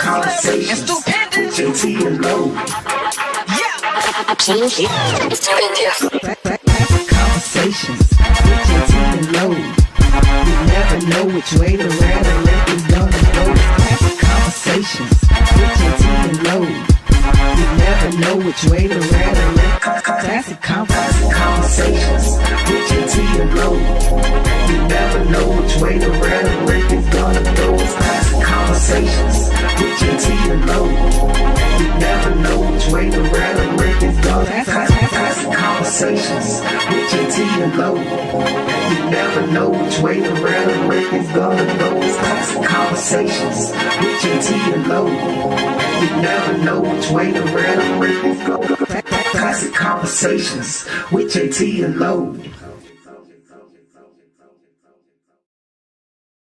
Conversations with Jae Tea and Lo. Classic Conversations with Jae Tea and Lo. You never know which way the rhetoric is gonna go. Classic Conversations with Jae Tea and Lo. You never know which way the rhetoric. Classic Conversations with Jae Tea and Lo. You never know which way the rhetoric is gonna go. Classic Conversations with Jae Tea and Lo. You never know which way the rhetoric is gonna go. Classic Conversations with Jae Tea and Lo. You never know which way the rhetoric is gonna go. Classic Conversations with Jae Tea and Lo. You never know which way the rhetoric is going. Classic Conversations with Jae Tea and Lo.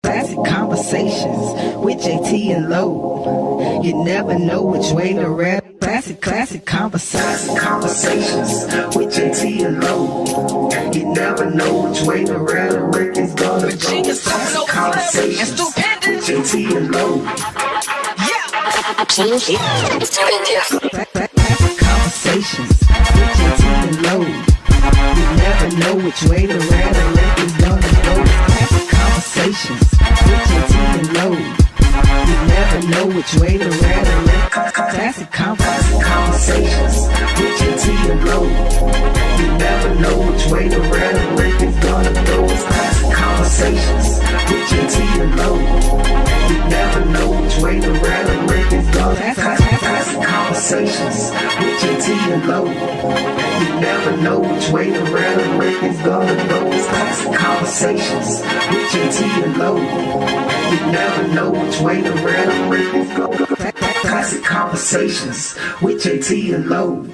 Classic Conversations with Jae Tea and Lo. You never know which way the rhetoric. Classic Conversations with Jae Tea and Lo. You never know which way the rhetoric is gonna go. Classic Conversations with Jae Tea and Lo. Classic Conversations with Jae Tea and Lo. You never know which way the rhetoric is gonna go. Classic Conversations with Jae Tea and Lo. You never know which way the rhetoric. Classic Conversations with Jae Tea and Lo. You never know which way the rhetoric is gonna go. Classic Conversations with Jae Tea and Lo. You never know which way the rhetoric is gonna. Classic Conversations with Jae Tea and Lo. You never know which way the rhetoric is gonna go. Classic Conversations with Jae Tea and Lo. You never know which way the rhetoric is going. Classic Conversations with Jae Tea and Lo.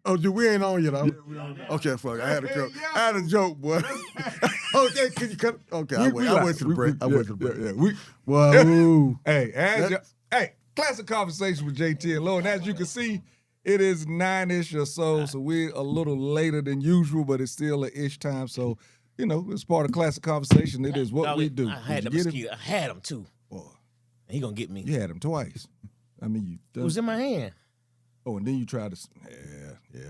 Oh, dude, we ain't on yet, though. Okay, fuck. I had a joke, boy. Okay, can you cut? Okay, I went to the break. I went to the break. Well, Hey, Classic Conversations with Jae Tea and Lo. And as you can see, it is 9-ish or so we're a little later than usual, but it's still a ish time. So, you know, it's part of Classic Conversation. It is what we do. I had him too. Boy, he gonna get me. you had him twice. I mean, It was in my hand. Oh, and then you try to, yeah.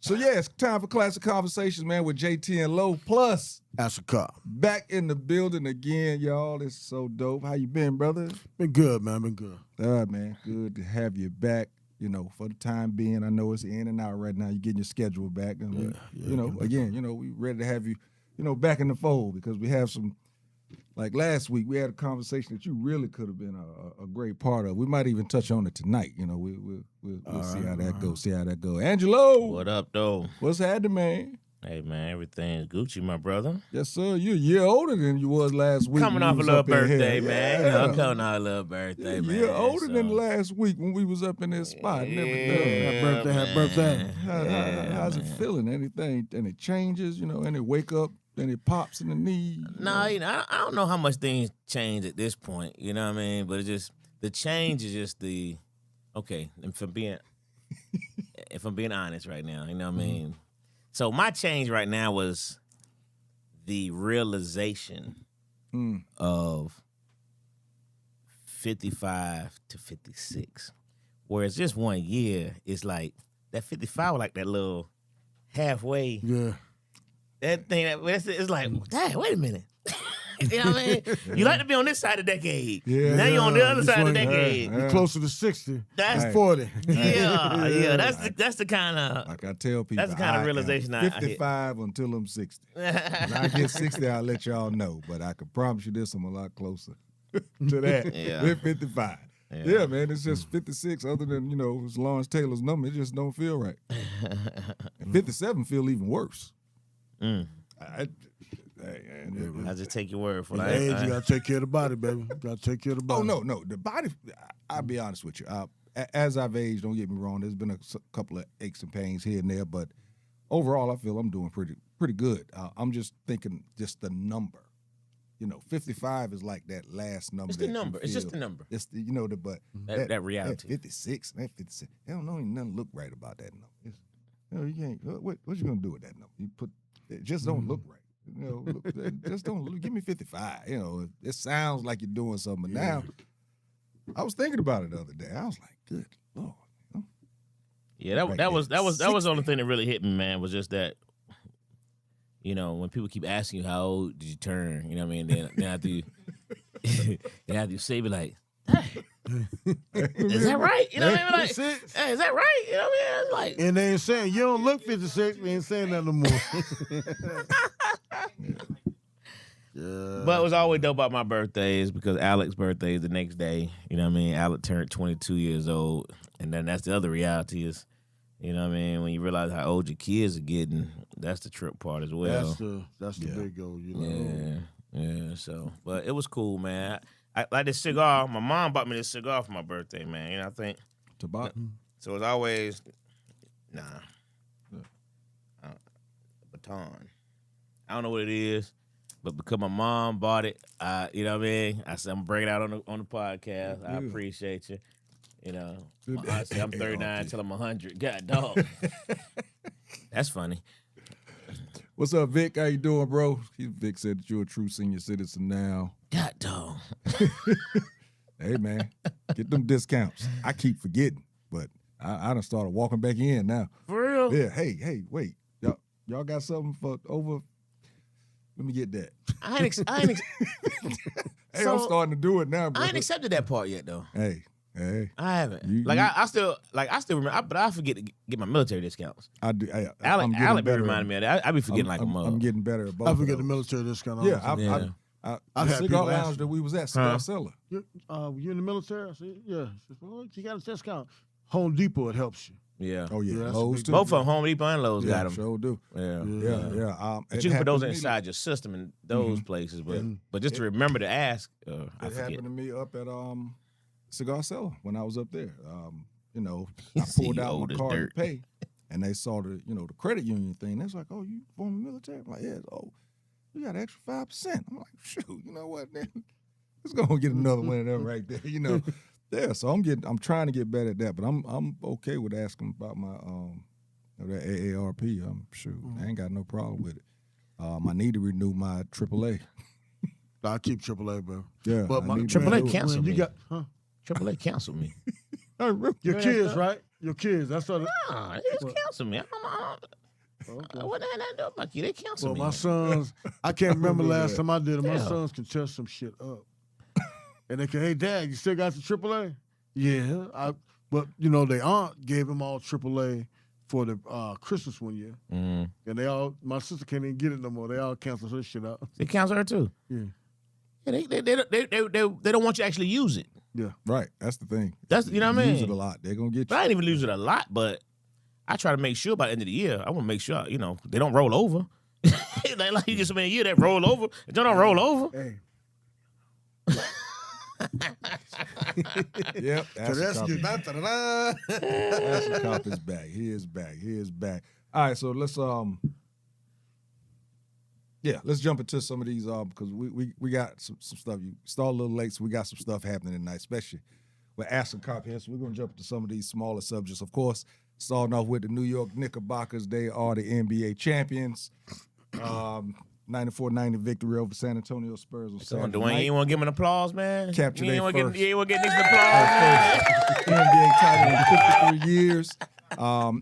So yeah, it's time for Classic Conversations, man, with Jae Tea and Lo. Plus, that's a cop. back in the building again, y'all. It's so dope. How you been, brother? Been good, man. Been good. All right, man. Good to have you back. You know, for the time being, I know it's in and out right now. You're getting your schedule back, and we ready to have you, back in the fold because we have some. Like last week, we had a conversation that you really could have been a great part of. We might even touch on it tonight. You know, we'll see how that goes. See how that goes. Angelo, What up, though? what's happening, man? Hey, man, everything's Gucci, my brother. Yes, sir. You're a year older than you was last week. Coming when off you a was little up in here. birthday, man. Yeah. I'm coming off a little birthday, man. You're older than so- last week when we was up in this spot and everything. Yeah, Happy birthday. How's it feeling? Anything? Any changes? Any wake up? Any pops in the knee? No, I don't know how much things change at this point. You know what I mean? But it's just the change is just the okay. If I'm being honest right now, you know what I mean. So my change right now was the realization of 55 to 56, whereas just 1 year is like that 55 was like that little halfway. Yeah. That thing, it's like, dang, wait a minute. You know what I mean? You like to be on this side of the decade. Yeah. Now you're on the other It's side of the funny. decade. You're closer to 60. That's It's 40. Yeah. That's the kind of Like I tell people, That's the kind of I realization am I 55 until I'm 60. When I get 60, I'll let y'all know. But I can promise you this, I'm a lot closer to that than 55. Yeah, man, it's just 56. Other than, it's Lawrence Taylor's number, it just don't feel right. And 57 feel even worse. I just take your word for At that. age, you gotta take care of the body, baby. You gotta take care of the body. Oh, no. The body, I'll be honest with you. As I've aged, don't get me wrong, there's been a couple of aches and pains here and there, but overall, I feel I'm doing pretty good. I'm just thinking just the number. 55 is like that last number. It's the number. It's just the number. It's the but that reality. 56, that 56. They don't know nothing look right about that number. You can't. What you gonna do with that number? You put it just don't look right. Just don't give me 55. It sounds like you're doing something. But now, I was thinking about it the other day. I was like, good Lord. Yeah, that was the only thing that really hit me, man. Was just that. When people keep asking you how old did you turn, you know what I mean? Then after you, say, be like, hey, is that right? You know what I mean? Like, hey, is that right? You know what I mean? Like, and they ain't saying you don't look 56. They ain't saying that no more. But it was always dope about my birthdays because Alec's birthday is the next day. You know what I mean? Alec turned 22 years old, and then that's the other reality is. You know what I mean? When you realize how old your kids are getting, that's the trip part as well. That's the big goal, Yeah. So, but it was cool, man. I like this cigar. My mom bought me this cigar for my birthday, man. I think. Tobacco. So it's always, baton. I don't know what it is, but because my mom bought it, you know what I mean? I said I'm gonna bring it out on the podcast. I appreciate you. I say I'm 39 till I'm 100. God dog. That's funny. What's up, Vic? How you doing, bro? Vic said that you're a true senior citizen now. God dog. Hey, man, get them discounts. I keep forgetting, but I done started walking back in now. For real? Yeah. Hey, wait. Y'all got something for over? Let me get that. I ain't Hey, I'm starting to do it now, bro. I ain't accepted that part yet, though. Hey. I haven't. I still remember, but I forget to get my military discounts. I do. Alec be reminding me of that. I be forgetting a mother. I'm getting better at both. I forget the military discount. Yeah, I've had cigar lounge that we was at, cigar seller. You in the military? I said, yeah. Well, you got a discount. Home Depot, it helps you. Yeah. Oh, yeah. Lowe's too. Both of them, Home Depot and Lowe's got them. Sure do. Yeah. But you can put those inside your system in those places. But just to remember to ask, I it forget. happened to me up at cigar seller when I was up there. I pulled out my card to pay, and they saw the credit union thing. They was like, "Oh, you former military?" I'm like, "Yeah." "Oh, you got an extra 5%." I'm like, "Shoot, you know what? Then let's go and get another one of them right there." Yeah. So I'm trying to get better at that, but I'm okay with asking about my that AARP. I'm sure I ain't got no problem with it. I need to renew my AAA. I keep AAA, bro. Yeah, but my AAA canceled me. You got AAA canceled me. Your kids, right? Your kids. That's what. Nah, they just canceled me. I don't know. What the hell that do about you? They canceled me. My sons, I can't remember last time I did it. My sons can test some shit up. And they can, hey, Dad, you still got the AAA? Yeah. But, their aunt gave them all AAA for the Christmas one year. Mm. And my sister can't even get it no more. They all canceled her shit out. They cancel her too? Yeah. Yeah, they don't want you to actually use it. Yeah. Right. That's the thing. That's you know what I mean. Use it a lot. They're gonna get you. But I ain't even use it a lot, but I try to make sure by the end of the year, I want to make sure they don't roll over. like you get somebody a year that roll over, they don't roll over. Hey. Yep. That's That's cop is back. He is back. All right, so let's let's jump into some of these because we got some stuff. You start a little late, so we got some stuff happening tonight, especially with Aston Cop here. So we're gonna jump into some of these smaller subjects. Of course, starting off with the New York Knickerbockers. They are the NBA champions. 94-90 victory over San Antonio Spurs on Saturday Dwayne, night. you ain't want to give him an applause, man? Captured their first. You ain't want to get Nick's applause, man? NBA title in 53 years.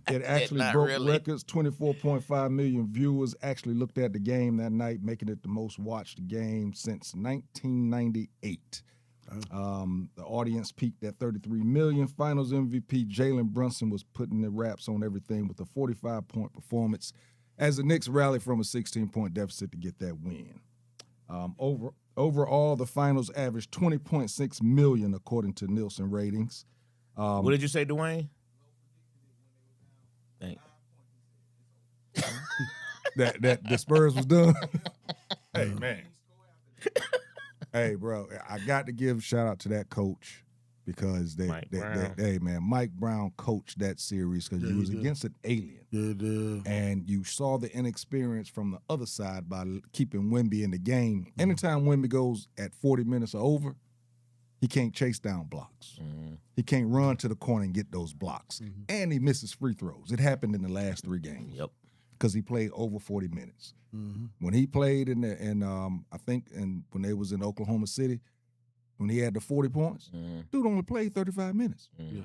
It actually broke really. records. 24.5 million viewers actually looked at the game that night, making it the most watched game since 1998. The audience peaked at 33 million. Finals MVP Jalen Brunson was putting the wraps on everything with a 45-point performance as the Knicks rallied from a 16-point deficit to get that win. Overall, the finals averaged 20.6 million according to Nielsen ratings. What did you say, Dwayne? that the Spurs was done. Hey, man. Hey, bro, I got to give a shout out to that coach because Mike Brown. Mike Brown coached that series because he was against an alien. Yeah. And you saw the inexperience from the other side by keeping Wemby in the game. Anytime Wemby goes at 40 minutes or over, he can't chase down blocks. He can't run to the corner and get those blocks. And he misses free throws. It happened in the last 3 games. Yep. Because he played over 40 minutes. When he played when they was in Oklahoma City, when he had the 40 points, dude only played 35 minutes. Yeah.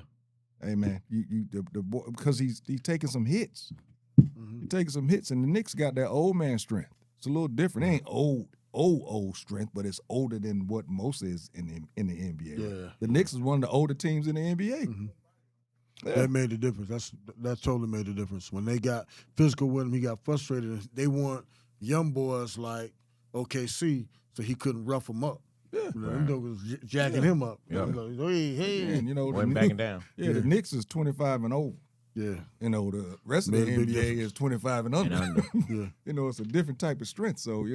Hey man, the boy, because he's taking some hits. He's taking some hits, and the Knicks got that old man strength. It's a little different. It ain't old strength, but it's older than what most is in the NBA. Yeah. The Knicks is one of the older teams in the NBA. Yeah. That made the difference. That totally made the difference. When they got physical with him, he got frustrated. And they weren't young boys like OKC, so he couldn't rough them up. Yeah. Them dudes was jacking him up. Yeah. Like, hey. And Wasn't backing down. Yeah, the Knicks is 25 and over. Yeah. The rest of the Made a big NBA difference. is 25 and under. Yeah. It's a different type of strength. So,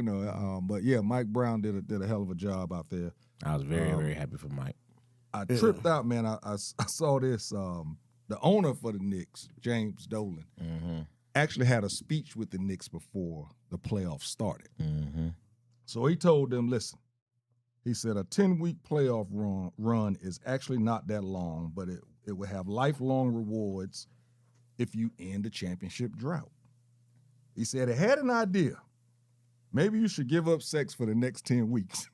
but yeah, Mike Brown did a hell of a job out there. I was very, very happy for Mike. I tripped out, man. I saw this. The owner for the Knicks, James Dolan, actually had a speech with the Knicks before the playoffs started. So he told them, listen, he said a 10-week playoff run is actually not that long, but it will have lifelong rewards if you end the championship drought. He said, I had an idea. Maybe you should give up sex for the next 10 weeks.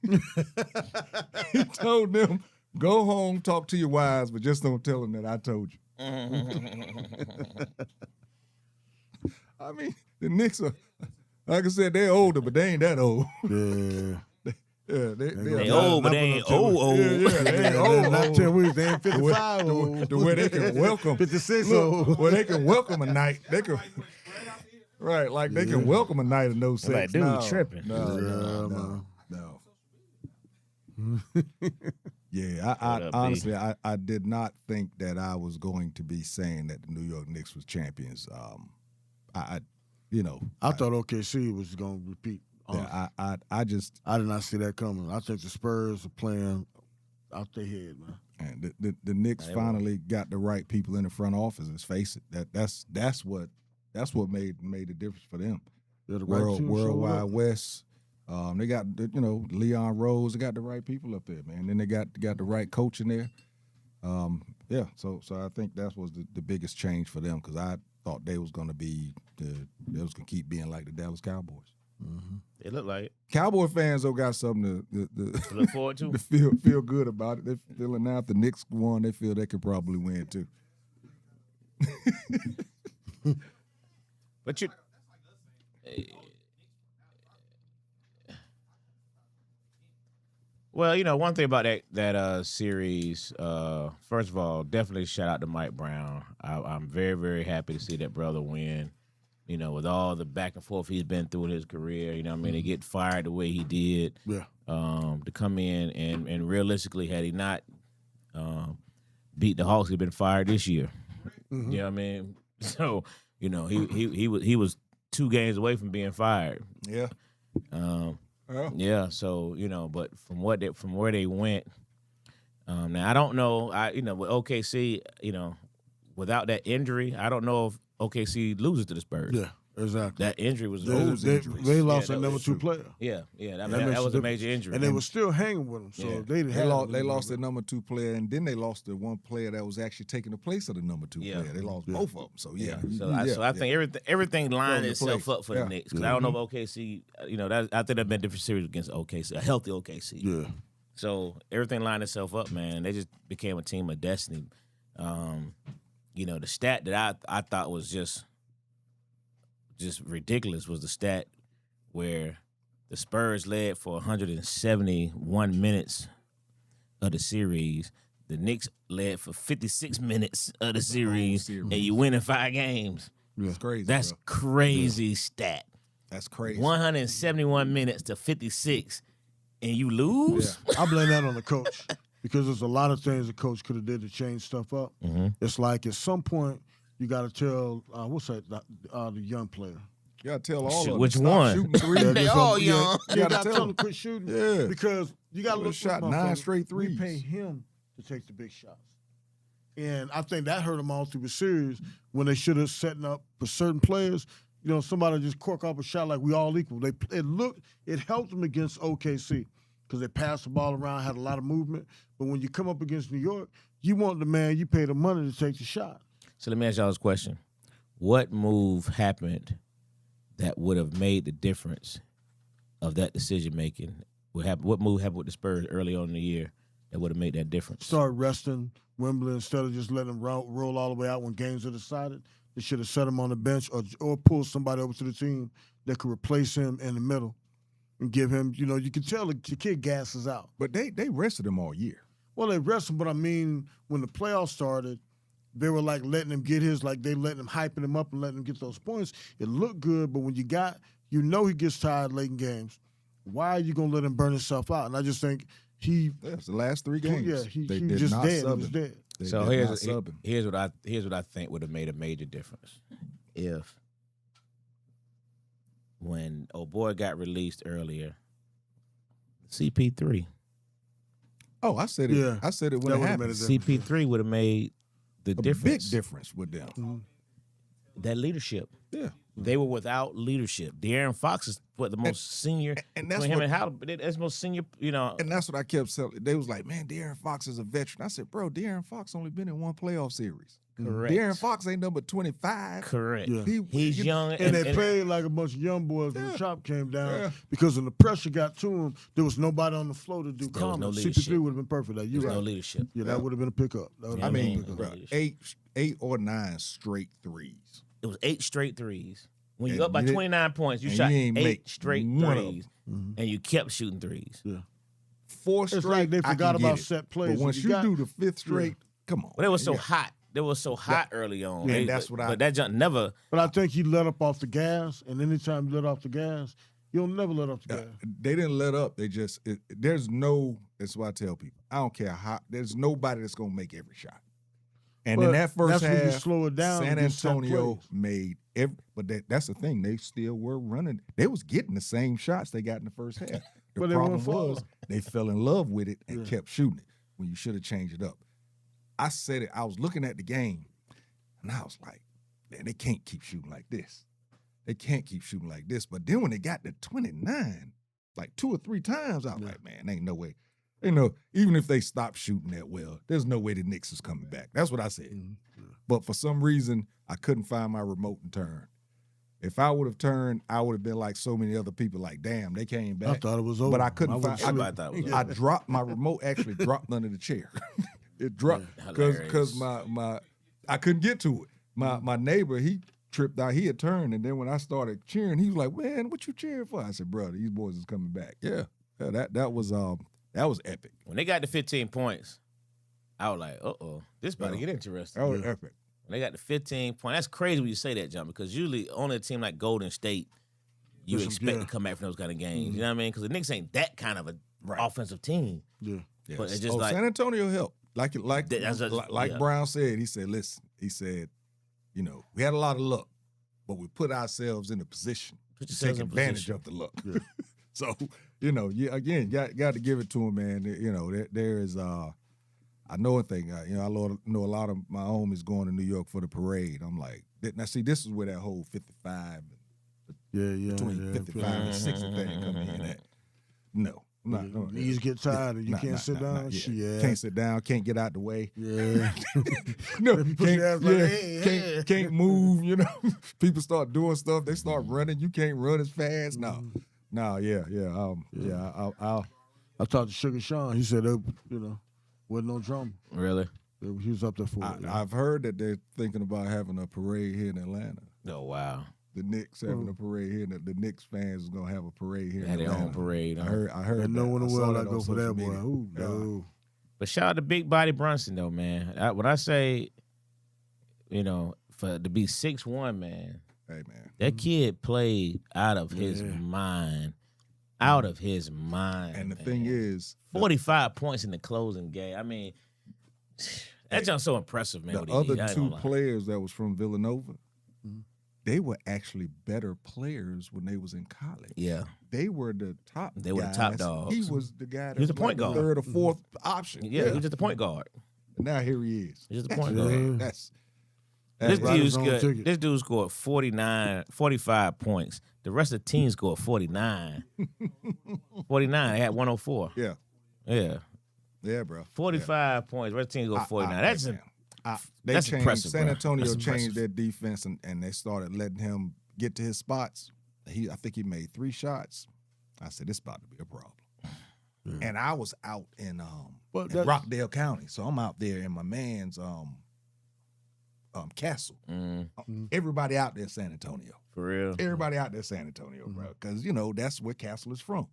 He told them, go home, talk to your wives, but just don't tell them that I told you. I mean, the Knicks are, like I said, they're older, but they ain't that old. Yeah. They old, but they ain't old. Yeah, they ain't old. Not 10 weeks. They ain't 55 old. The way they can welcome 56 look, old. where they can welcome a night. They can they can welcome a night of no sex. Like, dude, no, tripping. No. Yeah, I honestly, I did not think that I was going to be saying that the New York Knicks was champions. I thought OKC was going to repeat. Yeah, I did not see that coming. I think the Spurs are playing out their head, man. And the Knicks finally got the right people in the front office. Let's face it, that's what made the difference for them. The right Worldwide West. They got Leon Rose. They got the right people up there, man. Then they got the right coach in there. So I think that was the biggest change for them because I thought they was going to keep being like the Dallas Cowboys. It looked like it. Cowboy fans though got something to look forward to. to feel good about it. They're feeling now if the Knicks won, they feel they could probably win too. But you. Well, one thing about that series, first of all, definitely shout out to Mike Brown. I'm very, very happy to see that brother win. With all the back and forth he's been through in his career, to get fired the way he did, to come in and realistically, had he not beat the Hawks, he'd been fired this year. You know what I mean? So, he was 2 games away from being fired. Yeah. Yeah. So, but from where they went, now I don't know. With OKC, without that injury, I don't know if OKC loses to the Spurs. Yeah, exactly. That injury was they lost their number 2 player. Yeah. That was a major injury. And they were still hanging with them, so they lost their number 2 player, and then they lost the one player that was actually taking the place of the number 2 player. They lost both of them. So I think everything lined itself up for the Knicks because I don't know if OKC. I think that'd been a different series against OKC, a healthy OKC. Yeah. So everything lined itself up, man. They just became a team of destiny. The stat that I thought was just ridiculous was the stat where the Spurs led for 171 minutes of the series. The Knicks led for 56 minutes of the series, and you win in 5 games. That's crazy. That's crazy stat. That's crazy. 171 minutes to 56, and you lose? Yeah. I blame that on the coach. Because there's a lot of things the coach could have did to change stuff up. It's like at some point you got to tell the young player. You got to tell all of them. Which stop one? Shooting threes. They all young. You got to tell them to quit shooting. Yeah. Because you got to look shot 9 straight threes. We pay him to take the big shots. And I think that hurt them all through the series when they should have setting up for certain players. You know, somebody just cork off a shot like we all equal. It helped them against OKC because they passed the ball around, had a lot of movement. But when you come up against New York, you want the man you pay the money to take the shot. So let me ask y'all this question. What move happened that would have made the difference of that decision-making? What move happened with the Spurs early on in the year that would have made that difference? Start resting Wembley instead of just letting them roll all the way out when games are decided. They should have set him on the bench or pull somebody over to the team that could replace him in the middle and give him, you know, you can tell the kid gasses out. But they rested him all year. Well, they rested him, but I mean, when the playoffs started, they were like letting him get his, like they letting him hyping him up and letting him get those points. It looked good, but when he gets tired late in games. Why are you going to let him burn himself out? And I just think that's the last 3 games. Yeah, he they was did just not dead. sub He was him. dead. So here's what I think would have made a major difference. If when old boy got released earlier, CP3. Oh, I said it. Yeah. I said it when That it would've happened. made a difference. CP3 would have made the A difference. big difference with them. That leadership. Yeah. They were without leadership. De'Aaron Fox is the most senior. and that's between him what- and Howard, that's most senior. You know, And that's what I kept saying. They was like, man, De'Aaron Fox is a veteran. I said, bro, De'Aaron Fox only been in 1 playoff series. correct. De'Aaron Fox ain't number 25. Correct. Yeah. He's young, And they played like a bunch of young boys when the chop came down Yeah. because when the pressure got to him, there was nobody on the floor to do There was no comments. leadership. CP3 would have been perfect. Like, you There's right. no leadership. Yeah, that would have been a pickup. That would've Yeah, I been a mean, pickup. bro, Leadership. eight or 9 straight threes. It was 8 straight threes. When And you up by you didn't- 29 points, you and shot you ain't 8 make straight one of threes, and you kept shooting threes. Yeah. 4 It's straight. like they I forgot can get about it. set plays. But once If you you got- do the 5th straight, come on. But it was so Yeah. hot. They were so hot early on. Yeah, They- that's what But that jump never. But I think he let up off the gas, and anytime you let off the gas, you'll never let off the gas. They didn't let up. They just there's no. That's what I tell people. I don't care how. There's nobody that's gonna make every shot. And But in that first that's when you half, slow it down San and get set Antonio plays. made every. But that's the thing. They still were running. They was getting the same shots they got in the first half. The But they problem weren't falling. was they fell in love with it and Yeah. kept shooting it when you should have changed it up. I said it. I was looking at the game, and I was like, man, they can't keep shooting like this. They can't keep shooting like this. But then when they got to 29, like 2 or 3 times, I was like, man, ain't no way. Even if they stop shooting that well, there's no way the Knicks is coming back. That's what I said. But for some reason, I couldn't find my remote and turn. If I would have turned, I would have been like so many other people, like, damn, they came back. I thought it was over. But I couldn't went find. to I sleep. thought it was I dropped my remote. Actually, dropped under the chair. It dropped Hilarious. because my I couldn't get to it. My neighbor, he tripped out. He had turned, and then when I started cheering, he was like, "Man, what you cheering for?" I said, "Brother, these boys is coming back." Yeah, that was epic. When they got to 15 points, I was like, this about to get interesting. That was epic. When they got to 15 points, that's crazy when you say that, John, because usually only a team like Golden State, you Listen, expect yeah. to come back from those kind of games. You know what I mean? Because the Knicks ain't that kind of a offensive team. Yeah. Yes. But it's just like- San Antonio helped. Like Yeah. Brown said, he said, listen, he said, we had a lot of luck, but we put ourselves in a position Put to yourselves take in advantage position. of the luck. So, got to give it to him, man. There is, I know one thing, I know a lot of my homies going to New York for the parade. I'm like, now see, this is where that whole 55, between 55 and 60 thing come in at. No. Knees get tired and you can't sit down. Yeah. Can't sit down, can't get out the way. Yeah. No, Put your ass like, hey. can't move, People start doing stuff, they start running, you can't run as fast. No, I talked to Sugar Sean. He said, wasn't no drama. Really? He was up there for it. I've heard that they're thinking about having a parade here in Atlanta. Oh, wow. The Knicks having a parade here. The Knicks fans is gonna have a parade here. They had in their Atlanta. own parade. I huh? heard. And no one in the I saw world that I go on for that social boy. media. Ooh, Yeah. no. But shout out to Big Body Brunson, though, man. When I say, to be 6'1", man, Hey man, that kid played out of his mind. Out of his mind. and the man. thing is, 45 points in the closing game. I mean, that jump's so impressive, man. the what he other did. I ain't 2 gonna lie. players that was from Villanova, they were actually better players when they was in college. Yeah. They were the top. They were the top guys. dogs. He was the guy that He was the like point guard. third or fourth option. Yeah, he was just a point guard. And now here he is. He's just a point Yeah. guard. That's This right dude, his own ticket. this dude scored 45 points. The rest of the team scored 49. 49. They had 104. yeah, Yeah. bro. 45 points. The rest of the team scored 49. That's They that's changed. impressive, San bro. Antonio That's changed impressive. their defense and they started letting him get to his spots. I think he made 3 shots. I said, this about to be a problem. And I was out in But in Rockdale County, so I'm out there in my man's castle. Everybody out there, San Antonio. For real. Everybody out there, San Antonio, bro, because that's where Castle is from.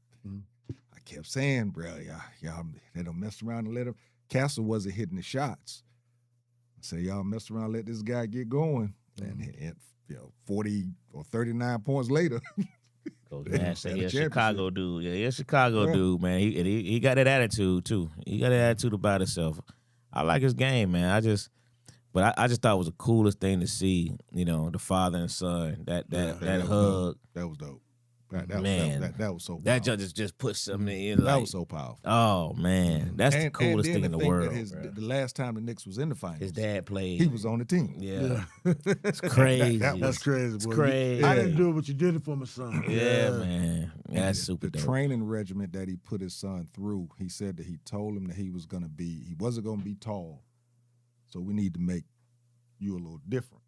I kept saying, bro, y'all, they don't mess around and let him. Castle wasn't hitting the shots. I said, y'all mess around, let this guy get going, and 40 or 39 points later. Coach Nash said, Had a "Yeah, championship. Chicago dude. Yeah, he's a Chicago dude, man. He got that attitude too. He got that attitude about himself. I like his game, man. I just thought it was the coolest thing to see. The father and son that hug. That was dope. Man. That was so powerful. That just put something in. That Like, was so powerful. oh man, that's the coolest then thing to in the think world. that bro. the last time the Knicks was in the finals, His dad played. he was on the team. Yeah, it's crazy. That's crazy, It's boy. crazy. I didn't do it, but you did it for my son. Yeah, man. That's the, super the dope. training regimen that he put his son through, he said that he told him that he wasn't gonna be tall. So we need to make you a little different.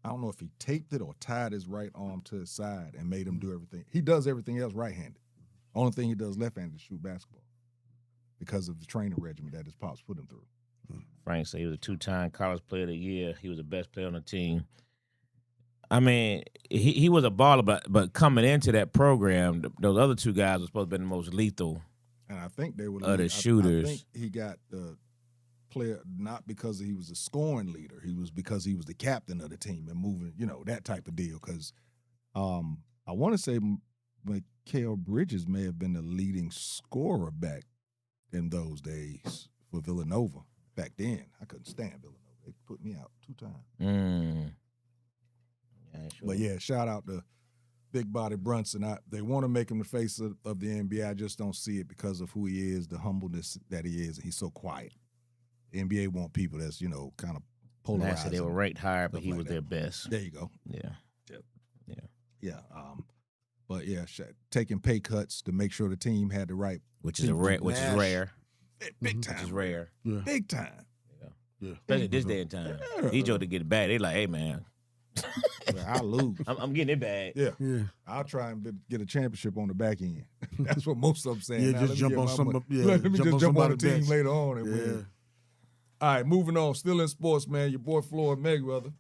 I don't know if he taped it or tied his right arm to his side and made him do everything. He does everything else right-handed. Only thing he does left-handed is shoot basketball because of the training regimen that his pops put him through. Frank said he was a 2-time college player of the year. He was the best player on the team. I mean, he was a baller, but coming into that program, those other 2 guys were supposed to be the most lethal. And I think they were The shooters. I think he got the player not because he was a scoring leader. He was because he was the captain of the team and moving, that type of deal. Because I want to say Mikal Bridges may have been the leading scorer back in those days for Villanova. Back then, I couldn't stand Villanova. They put me out 2 times. But yeah, shout out to Big Body Brunson. They want to make him the face of the NBA. I just don't see it because of who he is, the humbleness that he is. He's so quiet. The NBA want people that's, kind of polarized. Actually, they were ranked higher, but stuff he like was that. their best. There you go. Yeah. Yeah. But yeah, taking pay cuts to make sure the team had the right, Which is rare. big time, Which is rare. big time. Yeah. Especially this day and time. These jokes to get it back. They like, hey man, I lose. I'm getting it back. Yeah, I'll try and get a championship on the back end. That's what most of them saying. Yeah, Now, just let me jump get on my some. money. Yeah, Let me just jump on the somebody's team bench. later on and Yeah. win. All right, moving on. Still in sports, man. Your boy Floyd Mayweather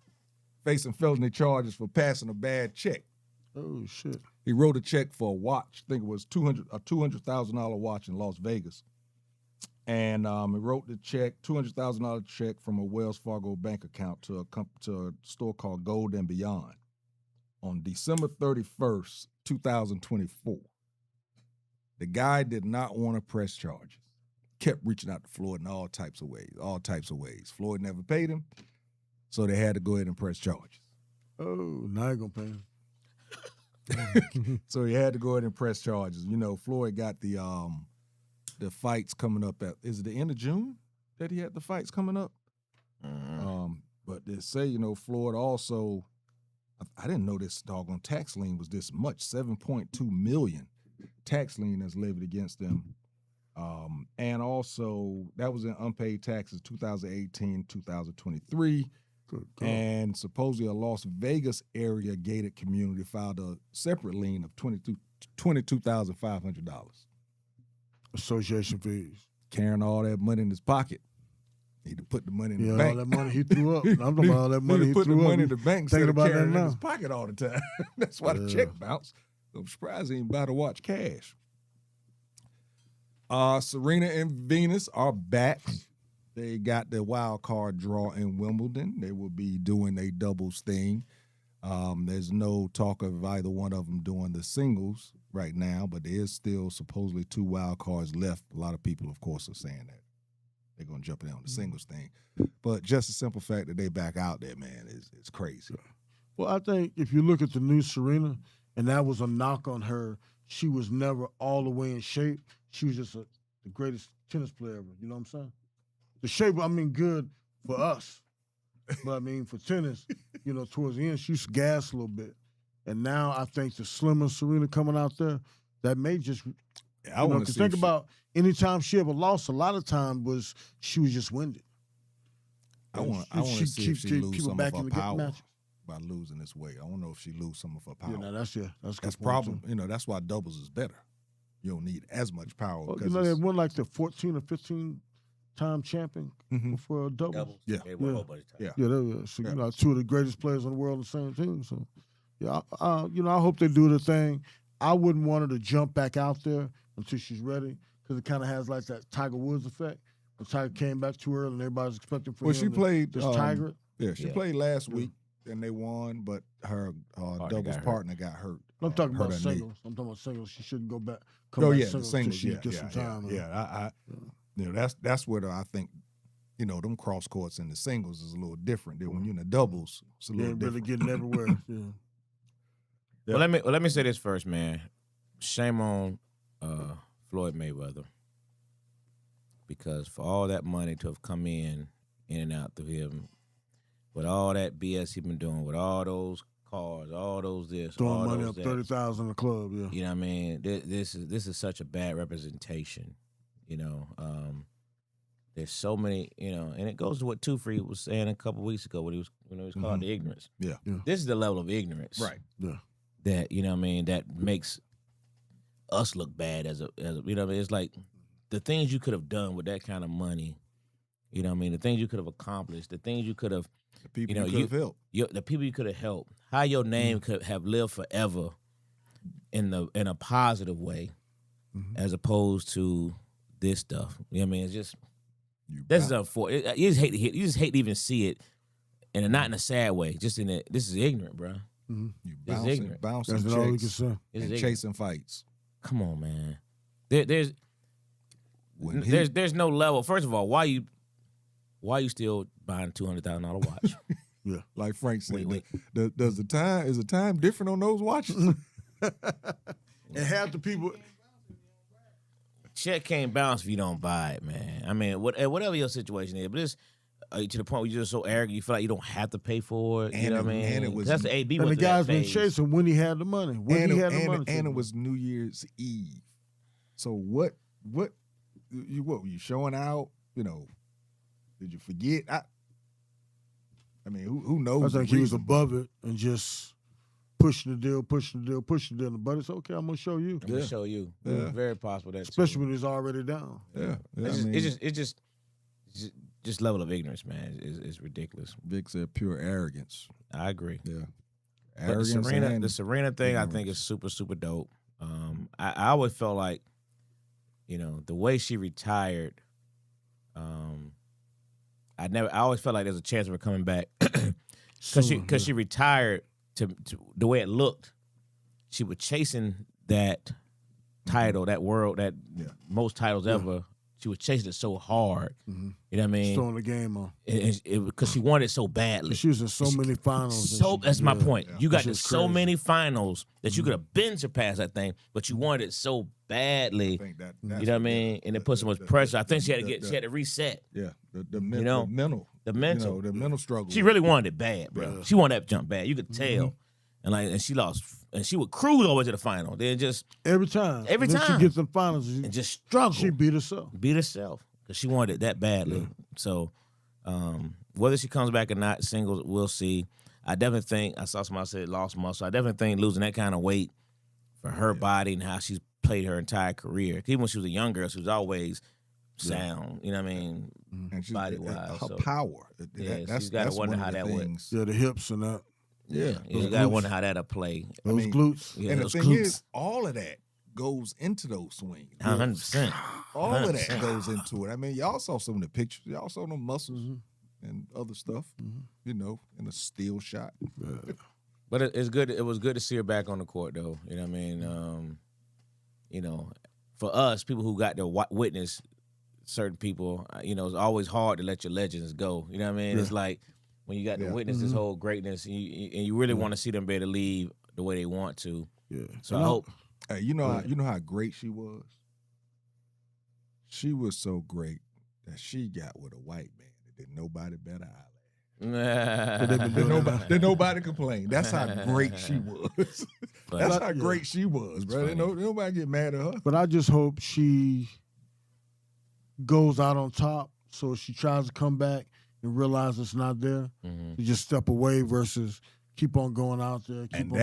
facing felony charges for passing a bad check. Oh shit. He wrote a check for a watch. I think it was $200,000 watch in Las Vegas. And he wrote the check, $200,000 check from a Wells Fargo bank account to a store called Gold and Beyond on December 31st, 2024. The guy did not want to press charges. Kept reaching out to Floyd in all types of ways. Floyd never paid him, so they had to go ahead and press charges. Oh, now you're gonna pay him. So he had to go ahead and press charges. Floyd got the fights coming up is it the end of June that he had the fights coming up? But they say, Floyd also, I didn't know this doggone tax lien was this much, $7.2 million tax lien that's levied against them. And also that was in unpaid taxes 2018, 2023. And supposedly a Las Vegas area gated community filed a separate lien of $22,500. Association fees. Carrying all that money in his pocket. Need to put the money in the All bank. that money he threw up. I'm talking about all that money he put the threw money up. in the bank Thinking instead of about that carrying it in now. his pocket all the time. That's why the check bounced. I'm surprised he ain't about to watch cash. Serena and Venus are back. They got the wild card draw in Wimbledon. They will be doing a doubles thing. There's no talk of either one of them doing the singles right now, but there is still supposedly 2 wild cards left. A lot of people, of course, are saying that they're gonna jump in on the singles thing. But just the simple fact that they back out there, man, is crazy. Well, I think if you look at the new Serena, and that was a knock on her, she was never all the way in shape. She was just the greatest tennis player ever. You know what I'm saying? The shape, I mean, good for us. But I mean, for tennis, you know, towards the end, she used to gas a little bit. And now I think the slimmer Serena coming out there, that may just, I want to think about anytime she ever lost, a lot of time she was just winded. I want to see if she lose some of her power matches. By losing this weight. I don't know if she lose some of her power. Yeah, that's problem. You know, that's why doubles is better. You don't need as much power. Well, you know, they won like the 14 or 15-time champion for doubles. Yeah, a whole bunch of times. Yeah. So, you know, two of the greatest players in the world on the same team. So, yeah, you know, I hope they do the thing. I wouldn't want her to jump back out there until she's ready, because it kind of has like that Tiger Woods effect. When Tiger came back too early and everybody's expecting for him she played just Tiger it. Yeah, she played last week and they won, but her doubles partner got hurt. I'm talking about singles. I'm talking about singles. She shouldn't come back the singles singles. She get some time. You know, that's where I think, you know, them cross courts in the singles is a little different. Then when you're in the doubles, it's a little different. Really getting everywhere. Well, let me say this first, man. Shame on Floyd Mayweather, because for all that money to have come in and out through him, with all that BS he been doing, with all those cars, all those this, throwing all money those up that, 30,000 in the club. Yeah, you know what I mean. This is such a bad representation. You know, there's so many, you know, and it goes to what Two Free was saying a couple weeks ago when it was called the ignorance. Yeah, this is the level of ignorance, right? Yeah, that, you know what I mean, that makes us look bad as a you know what I mean. It's like the things you could have done with that kind of money, you know what I mean, the things you could have accomplished, the things you could have, the people you know, you could have helped, the people you could have helped, how your name could have lived forever in a positive way, as opposed to this stuff. You know what I mean? It's just this is unfortunate. You just hate to even see it, and not in a sad way. Just in it, this is ignorant, bro. You bouncing that's all we can say. And chasing fights. Come on, man. There's no level. First of all, why you still buying a $200,000 watch? Yeah, like Frank said. Wait. Is the time different on those watches? And half the people. Check can't bounce if you don't buy it, man. I mean, whatever your situation is, but it's to the point where you're just so arrogant, you feel like you don't have to pay for it. You know what I mean? And it was, that's the AB. And the guy's been phase. chasing when he had the money. And it was New Year's Eve. So what were you showing out? You know, did you forget? I mean, who knows? I think he was above it and just pushing the deal. And the buddy said, "Okay, I'm gonna show you." I'm gonna show you. Yeah. Very possible that, Especially too. when he's already down. Yeah. It's just level of ignorance, man. Is ridiculous. Vic said pure arrogance. I agree. Yeah. But the Serena thing, I think, is super, super dope. I always felt like, you know, the way she retired, I always felt like there's a chance of her coming back because she retired to the way it looked. She was chasing that title, that world, that most titles ever. She was chasing it so hard. You know what I mean? Throwing the game on. Because she wanted it so badly. She was in so many finals. That's my point. Yeah. You got to This is so crazy. many finals that you could have been surpassed that thing, but you wanted it so badly. I think that's You know what I mean? And it put so much pressure. I think she had to reset. Yeah, the You know, mental. The mental. You know, the mental struggle. She really wanted it bad, bro. Yeah. She wanted that jump bad. You could tell. And she lost. And she would cruise over to the final. Then just Every time. Every Then time. she gets in finals. and just struggle. She beat herself. Beat herself because she wanted it that badly. So whether she comes back or not, singles, we'll see. I definitely think, I saw somebody say lost muscle. I definitely think losing that kind of weight for her body and how she's played her entire career. Even when she was a young girl, she was always sound. You know what I mean? and she's, Body-wise, her so. power. She's gotta wonder how that would. Yeah, the hips and that. Yeah, You gotta wonder how that'll play. Those mean, glutes. Yeah, and the those thing glutes. is, all of that goes into those swings. 100%. All of that 100%. goes into it. I mean, y'all saw some of the pictures. Y'all saw the muscles and other stuff. You know, in a steel shot. But it's good. It was good to see her back on the court, though. You know what I mean? You know, for us, people who got to witness certain people, it's always hard to let your legends go. You know what I mean? It's like when you got to witness this whole greatness, and you really want to see them be able to leave the way they want to. Yeah. So I hope. Hey, you know how great she was? She was so great that she got with a white man that did nobody better Did nobody complain. That's how great she was. That's how great she was, bro. Nobody get mad at her. But I just hope she goes out on top. So she tries to come back and realize it's not there. Mm-hmm. To just step away versus keep on going out there, keep on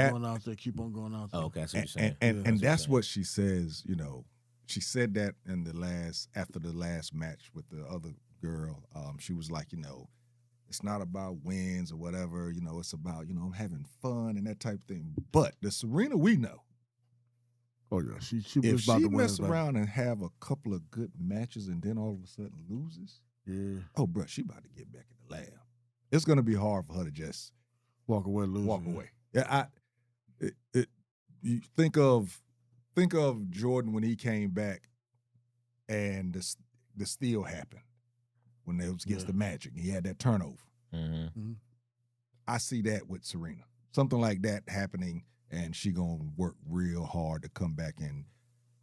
going out there. Oh, okay, that's what you're saying. And that's what she says, She said that after the last match with the other girl. She was like, it's not about wins or whatever, it's about, I'm having fun and that type of thing. But the Serena we know. Oh yeah, she if she mess around and have a couple of good matches and then all of a sudden loses, oh bro, she about to get back in the lab. It's gonna be hard for her to just walk away, Yeah, you think of Jordan when he came back, and the steal happened when it was against the Magic. He had that turnover. Mm-hmm. I see that with Serena, something like that happening. And she gonna work real hard to come back in.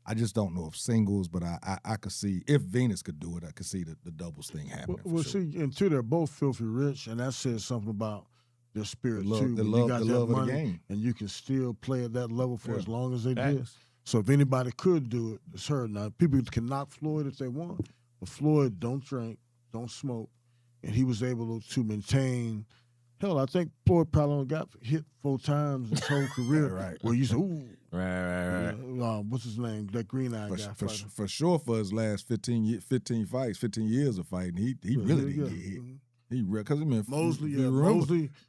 I just don't know if singles, but I could see if Venus could do it. I could see the doubles thing happening. Well, see, and two, they're both filthy rich, and that says something about their spirit too. The love of the game, and you can still play at that level for as long as they did. So if anybody could do it, it's her. Now people can knock Floyd if they want, but Floyd don't drink, don't smoke, and he was able to maintain. Hell, I think Floyd probably only got hit 4 times his whole career. Right. Where you say, ooh. Right. What's his name? That green-eyed guy. For sure, for his last 15 years of fighting, he really didn't get hit. He because Mosley, you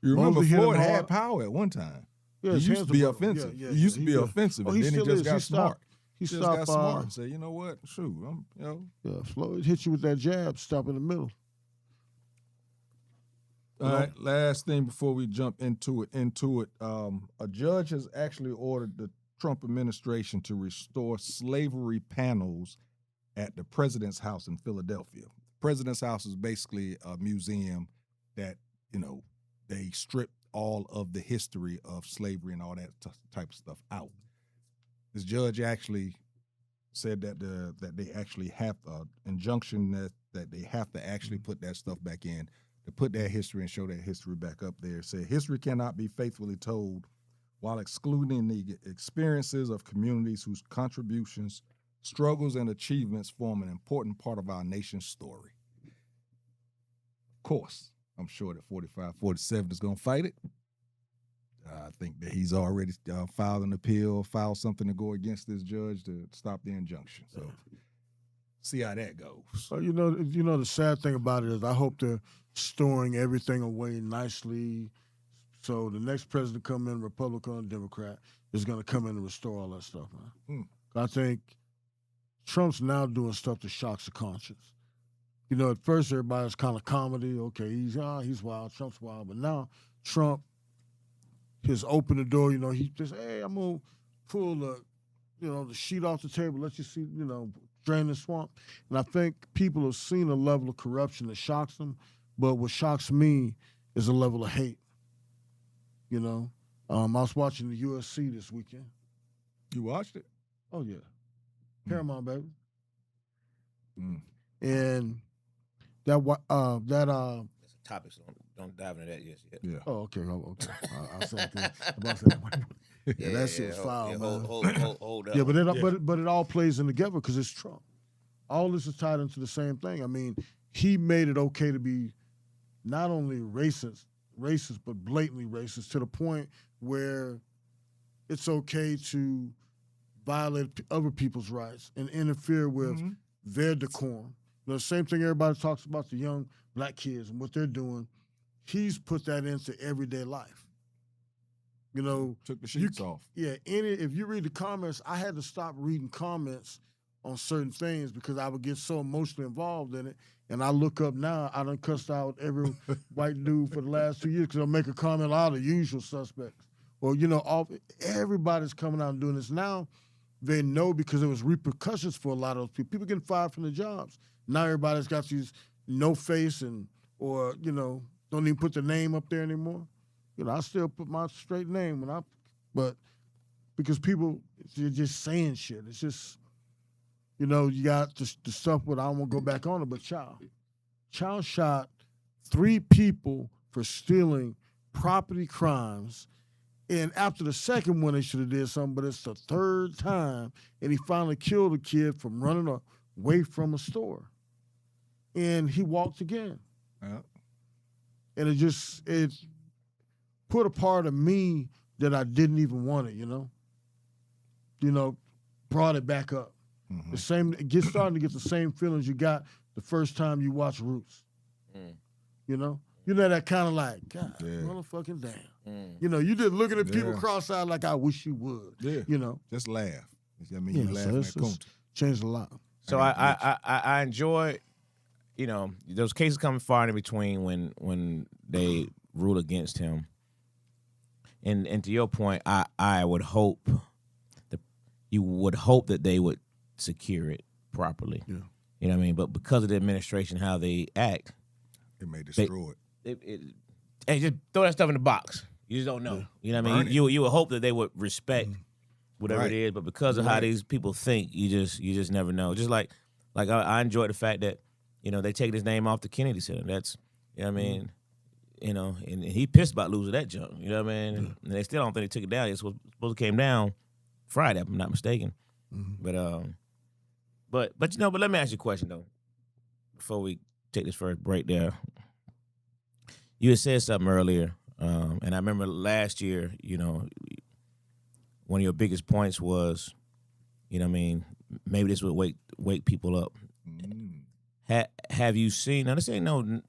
remember Floyd had power at one time. Yeah, he used to be offensive. He used to be offensive, and then he just got smart. He just got smart and said, you know what? Shoot, Yeah, Floyd hit you with that jab, stop in the middle. All right, last thing before we jump into it. A judge has actually ordered the Trump administration to restore slavery panels at the President's House in Philadelphia. President's House is basically a museum that, they stripped all of the history of slavery and all that type of stuff out. This judge actually said that they actually have an injunction that they have to actually put that stuff back in, to put that history and show that history back up there. Said history cannot be faithfully told while excluding the experiences of communities whose contributions, struggles, and achievements form an important part of our nation's story. Of course, I'm sure that 45-47 is going to fight it. I think that he's already filed an appeal, filed something to go against this judge to stop the injunction. So see how that goes. The sad thing about it is I hope they're storing everything away nicely so the next president come in, Republican or Democrat, is going to come in and restore all that stuff, man. I think Trump's now doing stuff that shocks the conscience. At first everybody's kind of comedy. Okay, he's wild, Trump's wild. But now Trump has opened the door. He just, hey, I'm going to pull the sheet off the table, let you see, drain the swamp. And I think people have seen a level of corruption that shocks them. But what shocks me is a level of hate. I was watching the UFC this weekend. You watched it? Oh, yeah. Paramount, baby. And that Topic, so don't dive into that yet. Yeah. Oh, okay. I'll say it. Yeah, that shit was foul, man. Hold up. Yeah, but it all plays in together because it's Trump. All this is tied into the same thing. I mean, he made it okay to be not only racist, but blatantly racist to the point where it's okay to violate other people's rights and interfere with their decorum. The same thing everybody talks about the young black kids and what they're doing. He's put that into everyday life. Took the sheets off. Yeah, if you read the comments, I had to stop reading comments on certain things because I would get so emotionally involved in it. And I look up now, I done cussed out every white dude for the last 2 years because I'll make a comment out of the usual suspects. Or, everybody's coming out and doing this. Now they know because there was repercussions for a lot of those people. People getting fired from their jobs. Now everybody's got these no face or don't even put the name up there anymore. I still put my straight name but because people they're just saying shit. It's just you got the stuff with I don't want to go back on it, but Child shot 3 people for stealing property crimes. And after the second one, they should have did something, but it's the 3rd time, and he finally killed a kid from running away from a store. And he walked again. Yeah. And it put a part of me that I didn't even want it, brought it back up. Mm-hmm. The same, starting to get the same feelings you got the first time you watch Roots. That kind of like, God, motherfucking damn. You just looking at people cross-eyed like, I wish you would. Yeah. Just laugh. I mean, you laugh at Kunta. Changed a lot. So I enjoy, those cases coming far in between when they rule against him. And to your point, I would hope you would hope that they would secure it properly. Yeah. You know what I mean? But because of the administration, how they act, it may destroy hey, just throw that stuff in the box. You just don't know. You know what I mean? You would hope that they would respect whatever it is, but because of how these people think, you just never know. Just like I enjoy the fact that they take his name off the Kennedy Center. That's what I mean. And he pissed about losing that junk. You know what I mean? And they still don't think they took it down. It's supposed to came down Friday, if I'm not mistaken. Mm-hmm. But let me ask you a question though, before we take this first break there. You had said something earlier, and I remember last year, one of your biggest points was, maybe this would wake people up. Have you seen? Now this ain't no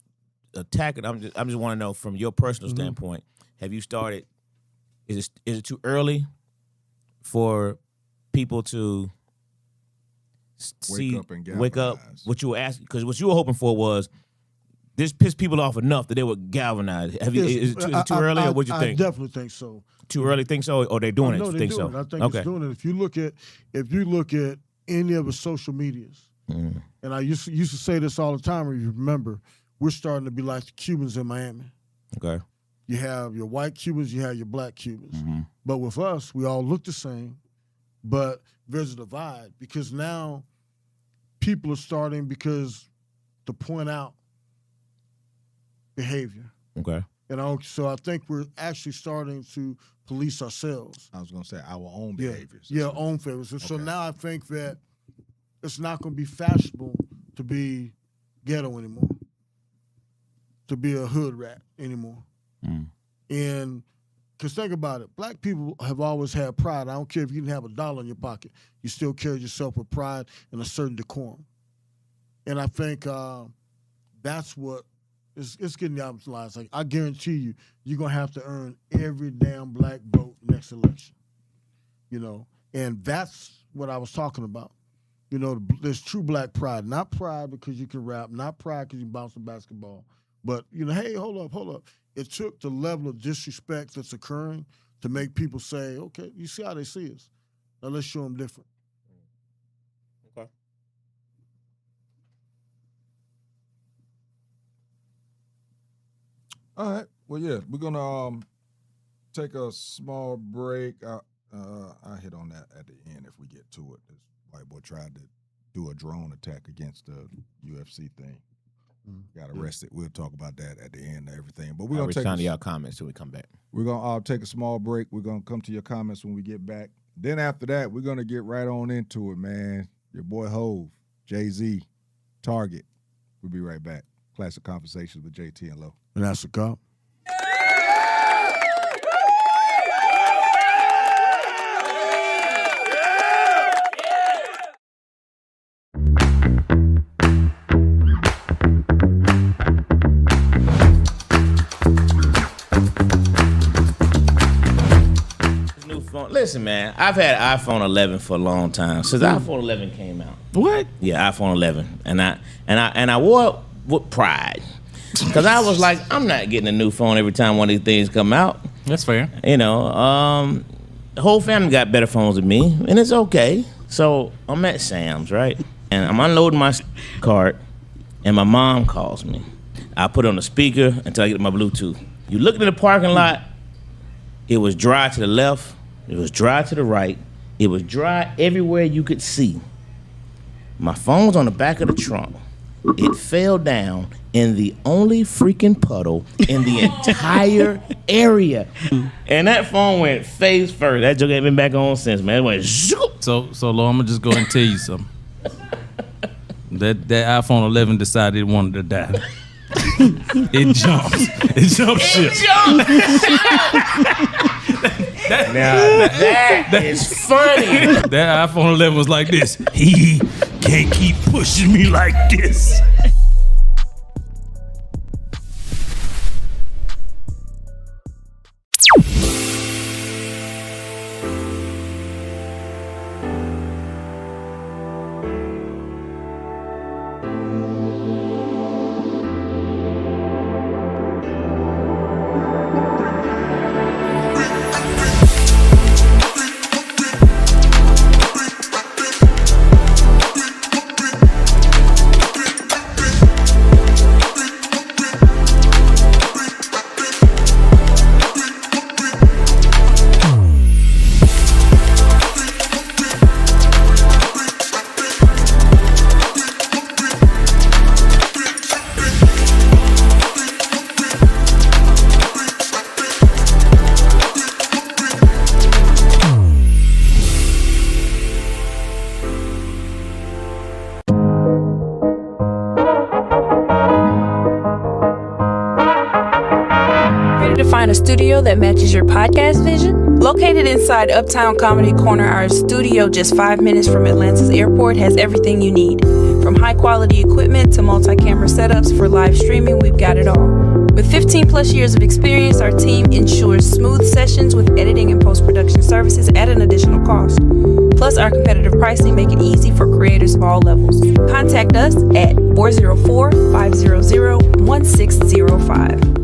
attack. I'm just want to know from your personal standpoint. Have you started? Is it too early for people to wake up? What you were asking, because what you were hoping for was this pissed people off enough that they would galvanize. Is it too early, or what you think? I definitely think so. Too early, think so, or they doing it? No, think so? So? I think it's doing it. If you look at any of the social medias, and I used to say this all the time. If you remember, we're starting to be like the Cubans in Miami. Okay. You have your white Cubans, you have your black Cubans. Mm-hmm. But with us, we all look the same, but there's a divide because now people are starting to point out behavior. Okay. So I think we're actually starting to police ourselves. I was going to say our own behaviors. Yeah, own behaviors. And so now I think that it's not going to be fashionable to be ghetto anymore, to be a hood rat anymore. And because think about it, black people have always had pride. I don't care if you didn't have $1 in your pocket. You still carried yourself with pride and a certain decorum. And I think that's what it's getting out of the lines. Like, I guarantee you, you're going to have to earn every damn black vote next election. And that's what I was talking about. There's true black pride. Not pride because you can rap, not pride because you bounce a basketball. But, hey, hold up. It took the level of disrespect that's occurring to make people say, okay, you see how they see us. Now let's show them different. Okay. All right. Well, yeah, we're going to take a small break. I hit on that at the end if we get to it. This white boy tried to do a drone attack against the UFC thing. Got arrested. We'll talk about that at the end of everything. But we're going to respond to y'all comments till we come back. We're going to take a small break. We're going to come to your comments when we get back. Then after that, we're going to get right on into it, man. Your boy Hove, Jay-Z, Target. We'll be right back. Classic Conversations with Jae Tea and Lo. And that's a cop. Listen, man, I've had iPhone 11 for a long time since iPhone 11 came out. What? Yeah, iPhone 11, and I wore it with pride because I was like, I'm not getting a new phone every time one of these things come out. That's fair. The whole family got better phones than me, and it's okay. So I'm at Sam's, right, and I'm unloading my cart, and my mom calls me. I put it on the speaker until I get my Bluetooth. You look in the parking lot, it was dry to the left, it was dry to the right, it was dry everywhere you could see. My phone's on the back of the trunk. It fell down in the only freaking puddle in the entire area. And that phone went face first. That joke ain't been back on since, man. It went zoop. So Lo, I'm gonna just go and tell you something. That iPhone 11 decided it wanted to die. It jumped. It jumped ship. That is funny. That iPhone 11 was like this. He can't keep pushing me like this. Find a studio that matches your podcast vision? Located inside Uptown Comedy Corner, our studio just 5 minutes from Atlanta's airport has everything you need. From high-quality equipment to multi-camera setups for live streaming, we've got it all. With 15 plus years of experience, our team ensures smooth sessions with editing and post-production services at an additional cost. Plus, our competitive pricing make it easy for creators of all levels. Contact us at 404-500-1605.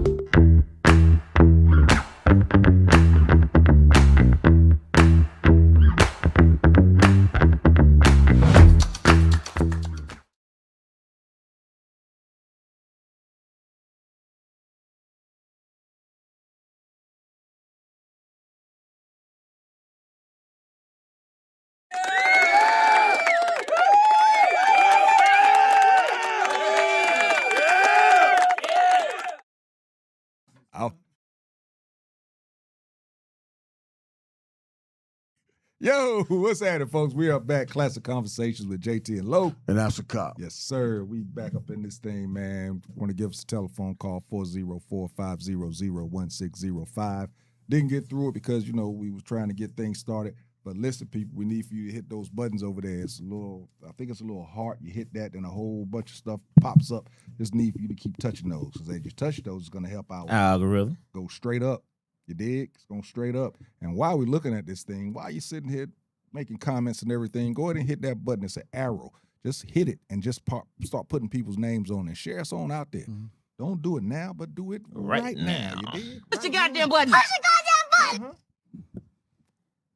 Yo, what's happening, folks? We are back. Classic Conversations with Jae Tea and Lo. And that's a cop. Yes, sir. We back up in this thing, man. Want to give us a telephone call, 404-500-1605. Didn't get through it because, we was trying to get things started. But listen, people, we need for you to hit those buttons over there. It's I think it's a little heart. You hit that, and a whole bunch of stuff pops up. Just need for you to keep touching those. Because as you touch those, it's going to help out. Algorithm. Go straight up. You dig? It's going straight up. And while we're looking at this thing, while you're sitting here making comments and everything, go ahead and hit that button. It's an arrow. Just hit it and just start putting people's names on it. Share us on out there. Mm-hmm. Don't do it now, but do it right now. You dig? Push the goddamn button. Push the goddamn button.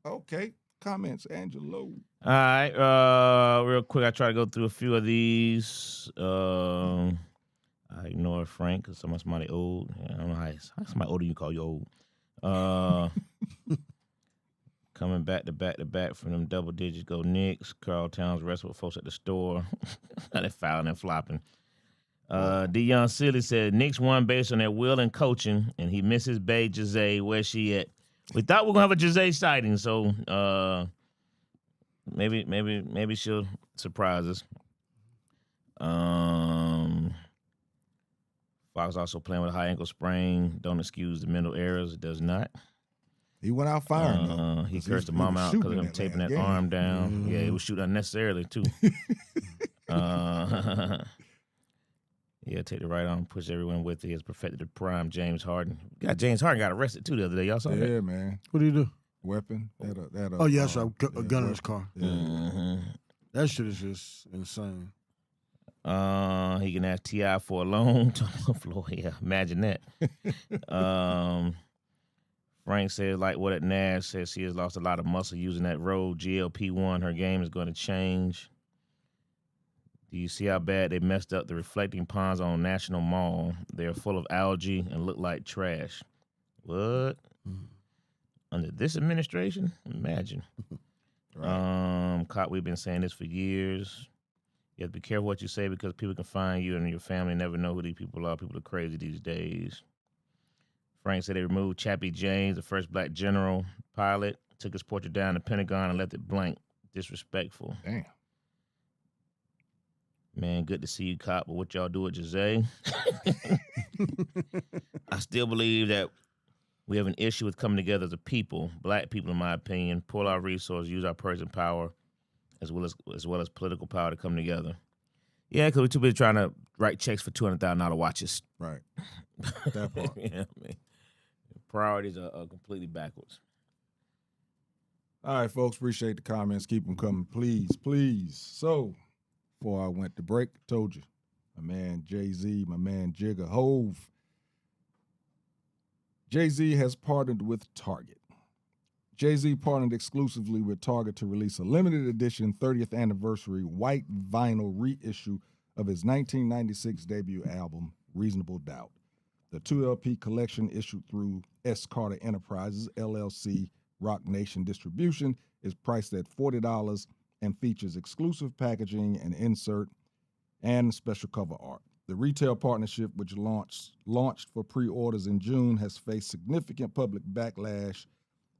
Okay. Comments, Angelo. All right. Real quick, I try to go through a few of these. I ignore Frank because somebody old. I don't know how somebody older you call you old. Coming back to back from them double digits. Go Knicks. Carl Towns wrestle with folks at the store. They fouling and flopping. Deion Silly said Knicks won based on their will and coaching, and he misses Bae Jae. Where's she at? We thought we were gonna have a Jae sighting, so maybe she'll surprise us. Fox also playing with a high ankle sprain. Don't excuse the mental errors. It does not. He went out firing. He cursed the mom out because of him taping that arm down. Mm-hmm. Yeah, he was shooting unnecessarily too. Yeah, take the right arm, push everyone with it. He has perfected the prime James Harden. James Harden got arrested too the other day. Y'all saw that? Yeah, man. What did he do? Weapon. Oh, yeah, that's right. A gun in his car. Yeah. Mm-hmm. That shit is just insane. He can ask T.I. for a loan to the floor. Yeah, imagine that. Frank said, like what at Nash says, she has lost a lot of muscle using that road. GLP-1, her game is going to change. Do you see how bad they messed up the reflecting ponds on National Mall? They're full of algae and look like trash. What? Under this administration? Imagine. We've been saying this for years. You have to be careful what you say because people can find you and your family never know who these people are. People are crazy these days. Frank said they removed Chappie James, the first black general pilot, took his portrait down the Pentagon and left it blank. Disrespectful. Damn. Man, good to see you, Cop. But what y'all do at Jae? I still believe that we have an issue with coming together as a people, black people, in my opinion, pull our resources, use our purchasing power, as well as political power to come together. Yeah, because we're too busy trying to write checks for $200,000 watches. Right. That part. Yeah, I mean, priorities are completely backwards. All right, folks. Appreciate the comments. Keep them coming, please, please. So, before I went to break, told you, my man Jay-Z, my man Jigga Hove. Jay-Z has partnered with Target. Jay-Z partnered exclusively with Target to release a limited edition 30th anniversary white vinyl reissue of his 1996 debut album, Reasonable Doubt. The 2LP collection issued through S. Carter Enterprises, LLC, Rock Nation Distribution, is priced at $40 and features exclusive packaging and insert and special cover art. The retail partnership, which launched for pre-orders in June, has faced significant public backlash.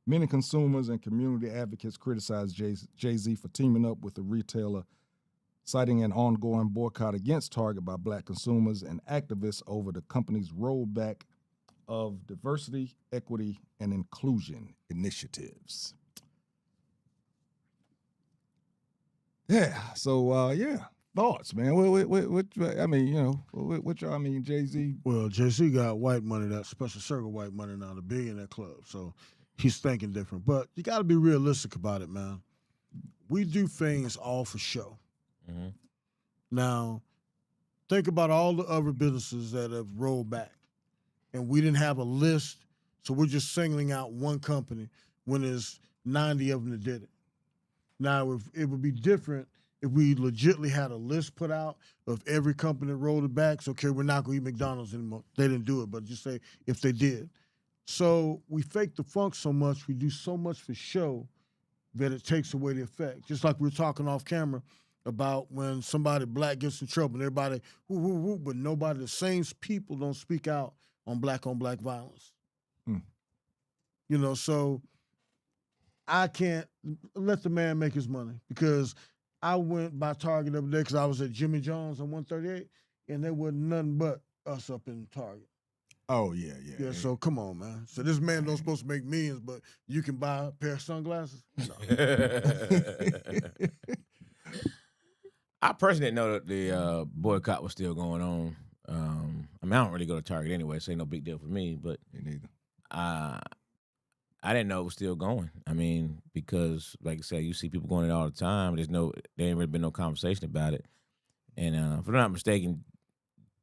Many consumers and community advocates criticize Jay-Z for teaming up with the retailer, citing an ongoing boycott against Target by black consumers and activists over the company's rollback of diversity, equity, and inclusion initiatives. Yeah, so, thoughts, man. Jay-Z. Well, Jay-Z got white money, that special circle white money now, the billionaire club. So he's thinking different. But you got to be realistic about it, man. We do things all for show. Mm-hmm. Now, think about all the other businesses that have rolled back. And we didn't have a list, so we're just singling out one company when there's 90 of them that did it. Now, if it would be different if we legitimately had a list put out of every company that rolled it back. So, okay, we're not going to eat McDonald's anymore. They didn't do it, but just say if they did. So we fake the funk so much, we do so much for show that it takes away the effect. Just like we were talking off camera about when somebody black gets in trouble and everybody, woo, woo, woo, but nobody, the same people don't speak out on black violence. You know, so I can't let the man make his money because I went by Target the other day because I was at Jimmy John's on 138 and there wasn't nothing but us up in Target. Oh, yeah. Yeah, so come on, man. So this man don't supposed to make millions, but you can buy a pair of sunglasses? No. I personally didn't know that the boycott was still going on. I don't really go to Target anyway, so ain't no big deal for me, but Me neither. I didn't know it was still going. I mean, because like I said, you see people going in all the time. There ain't really been no conversation about it. And if I'm not mistaken,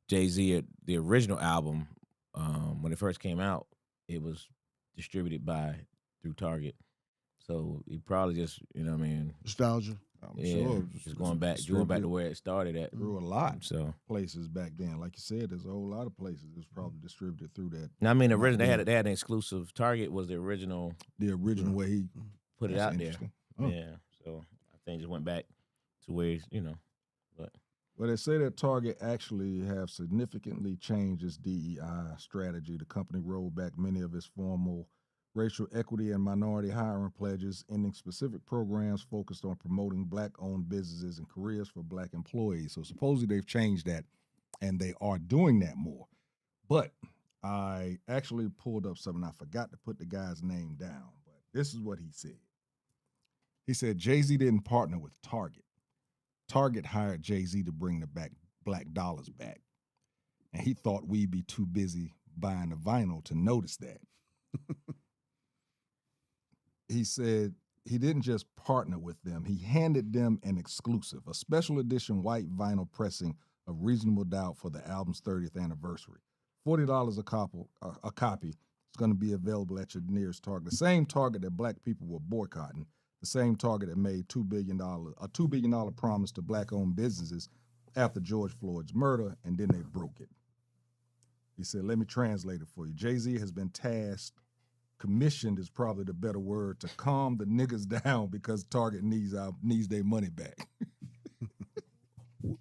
Jay-Z, the original album, when it first came out, it was distributed through Target. So he probably just, Nostalgia. I'm yeah, sure. just going back to where it started at. Through a lot So places back then. Like you said, there's a whole lot of places that was probably distributed through that. now, I mean, originally they had an exclusive. Target was the original. The original way he Put it that's out there. interesting. Oh. Yeah. So I think it just went back to where but Well, they say that Target actually have significantly changed its DEI strategy. The company rolled back many of its formal racial equity and minority hiring pledges, ending specific programs focused on promoting black-owned businesses and careers for black employees. So supposedly they've changed that, and they are doing that more. But I actually pulled up something. I forgot to put the guy's name down, but this is what he said. He said Jay-Z didn't partner with Target. Target hired Jay-Z to bring the black dollars back. And he thought we'd be too busy buying the vinyl to notice that. He said he didn't just partner with them. He handed them an exclusive, a special edition white vinyl pressing of Reasonable Doubt for the album's 30th anniversary. $40 a copy. It's going to be available at your nearest Target. The same Target that black people were boycotting. The same Target that made a $2 billion promise to black-owned businesses after George Floyd's murder, and then they broke it. He said, let me translate it for you. Jay-Z has been tasked, commissioned is probably the better word, to calm the niggas down because Target needs their money back.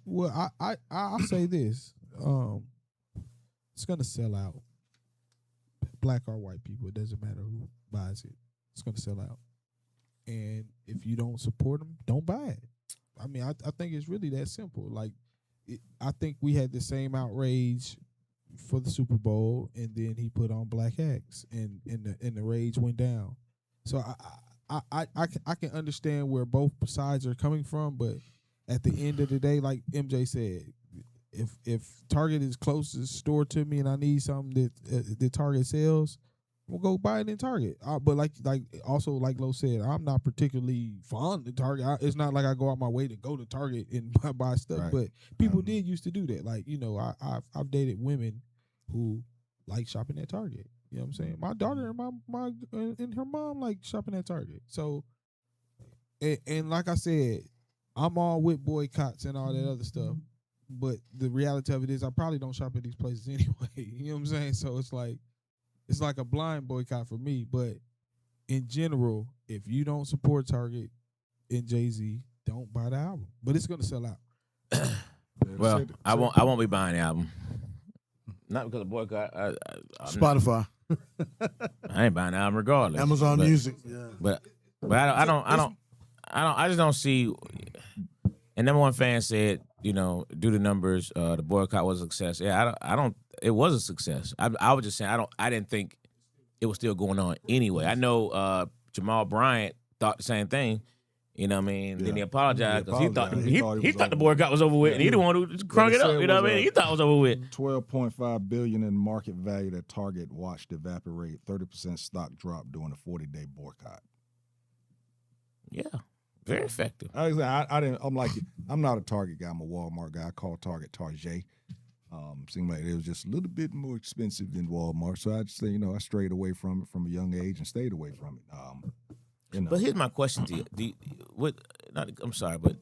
Well, I'll say this. It's gonna sell out. Black or white people, it doesn't matter who buys it. It's gonna sell out. And if you don't support them, don't buy it. I mean, I think it's really that simple. Like, I think we had the same outrage for the Super Bowl, and then he put on black acts, and the rage went down. So I can understand where both sides are coming from, but at the end of the day, like MJ said, if Target is closest store to me and I need something that Target sells, I'm gonna go buy it in Target. But like Lo said, I'm not particularly fond of Target. It's not like I go out my way to go to Target and buy stuff. Right. But people did used to do that. Like, I've dated women who like shopping at Target. You know what I'm saying? My daughter and her mom like shopping at Target. So, and like I said, I'm all with boycotts and all that other stuff. But the reality of it is, I probably don't shop at these places anyway. You know what I'm saying? So it's like a blind boycott for me. But in general, if you don't support Target and Jay-Z, don't buy the album. But it's gonna sell out. Well, I won't be buying the album. Not because of boycott. Spotify, I ain't buying the album regardless. Amazon Music. Yeah. But I just don't see. And number one fan said, do the numbers. The boycott was a success. Yeah, I don't. It was a success. I was just saying I didn't think it was still going on anyway. I know Jamal Bryant thought the same thing. You know what I mean? Yeah. Then he apologized because he thought the boycott was over with, and he the one who crunk it up. You know what I mean? He thought it was over with. $12.5 billion in market value that Target watched evaporate. 30% stock drop during a 40-day boycott. Yeah, very effective. I'm not a Target guy. I'm a Walmart guy. I call Target Target. Seemed like it was just a little bit more expensive than Walmart, so I just say, I strayed away from it from a young age and stayed away from it. But here's my question to you. I'm sorry, but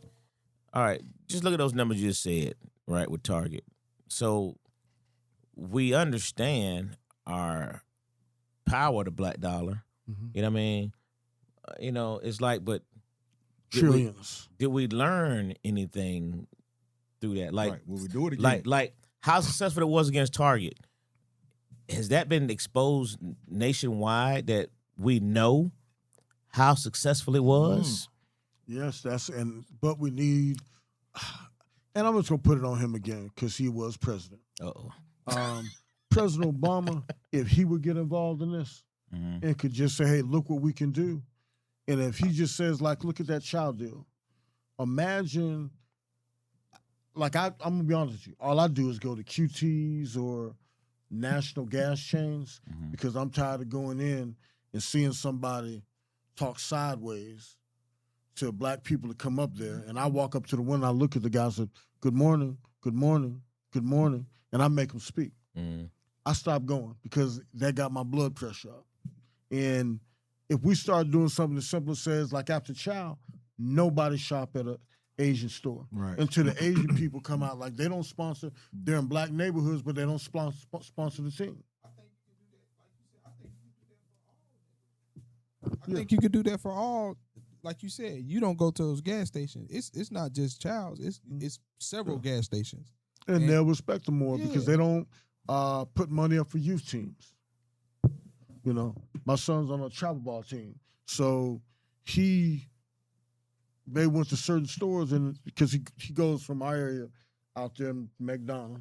all right, just look at those numbers you just said, right, with Target. So we understand our power, the black dollar. Mm-hmm. You know what I mean? It's like, but trillions. Did we learn anything through that? Like, right. Will we do it again? Like how successful it was against Target. Has that been exposed nationwide that we know how successful it was? Yes, but we need, and I'm just gonna put it on him again because he was president. President Obama, if he would get involved in this and could just say, "Hey, look what we can do," and if he just says, like, "Look at that child deal," imagine. Like I'm gonna be honest with you, all I do is go to QTs or national gas chains because I'm tired of going in and seeing somebody talk sideways to black people to come up there, and I walk up to the window, I look at the guy and say, "Good morning, good morning, good morning," and I make them speak. I stop going because that got my blood pressure up. And if we start doing something as simple as says, like after chow, nobody shop at a Asian store. Right. Until the Asian people come out, like they don't sponsor, they're in black neighborhoods, but they don't sponsor the team. I think you could do that for all. Like you said, you don't go to those gas stations. It's not just Chow's. It's several gas stations. And they'll respect them more because they don't put money up for youth teams. My son's on a travel ball team. So they went to certain stores, and because he goes from our area out there in McDonough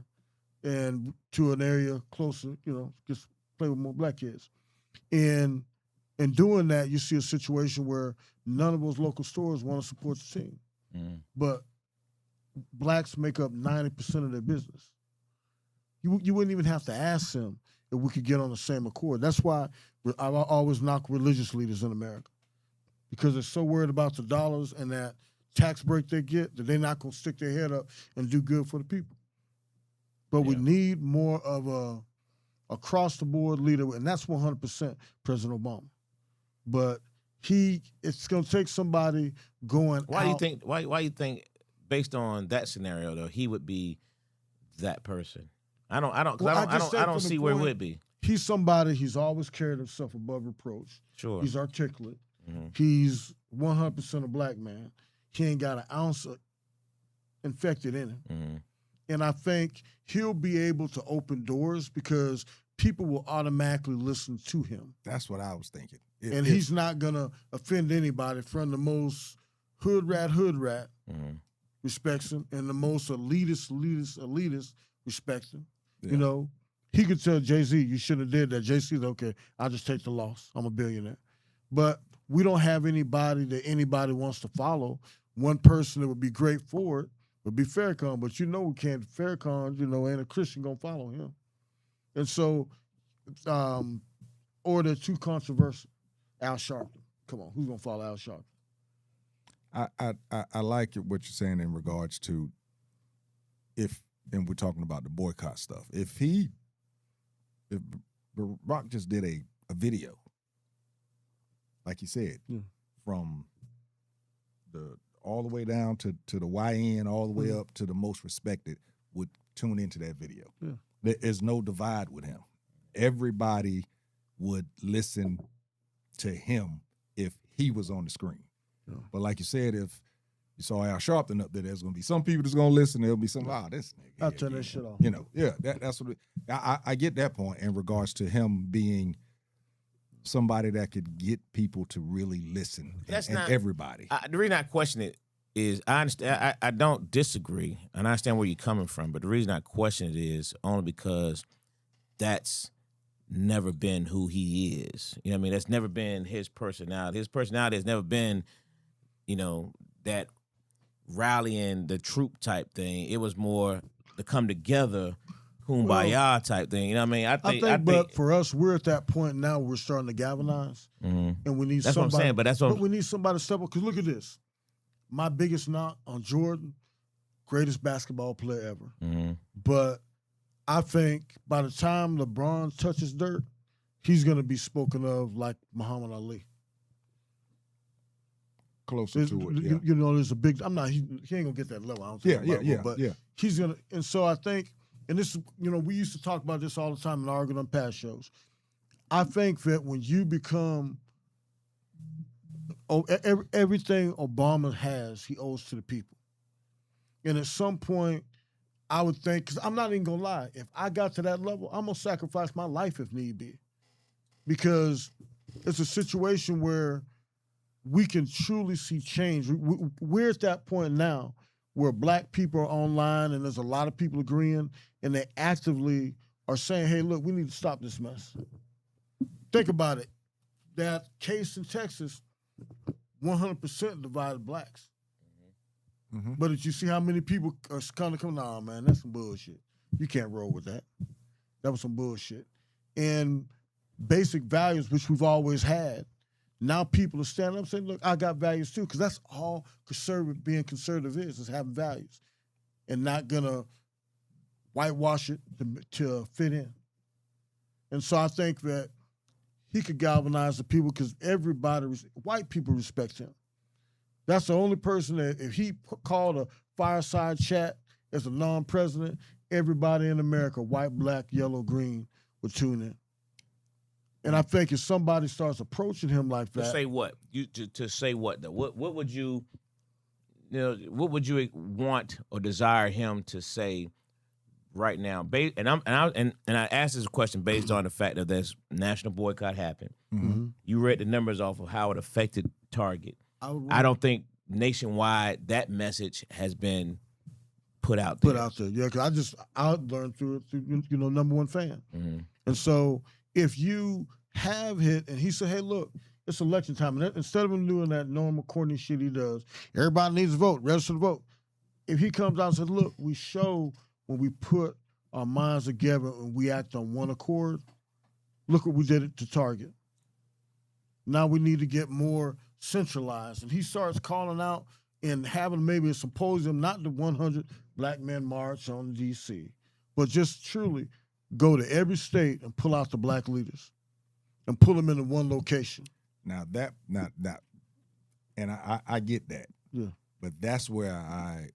and to an area closer, just play with more black kids. And in doing that, you see a situation where none of those local stores want to support the team. But blacks make up 90% of their business. You wouldn't even have to ask them if we could get on the same accord. That's why I always knock religious leaders in America. Because they're so worried about the dollars and that tax break they get that they're not going to stick their head up and do good for the people. But we need more of a across-the-board leader, and that's 100% President Obama. But it's going to take somebody going Why out. do you think based on that scenario though, he would be that person. I don't see where it would be. He's somebody. He's always carried himself above reproach. Sure. He's articulate. Mm-hmm. He's 100% a black man. He ain't got an ounce of infected in him. Mm-hmm. And I think he'll be able to open doors because people will automatically listen to him. That's what I was thinking. And he's not going to offend anybody from the most hood rat Mm-hmm. respects him and the most elitist respects him. Yeah. You know, he could tell Jay-Z, you shouldn't have did that. Jay-Z's okay, I'll just take the loss. I'm a billionaire. But we don't have anybody that anybody wants to follow. One person that would be great for it would be Farrakhan, but you know we can't. Farrakhan, you know, ain't a Christian gonna follow him. And so, or they're too controversial. Al Sharpton. Come on, who's gonna follow Al Sharpton? I like what you're saying in regards to and we're talking about the boycott stuff. If Rock just did a video, like he said, from the all the way down to the YN, all the way up to the most respected, would tune into that video. Yeah. There is no divide with him. Everybody would listen to him if he was on the screen. Yeah. But like you said, if you saw Al Sharpton up there, there's going to be some people that's going to listen. There'll be some, this nigga. I'll turn that shit off. You know, yeah, that's what I get that point in regards to him being somebody that could get people to really listen. That's and not everybody. The reason I question it is I understand. I don't disagree, and I understand where you're coming from. But the reason I question it is only because that's never been who he is. You know what I mean? That's never been his personality. His personality has never been, you know, that rallying the troop type thing. It was more the come together, kumbaya type thing. You know what I mean? I think, but for us, we're at that point now. We're starting to galvanize, and we need that's somebody. What I'm saying. But we need somebody to step up. Because look at this. My biggest knock on Jordan, greatest basketball player ever. Mm-hmm. But I think by the time LeBron touches dirt, he's going to be spoken of like Muhammad Ali. Closer to it, yeah. You know, there's a big. He ain't gonna get that level. I don't think. But he's gonna. And so I think, and this is, you know, we used to talk about this all the time and argue on past shows. I think that when you become, everything Obama has, he owes to the people. And at some point, I would think, because I'm not even gonna lie, if I got to that level, I'm gonna sacrifice my life if need be, because it's a situation where we can truly see change. We're at that point now where black people are online and there's a lot of people agreeing and they actively are saying, hey, look, we need to stop this mess. Think about it. That case in Texas, 100% divided blacks. Mm-hmm. But did you see how many people are kind of coming, nah, man, that's some bullshit. You can't roll with that. That was some bullshit. And basic values, which we've always had, now people are standing up saying, look, I got values too, because that's all being conservative is having values and not going to whitewash it to fit in. And so I think that he could galvanize the people because white people respect him. That's the only person that if he called a fireside chat as a non-president, everybody in America, white, black, yellow, green, would tune in. And I think if somebody starts approaching him like that, to say what? To say what though? What would you what would you want or desire him to say right now? And I asked this question based on the fact that this national boycott happened. Mm-hmm. You read the numbers off of how it affected Target. I don't think nationwide that message has been put out there. Yeah, because I learned through it through, you know, number one fan. Mm-hmm. And so if you have hit, and he said, hey, look, it's election time. And instead of him doing that normal corny shit he does, everybody needs to vote, register to vote. If he comes out and says, look, we show when we put our minds together and we act on one accord, look what we did to Target. Now we need to get more centralized. And he starts calling out and having maybe a symposium, not the 100 Black Men March on D.C., but just truly go to every state and pull out the black leaders and pull them into one location. Now and I get that. Yeah. But that's where I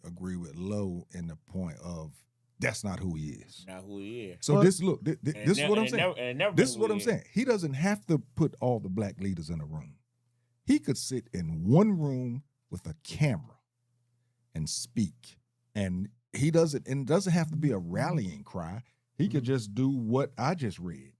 agree with Lo in the point of that's not who he is. Not who he is. So this is what I'm saying. This is what I'm saying. saying. He doesn't have to put all the black leaders in a room. He could sit in one room with a camera and speak. And it doesn't have to be a rallying cry. He could just do what I just read.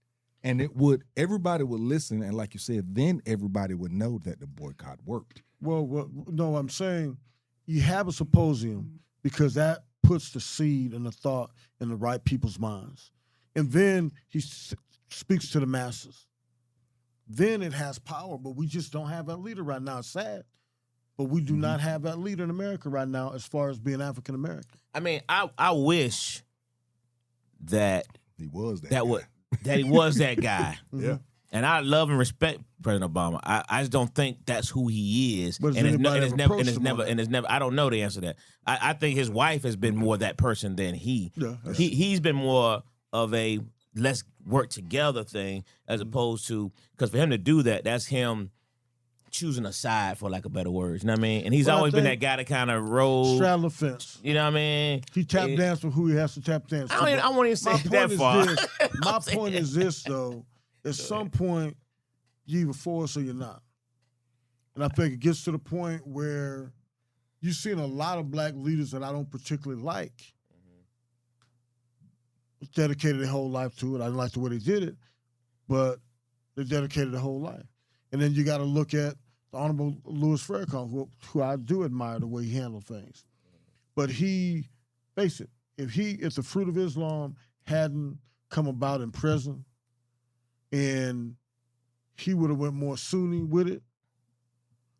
And everybody would listen. And like you said, then everybody would know that the boycott worked. Well, no, I'm saying you have a symposium because that puts the seed and the thought in the right people's minds. And then he speaks to the masses. Then it has power, but we just don't have that leader right now. It's sad, but we do not have that leader in America right now as far as being African American. I mean, I wish that he was that he was that guy. Yeah. And I love and respect President Obama. I just don't think that's who he is. But and it's never. I don't know the answer to that. I think his wife has been more that person than he. Yeah. He's been more of a let's work together thing as opposed to because for him to do that, that's him choosing a side, for lack of better words. You know what I mean? And he's always been that guy that kind of rolled. Straddle the fence. You know what I mean? He tap dance with who he has to tap dance to. I won't even say that far. My point is this, though. At some point, you're either for us or you're not. And I think it gets to the point where you've seen a lot of black leaders that I don't particularly like. Dedicated their whole life to it. I didn't like the way they did it, but they dedicated their whole life. And then you got to look at the Honorable Louis Farrakhan, who I do admire the way he handled things. But face it, if the Fruit of Islam hadn't come about in prison, and he would have went more Sunni with it,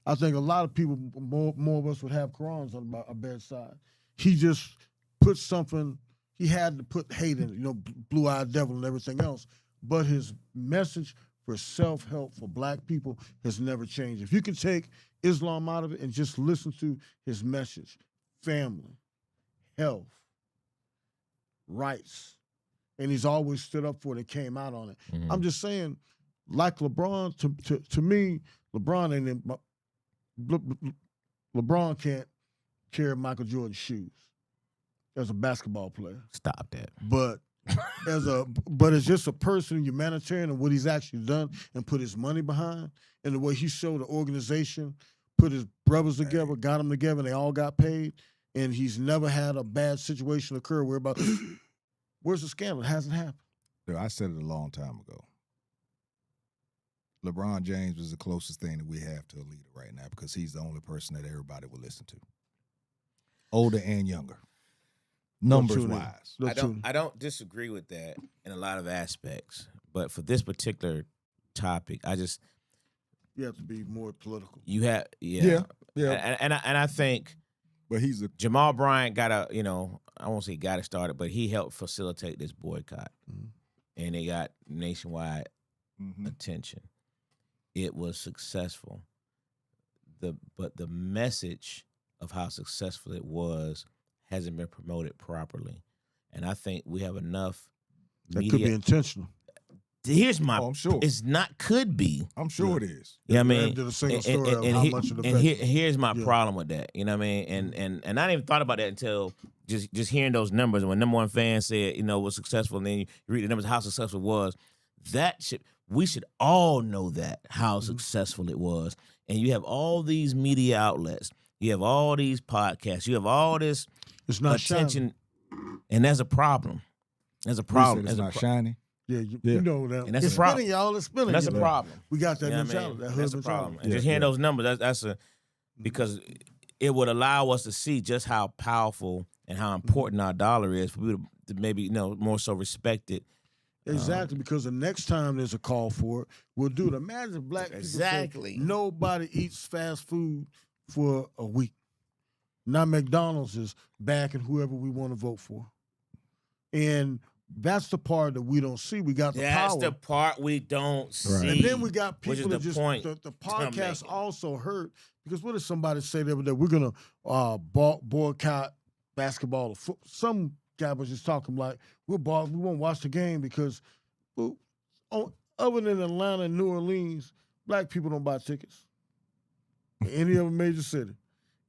I think a lot of people, more of us would have Qurans on our bedside. He just put something, he had to put hate in it, blue-eyed devil and everything else. But his message for self-help for black people has never changed. If you can take Islam out of it and just listen to his message, family, health, rights, and he's always stood up for it and came out on it. Mm-hmm. I'm just saying, like LeBron, to me, LeBron LeBron can't carry Michael Jordan's shoes as a basketball player. Stop that. But as just a person, humanitarian, and what he's actually done and put his money behind, and the way he showed the organization, put his brothers together, got them together, and they all got paid, and he's never had a bad situation occur where about where's the scandal? It hasn't happened. Dude, I said it a long time ago. LeBron James is the closest thing that we have to a leader right now because he's the only person that everybody will listen to. Older and younger. Numbers wise. I don't disagree with that in a lot of aspects. But for this particular topic, you have to be more political. You have Yeah. And I think but Jamal Bryant got I won't say got it started, but he helped facilitate this boycott. Mm-hmm. And it got nationwide attention. It was successful. But the message of how successful it was hasn't been promoted properly. And I think we have enough media. That could be intentional. Here's my I'm sure. It's not could be. I'm sure it is. You know what I mean? Did a single story of how much it affected. Here's my problem with that. You know what I mean? And I didn't even thought about that until just hearing those numbers. And when number one fan said, was successful, and then you read the numbers how successful it was, we should all know that, how successful it was. And you have all these media outlets. You have all these podcasts. You have all this attention. Shiny. And that's a problem. That's a problem. It's not shiny. Yeah, you know that. And that's it's a problem. spinning, y'all. It's spinning. That's a problem. We got that you know mentality. I mean? That's a problem. And just hearing those numbers, that's because it would allow us to see just how powerful and how important our dollar is for people to maybe more so respect it. Exactly, because the next time there's a call for it, we'll do it. Imagine if black people say nobody eats fast food for a week. Now McDonald's is backing whoever we want to vote for. And that's the part that we don't see. We got the power. That's the part we don't see. And then we got people that just point the podcast also hurt because what did somebody say the other day? We're gonna boycott basketball or football. Some guy was just talking like we won't watch the game because other than Atlanta and New Orleans, black people don't buy tickets in any other major city.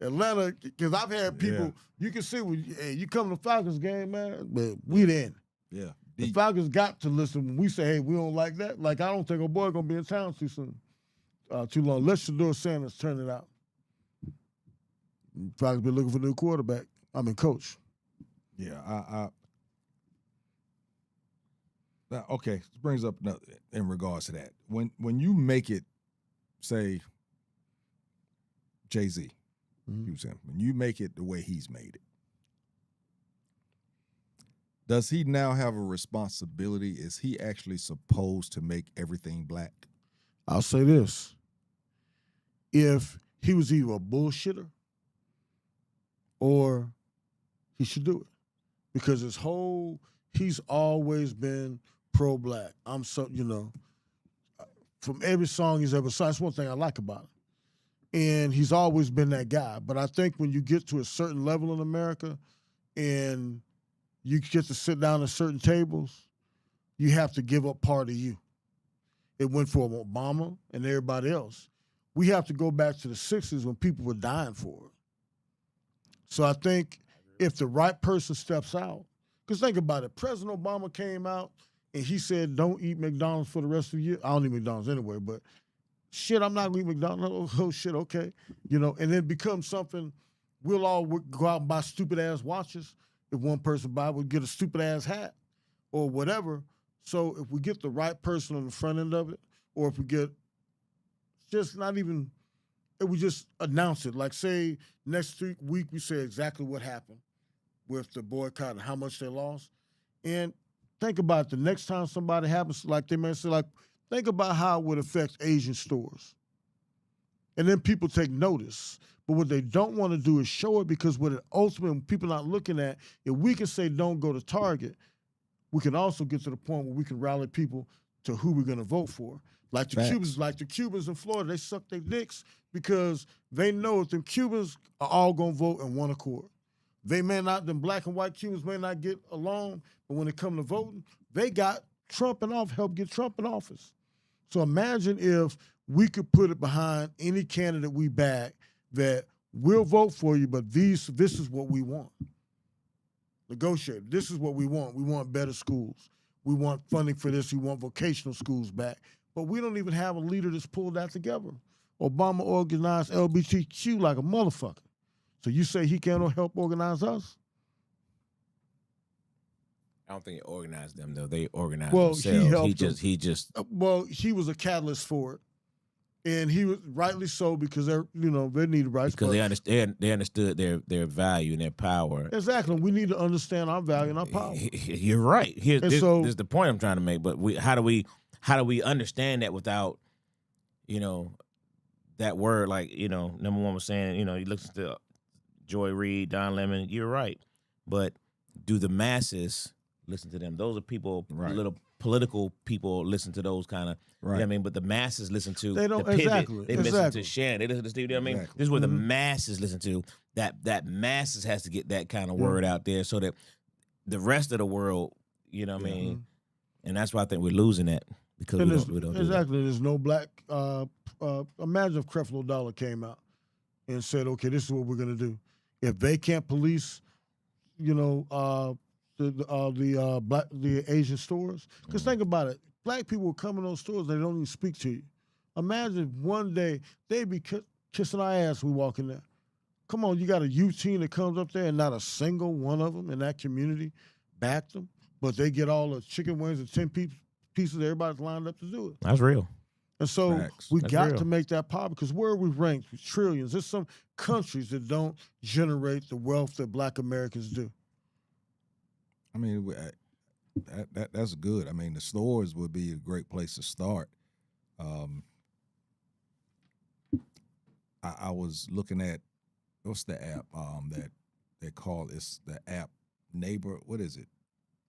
Atlanta, because I've had people, you can see when you come to the Falcons game, man, but we in. Yeah. The Falcons got to listen when we say, hey, we don't like that. Like, I don't think our boy going to be in town too soon, too long. Let Shador Sanders turn it out. Falcons been looking for a new quarterback. Coach. Yeah, okay, this brings up another, in regards to that. When you make it, say, Jay-Z, when you make it the way he's made it, does he now have a responsibility? Is he actually supposed to make everything black? I'll say this. If he was either a bullshitter or he should do it. Because he's always been pro-black. From every song he's ever sung, that's one thing I like about him. And he's always been that guy. But I think when you get to a certain level in America and you get to sit down at certain tables, you have to give up part of you. It went for Obama and everybody else. We have to go back to the 60s when people were dying for it. So I think if the right person steps out, because think about it, President Obama came out and he said, don't eat McDonald's for the rest of the year. I don't eat McDonald's anyway, but shit, I'm not going to eat McDonald's. Oh, shit, okay. And then it becomes something, we'll all go out and buy stupid-ass watches. If one person we'll get a stupid-ass hat or whatever. So if we get the right person on the front end of it, or if we get just not even, if we just announce it, like say next week we say exactly what happened with the boycott and how much they lost. And think about it, the next time somebody happens, like they may say, like, think about how it would affect Asian stores. And then people take notice. But what they don't want to do is show it, because what it ultimately, people not looking at, if we can say don't go to Target, we can also get to the point where we can rally people to who we're going to vote for. Like the Cubans in Florida, they suck their dicks because they know if them Cubans are all going to vote in one accord. Them black and white Cubans may not get along, but when it comes to voting, they got Trump help get Trump in office. So imagine if we could put it behind any candidate we back that we'll vote for you, but this is what we want. Negotiate. This is what we want. We want better schools. We want funding for this. We want vocational schools back. But we don't even have a leader that's pulled that together. Obama organized LGBTQ like a motherfucker. So you say he can't help organize us? I don't think he organized them though. They organized themselves. He just. He was a catalyst for it, and he was rightly so, because they needed rights. Because they understood their value and their power. Exactly. We need to understand our value and our power. You're right. Here's the point I'm trying to make. But how do we understand that without, that word? Like, number one was saying, you listen to Joy Reid, Don Lemon. You're right. But do the masses listen to them? Those are people, little political people listen to those kind of, right. You know what I mean? But the masses listen to they don't, the pivot. exactly. They listen to Shannon. They listen to Steve. You know what I mean? Exactly. This is where the masses listen to. That masses has to get that kind of word out there so that the rest of the world, you know what I mean? And that's why I think we're losing that, because we don't do exactly. There's no black. Imagine if Creflo Dollar came out and said, okay, this is what we're going to do. If they can't police, the Asian stores, because think about it, black people will come in those stores, they don't even speak to you. Imagine if one day they'd be kissing our ass when we walk in there. Come on, you got a youth team that comes up there and not a single one of them in that community backed them, but they get all the chicken wings and 10 pieces, everybody's lined up to do it. That's real. And so Facts. we That's got real. to make that popular, because where are we ranked? With trillions. There's some countries that don't generate the wealth that black Americans do. I mean, that's good. I mean, the stores would be a great place to start. I was looking at, what's the app that they call, it's the app Neighbor, what is it?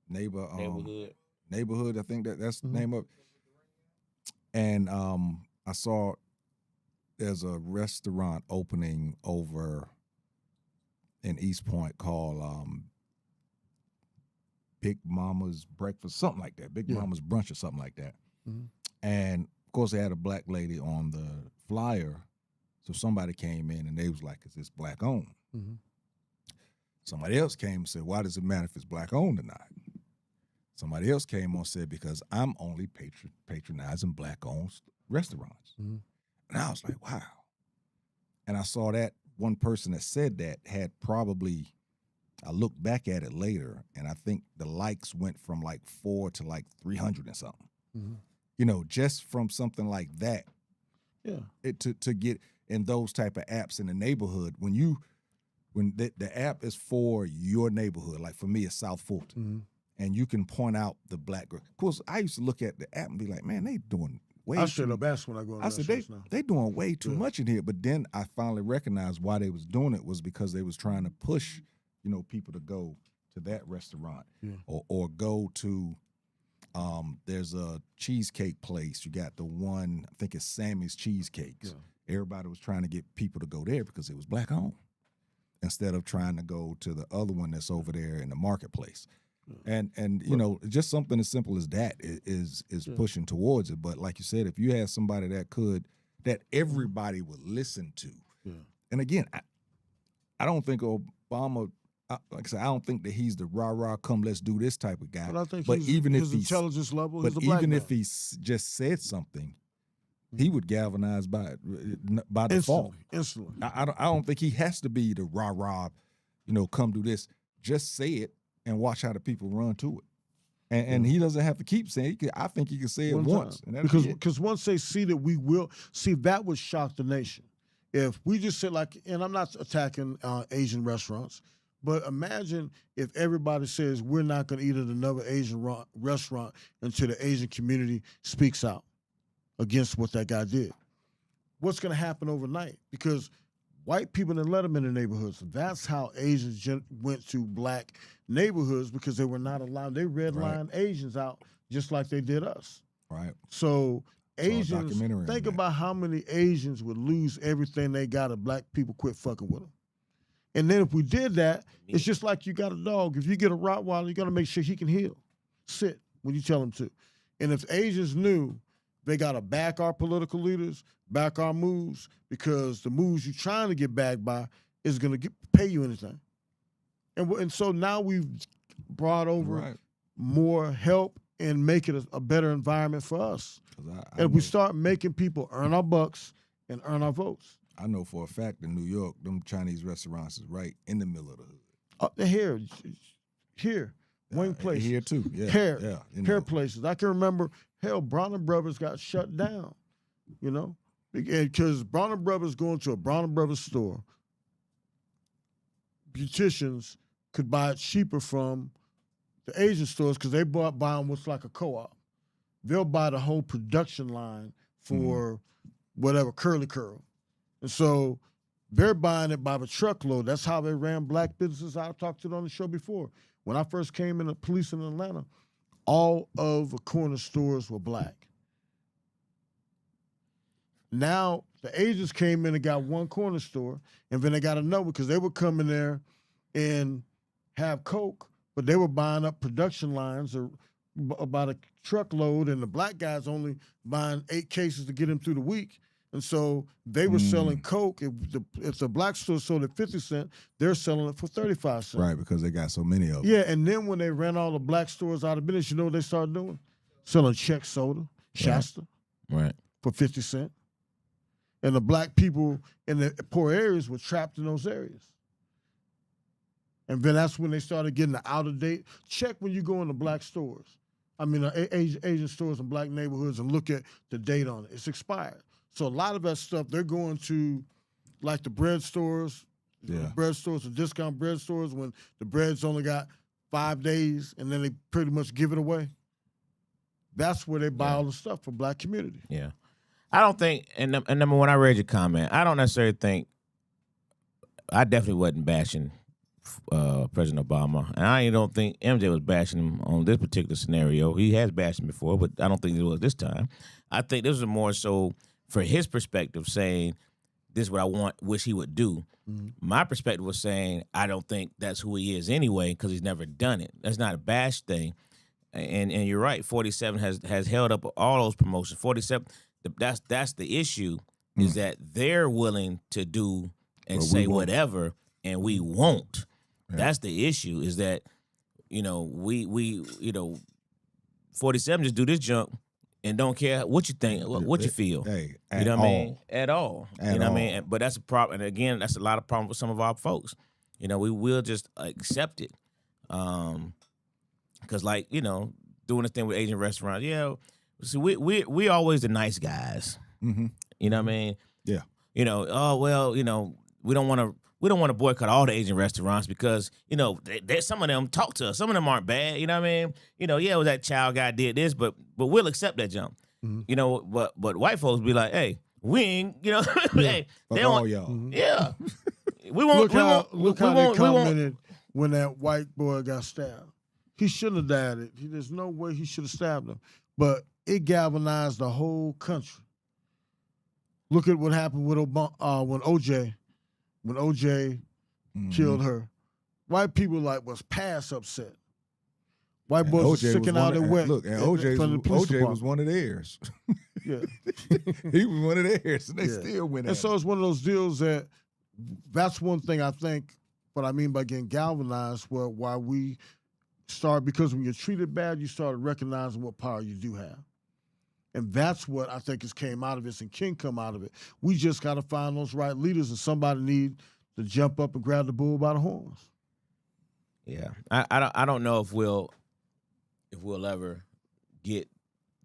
Neighborhood, I think that's the name of it. And I saw there's a restaurant opening over in East Point called Big Mama's Breakfast, something like that. Big Mama's Brunch or something like that. And of course, they had a black lady on the flyer, So somebody came in and they was like, "Is this black owned?" Mm-hmm. Somebody else came and said, "Why does it matter if it's black owned or not?" Somebody else came on and said, "Because I'm only patronizing black owned restaurants." Mm-hmm. And I was like, "Wow." And I saw that one person that said that had probably, I looked back at it later, and I think the likes went from like 4 to like 300 and something. Mm-hmm. You know, just from something like that. Yeah. To get in those type of apps in the neighborhood, when the app is for your neighborhood, like for me, it's South Fulton, Mm-hmm. and you can point out the black girl. Of course, I used to look at the app and be like, "Man, they doing way." I straight up ask when I go in I said restaurants now. they doing way too much in here. But then I finally recognized why they was doing it was because they was trying to push, you know, people to go to that restaurant or go to. There's a cheesecake place. You got the one, I think it's Sammy's Cheesecakes. Yeah. Everybody was trying to get people to go there because it was black owned, instead of trying to go to the other one that's over there in the marketplace. Yeah. And you know, just something as simple as that is pushing towards it. But like you said, if you had somebody that everybody would listen to, and again, I don't think Obama. Like I said, I don't think that he's the rah-rah, come let's do this type of guy. But I think even his if intelligence level, but he's a black even man. if he just said something, he would galvanize by default. Instantly. I don't think he has to be the rah-rah, you know, come do this. Just say it and watch how the people run to it. And he doesn't have to keep saying it. I think he can say it once. And because once they see that we will, see, that would shock the nation. If we just said like, and I'm not attacking Asian restaurants, but imagine if everybody says we're not going to eat at another Asian restaurant until the Asian community speaks out against what that guy did. What's going to happen overnight? Because white people didn't let them in the neighborhoods. That's how Asians went to black neighborhoods, because they were not allowed. They redlined Asians out just like they did us. Right. So Asians, think about how many Asians would lose everything they got if black people quit fucking with them. And then if we did that, it's just like you got a dog. If you get a Rottweiler, you got to make sure he can heel, sit when you tell him to. And if Asians knew they got to back our political leaders, back our moves, because the moves you're trying to get backed by is going to pay you anything. And so now we've brought over more help and make it a better environment for us. And if we start making people earn our bucks and earn our votes. I know for a fact in New York, them Chinese restaurants is right in the middle of the hood. Here, Wayne Place. Here too, Hair places. I can remember, Brown & Brothers got shut down, you know, because Brown & Brothers going to a Brown & Brothers store, beauticians could buy it cheaper from the Asian stores because they buy them what's like a co-op. They'll buy the whole production line for whatever, curly curl. And so they're buying it by the truckload. That's how they ran black businesses. I talked to it on the show before. When I first came into police in Atlanta, all of the corner stores were black. Now the Asians came in and got one corner store, and then they got another because they would come in there and have Coke, but they were buying up production lines or about a truckload, and the black guys only buying 8 cases to get them through the week. And so they were selling Coke. If the black store sold at 50 cents, they're selling it for 35 cents. Right, because they got so many of them. Yeah, and then when they ran all the black stores out of business, you know what they started doing? Selling Czech soda, Shasta, for 50 cents. And the black people in the poor areas were trapped in those areas. And then that's when they started getting the out-of-date. Check when you go into black stores. I mean, Asian stores in black neighborhoods, and look at the date on it. It's expired. So a lot of that stuff, they're going to like the bread stores, the discount bread stores, when the bread's only got 5 days and then they pretty much give it away. That's where they buy all the stuff for black community. Yeah. I don't think, and number one, I read your comment. I don't necessarily think, I definitely wasn't bashing President Obama. And I don't think MJ was bashing him on this particular scenario. He has bashed him before, but I don't think it was this time. I think this was more so for his perspective, saying this is what I wish he would do. My perspective was saying I don't think that's who he is anyway, because he's never done it. That's not a bash thing. And you're right, 47 has held up all those promotions. 47, that's the issue. is that they're willing to do and But we say won't. whatever, and we won't. That's the issue. Is that we 47 just do this junk and don't care what you think, what you feel. Hey, You know what I mean? At all. At You know what I all. mean? But that's a problem. And again, that's a lot of problem with some of our folks. We will just accept it. Because doing this thing with Asian restaurants, see, we always the nice guys. Mm-hmm. You know what I mean? Yeah. we don't want to boycott all the Asian restaurants because some of them talk to us. Some of them aren't bad. You know what I mean? It was that child guy did this, but we'll accept that jump. Mm-hmm. But white folks be like, hey, we ain't, hey, Fuck they all don't, y'all. yeah. We won't. Look how they commented when that white boy got stabbed. He shouldn't have died. There's no way he should have stabbed him. But it galvanized the whole country. Look at what happened with when OJ killed her. White people was past upset. White And boys were OJ sticking was out their one- wet. Look, and from the police OJ was department. one of theirs. Yeah. He was one of theirs, and they Yeah. still went And at so it's one of those deals that's one thing I think what I mean by getting galvanized why we start, because when you're treated bad, you start recognizing what power you do have. And that's what I think came out of this and can come out of it. We just got to find those right leaders, and somebody need to jump up and grab the bull by the horns. Yeah, I don't know if we'll ever get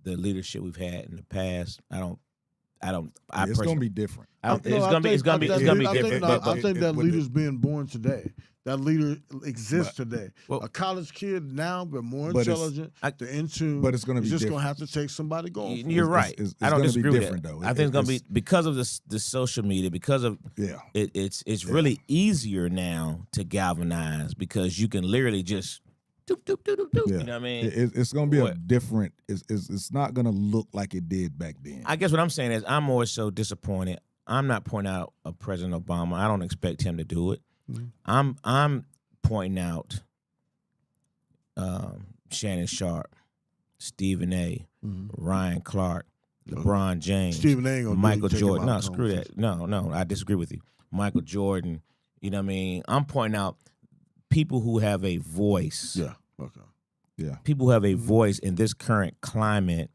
the leadership we've had in the past. it's gonna be different. It's gonna be different. I think that with leader's being born today. That leader exists today. Well- A college kid now, but more But it's- intelligent, they're in tune. but it's gonna be just different. gonna have to take somebody going. for it. You're right. it's I don't gonna be disagree with different, that. though. I think it's gonna be It's- because of the social media, because of Yeah. it's really easier now to galvanize because you can literally just doop, doop, doop, doop, doop. Yeah. You know what I mean? It's gonna be a What? different. It's not gonna look like it did back then. I guess what I'm saying is I'm more so disappointed. I'm not pointing out President Obama. I don't expect him to do it. Mhm. I'm pointing out Shannon Sharp, Stephen A, Mhm. Ryan Clark, LeBron James, Stephen A ain't gonna do it. Michael Take him Jordan. out No, of screw that. No, I disagree with you. Michael Jordan. You know what I mean? I'm pointing out people who have a voice. Yeah. Okay. Yeah. People who have a voice in this current climate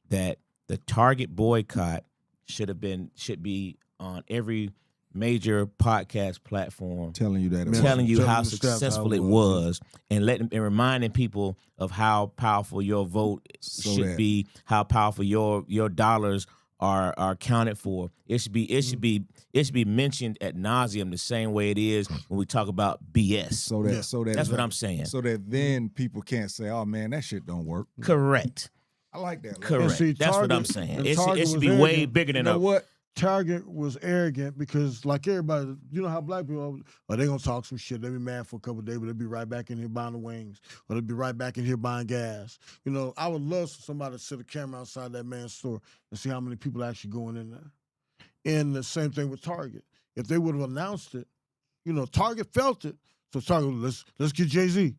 that the Target boycott should be on every major podcast platform Telling you that. Man, telling you telling how the stats successful how it it was, was and reminding people of how powerful your vote So should that- be, how powerful your dollars are accounted for. It should be mentioned ad nauseum the same way it is when we talk about BS. So that Yeah. so that That's what I'm saying. So that then people can't say, "Oh man, that shit don't work." Correct. I like that. Correct. see, That's what I'm Target- saying. and It Target should was be way arrogant. bigger You than know what? Target was arrogant because, like everybody, you know how black people are, they gonna talk some shit. They be mad for a couple of days, but they'll be right back in here buying the wings, or they'll be right back in here buying gas. I would love for somebody to set a camera outside that man's store and see how many people actually going in there. And the same thing with Target. If they would have announced it, Target felt it. So Target, let's get Jay-Z.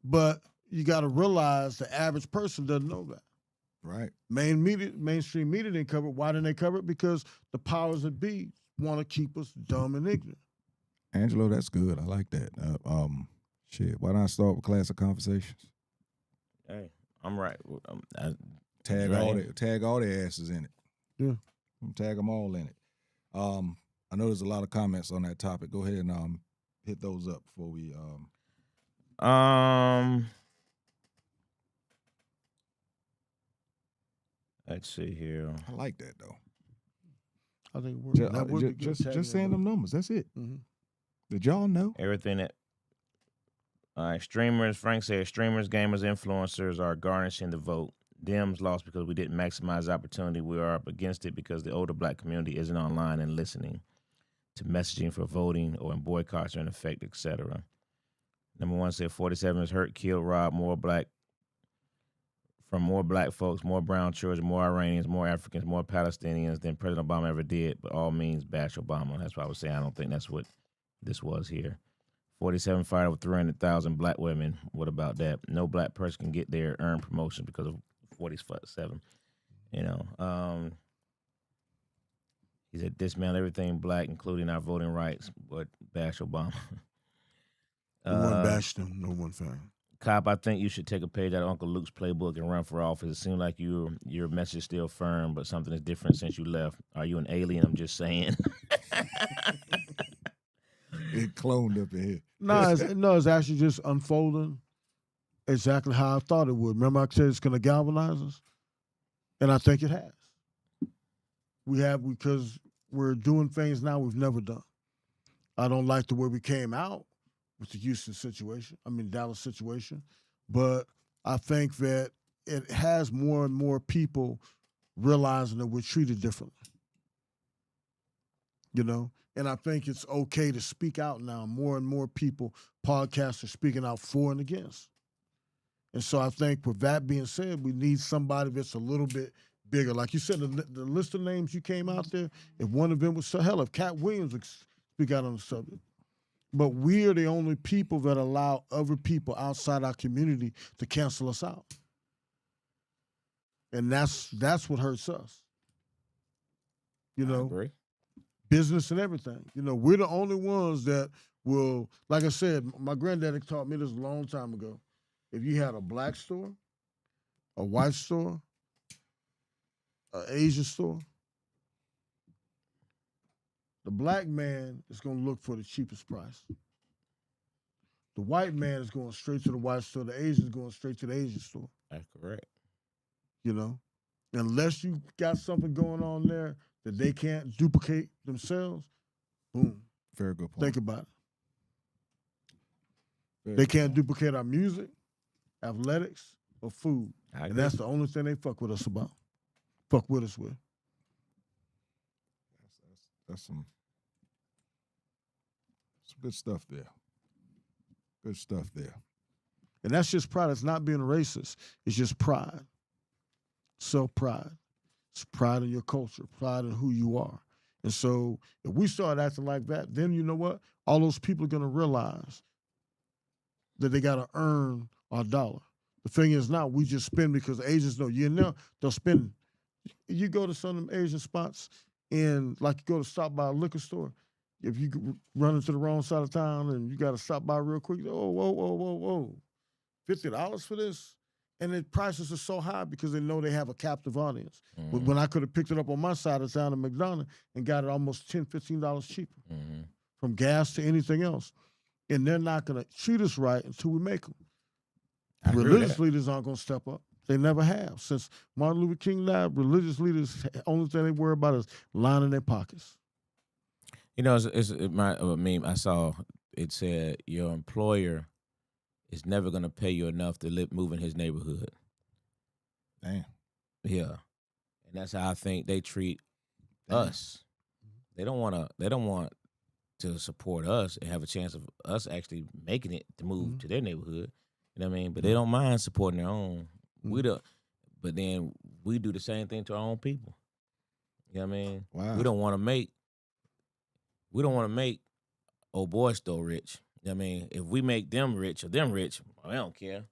But you got to realize the average person doesn't know that. Right. Mainstream media didn't cover it. Why didn't they cover it? Because the powers that be want to keep us dumb and ignorant. Angelo, that's good. I like that. Shit. Why don't I start with Classic Conversations? Hey, I'm right. Tag Right. all their asses in it. Yeah. Tag them all in it. I know there's a lot of comments on that topic. Go ahead and hit those up before we Let's see here. I like that though. I think we're that would be good, Just tagging saying them numbers. That's it. Mhm. Did y'all know? Everything that streamers, Frank said, streamers, gamers, influencers are garnishing the vote. Dems lost because we didn't maximize opportunity. We are up against it because the older black community isn't online and listening to messaging for voting or in boycotts are in effect, etc. Number one said 47 is hurt, killed, robbed more black folks, more brown children, more Iranians, more Africans, more Palestinians than President Obama ever did, but all means bash Obama. That's why I was saying I don't think that's what this was here. 47 fired over 300,000 black women. What about that? No black person can get their earned promotion because of 47. He said, dismantle everything black, including our voting rights, but bash Obama. No one bashed him. No one fan. Cop, I think you should take a page out of Uncle Luke's playbook and run for office. It seems like your message is still firm, but something is different since you left. Are you an alien? I'm just saying. It cloned up in here. No, it's actually just unfolding exactly how I thought it would. Remember I said it's going to galvanize us? And I think it has. Because we're doing things now we've never done. I don't like the way we came out with the Dallas situation, but I think that it has more and more people realizing that we're treated differently. And I think it's okay to speak out now. More and more people, podcasts are speaking out for and against. And so I think with that being said, we need somebody that's a little bit bigger. Like you said, the list of names you came out there, if one of them was, if Cat Williams would speak out on the subject. But we are the only people that allow other people outside our community to cancel us out. And that's what hurts us. I agree. Business and everything. We're the only ones that will, like I said, my granddaddy taught me this a long time ago. If you had a black store, a white store, an Asian store, the black man is going to look for the cheapest price. The white man is going straight to the white store. The Asian is going straight to the Asian store. That's correct. Unless you got something going on there that they can't duplicate themselves, boom. Very good point. Think about it. Very They good can't point. duplicate our music, athletics, or food. I And agree. that's the only thing they fuck with us about. Fuck with us with. That's some good stuff there. Good stuff there. And that's just pride. It's not being racist. It's just pride. Self-pride. It's pride in your culture, pride in who you are. And so if we start acting like that, then you know what? All those people are going to realize that they got to earn our dollar. The thing is now we just spend because Asians know. They'll spend. You go to some of them Asian spots and like you go to stop by a liquor store. If you run into the wrong side of town and you got to stop by real quick, whoa. $50 for this? And the prices are so high because they know they have a captive audience. Mm-hmm. When I could have picked it up on my side of town at McDonald's and got it almost $10, $15 cheaper from gas to anything else. And they're not going to treat us right until we make them. Religious leaders aren't going to step up. They never have. Since Martin Luther King died, religious leaders, the only thing they worry about is lining their pockets. It's my meme I saw. It said your employer is never going to pay you enough to move in his neighborhood. Damn. Yeah, and that's how I think they treat us. They don't want to support us and have a chance of us actually making it to move to their neighborhood. You know what I mean? But they don't mind supporting their own. But then we do the same thing to our own people. You know what I mean? Wow. We don't want to make old boy store rich. You know what I mean? If we make them rich, I don't care.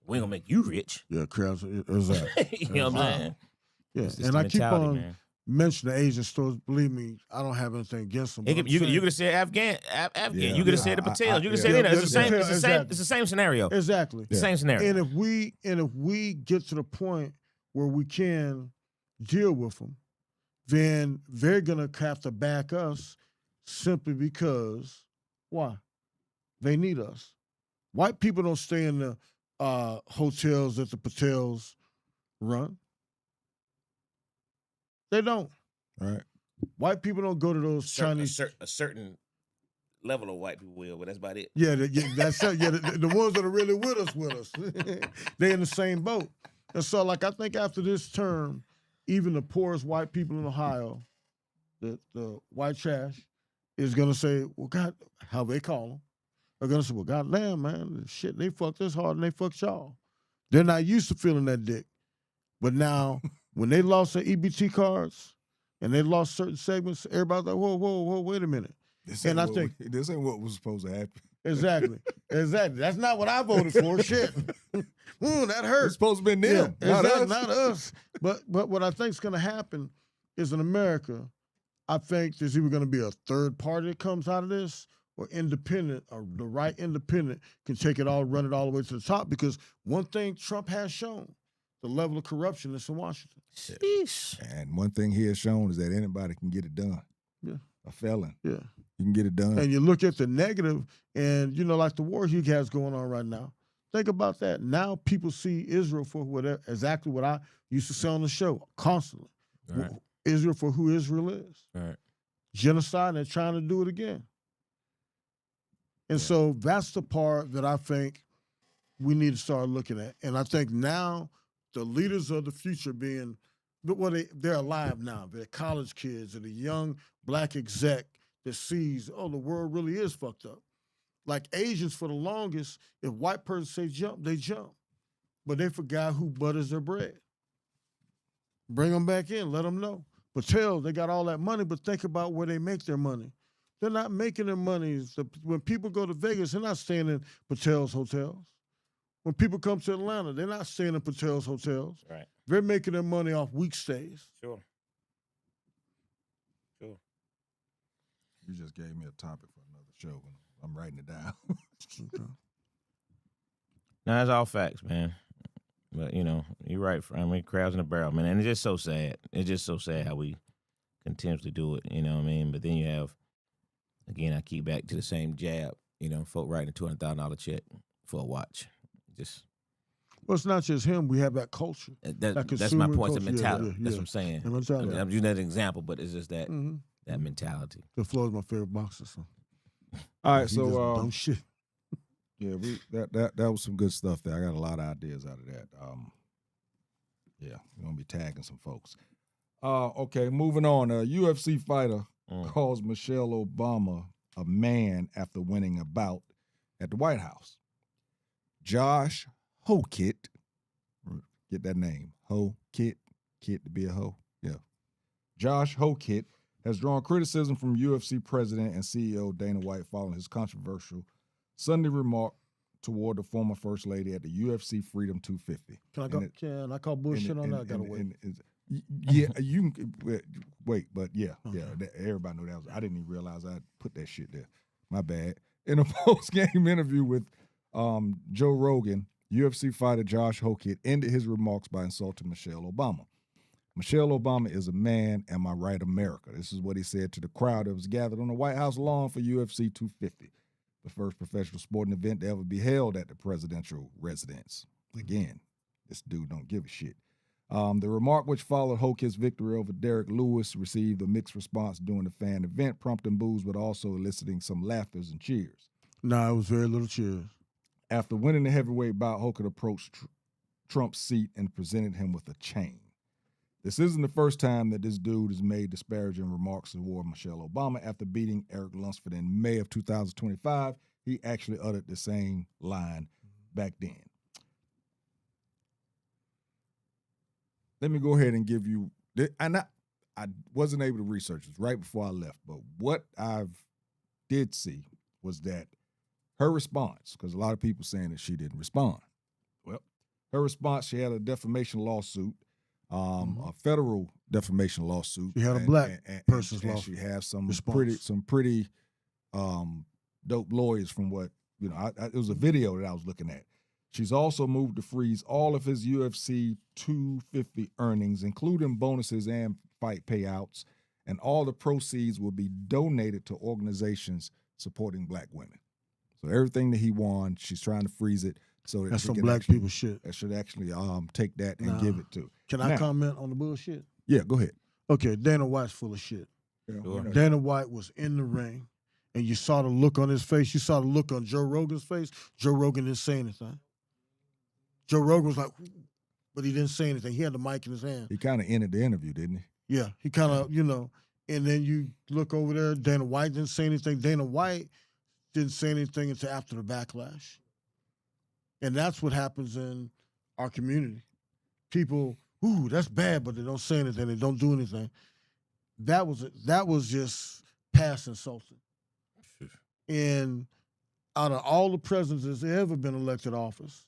We ain't gonna make you rich. Yeah, crowds. Exactly. You know what I'm saying? Yeah, It's just and the I keep mentality, on man. mentioning the Asian stores. Believe me, I don't have anything against them. You could have said Afghan. Yeah, You could have said the Patels. You could have said yeah, it's the same. yeah, It's the same. exactly. It's the same scenario. Exactly. The same scenario. And if we get to the point where we can deal with them, then they're gonna have to back us simply because why? They need us. White people don't stay in the hotels that the Patels run. They don't. All right. White people don't go to those Chinese. a certain level of white people will, but that's about it. Yeah, that's it. Yeah, the ones that are really with us. They in the same boat. And so, like, I think after this term, even the poorest white people in Ohio, the white trash, is gonna say, well, God, how they call them, are gonna say, well, goddamn, man, shit, they fucked us hard and they fucked y'all. They're not used to feeling that dick. But now, when they lost their EBT cards and they lost certain segments, everybody's like, whoa, wait a minute. This And ain't I think this ain't what was supposed to happen. exactly. That's not what I voted for. Shit, that hurts. It's supposed to be them, Yeah, not us. not us. But what I think is going to happen is in America, I think there's either going to be a third party that comes out of this, or independent, or the right independent can take it all, run it all the way to the top. Because one thing Trump has shown, the level of corruption that's in Washington. Sheesh. And one thing he has shown is that anybody can get it done. Yeah. A felon. Yeah. You can get it done. And you look at the negative, and like the war he has going on right now. Think about that. Now people see Israel for exactly what I used to say on the show constantly. Right. Israel for who Israel is. Right. Genocide, and they're trying to do it again. And so that's the part that I think we need to start looking at. And I think now the leaders of the future they're alive now. They're college kids and a young black exec that sees, the world really is fucked up. Like Asians, for the longest, if white person say jump, they jump. But they forgot who butters their bread. Bring them back in, let them know. Patel, they got all that money, but think about where they make their money. They're not making their money. When people go to Vegas, they're not staying in Patel's hotels. When people come to Atlanta, they're not staying in Patel's hotels. Right. They're making their money off week stays. Sure. You just gave me a topic for another show. I'm writing it down. Now, that's all facts, man. But, you're right. I mean, crabs in a barrel, man. And it's just so sad. It's just so sad how we continuously do it, you know what I mean? But then you have, again, I keep back to the same jab, folk writing a $200,000 check for a watch. Well, it's not just him. We have that culture. That's my point. It's the mentality. Yeah. That's what I'm saying. The mentality. I'm using that as an example, but it's just that Mm-hmm. that mentality. The Floyd's my favorite boxer. So. All right, He so does dumb shit. yeah, that was some good stuff there. I got a lot of ideas out of that. Yeah, we're gonna be tagging some folks. Okay, moving on. A UFC fighter calls Michelle Obama a man after winning a bout at the White House. Josh Hokit, get that name, Hokit, kid to be a hoe. Yeah, Josh Hokit has drawn criticism from UFC president and CEO Dana White following his controversial Sunday remark toward the former First Lady at the UFC Freedom 250. Can I call bullshit on that? I gotta wait. Yeah, you can wait, but yeah, everybody know that was. I didn't even realize I put that shit there. My bad. In a post-game interview with Joe Rogan, UFC fighter Josh Hokit ended his remarks by insulting Michelle Obama. Michelle Obama is a man, am I right, America? This is what he said to the crowd that was gathered on the White House lawn for UFC 250, the first professional sporting event to ever be held at the presidential residence. Again, this dude don't give a shit. The remark, which followed Hokit's victory over Derek Lewis, received a mixed response during the fan event, prompting boos but also eliciting some laughters and cheers. No, it was very little cheers. After winning the heavyweight bout, Hokit approached Trump's seat and presented him with a chain. This isn't the first time that this dude has made disparaging remarks toward Michelle Obama. After beating Eric Lunsford in May of 2025, he actually uttered the same line back then. Let me go ahead and give you, and I wasn't able to research this right before I left, but what I did see was that her response, because a lot of people saying that she didn't respond. Well, her response, she had a defamation lawsuit, a federal defamation lawsuit. She had a black person's and lawsuit. she has some response. pretty dope lawyers from what, it was a video that I was looking at. She's also moved to freeze all of his UFC 250 earnings, including bonuses and fight payouts, and all the proceeds will be donated to organizations supporting black women. So everything that he won, she's trying to freeze it so that That's she some can black actually, people shit. that should actually take that and give it to. Can I comment on the bullshit? Yeah, go ahead. Okay, Dana White's full of shit. Yeah, Sure. Dana White was in the ring, and you saw the look on his face. You saw the look on Joe Rogan's face. Joe Rogan didn't say anything. Joe Rogan was like, but he didn't say anything. He had the mic in his hand. He kind of ended the interview, didn't he? Yeah, he kind of, and then you look over there, Dana White didn't say anything. Dana White didn't say anything until after the backlash. And that's what happens in our community. People, ooh, that's bad, but they don't say anything. They don't do anything. That was just past insulting. And out of all the presidents that's ever been elected office,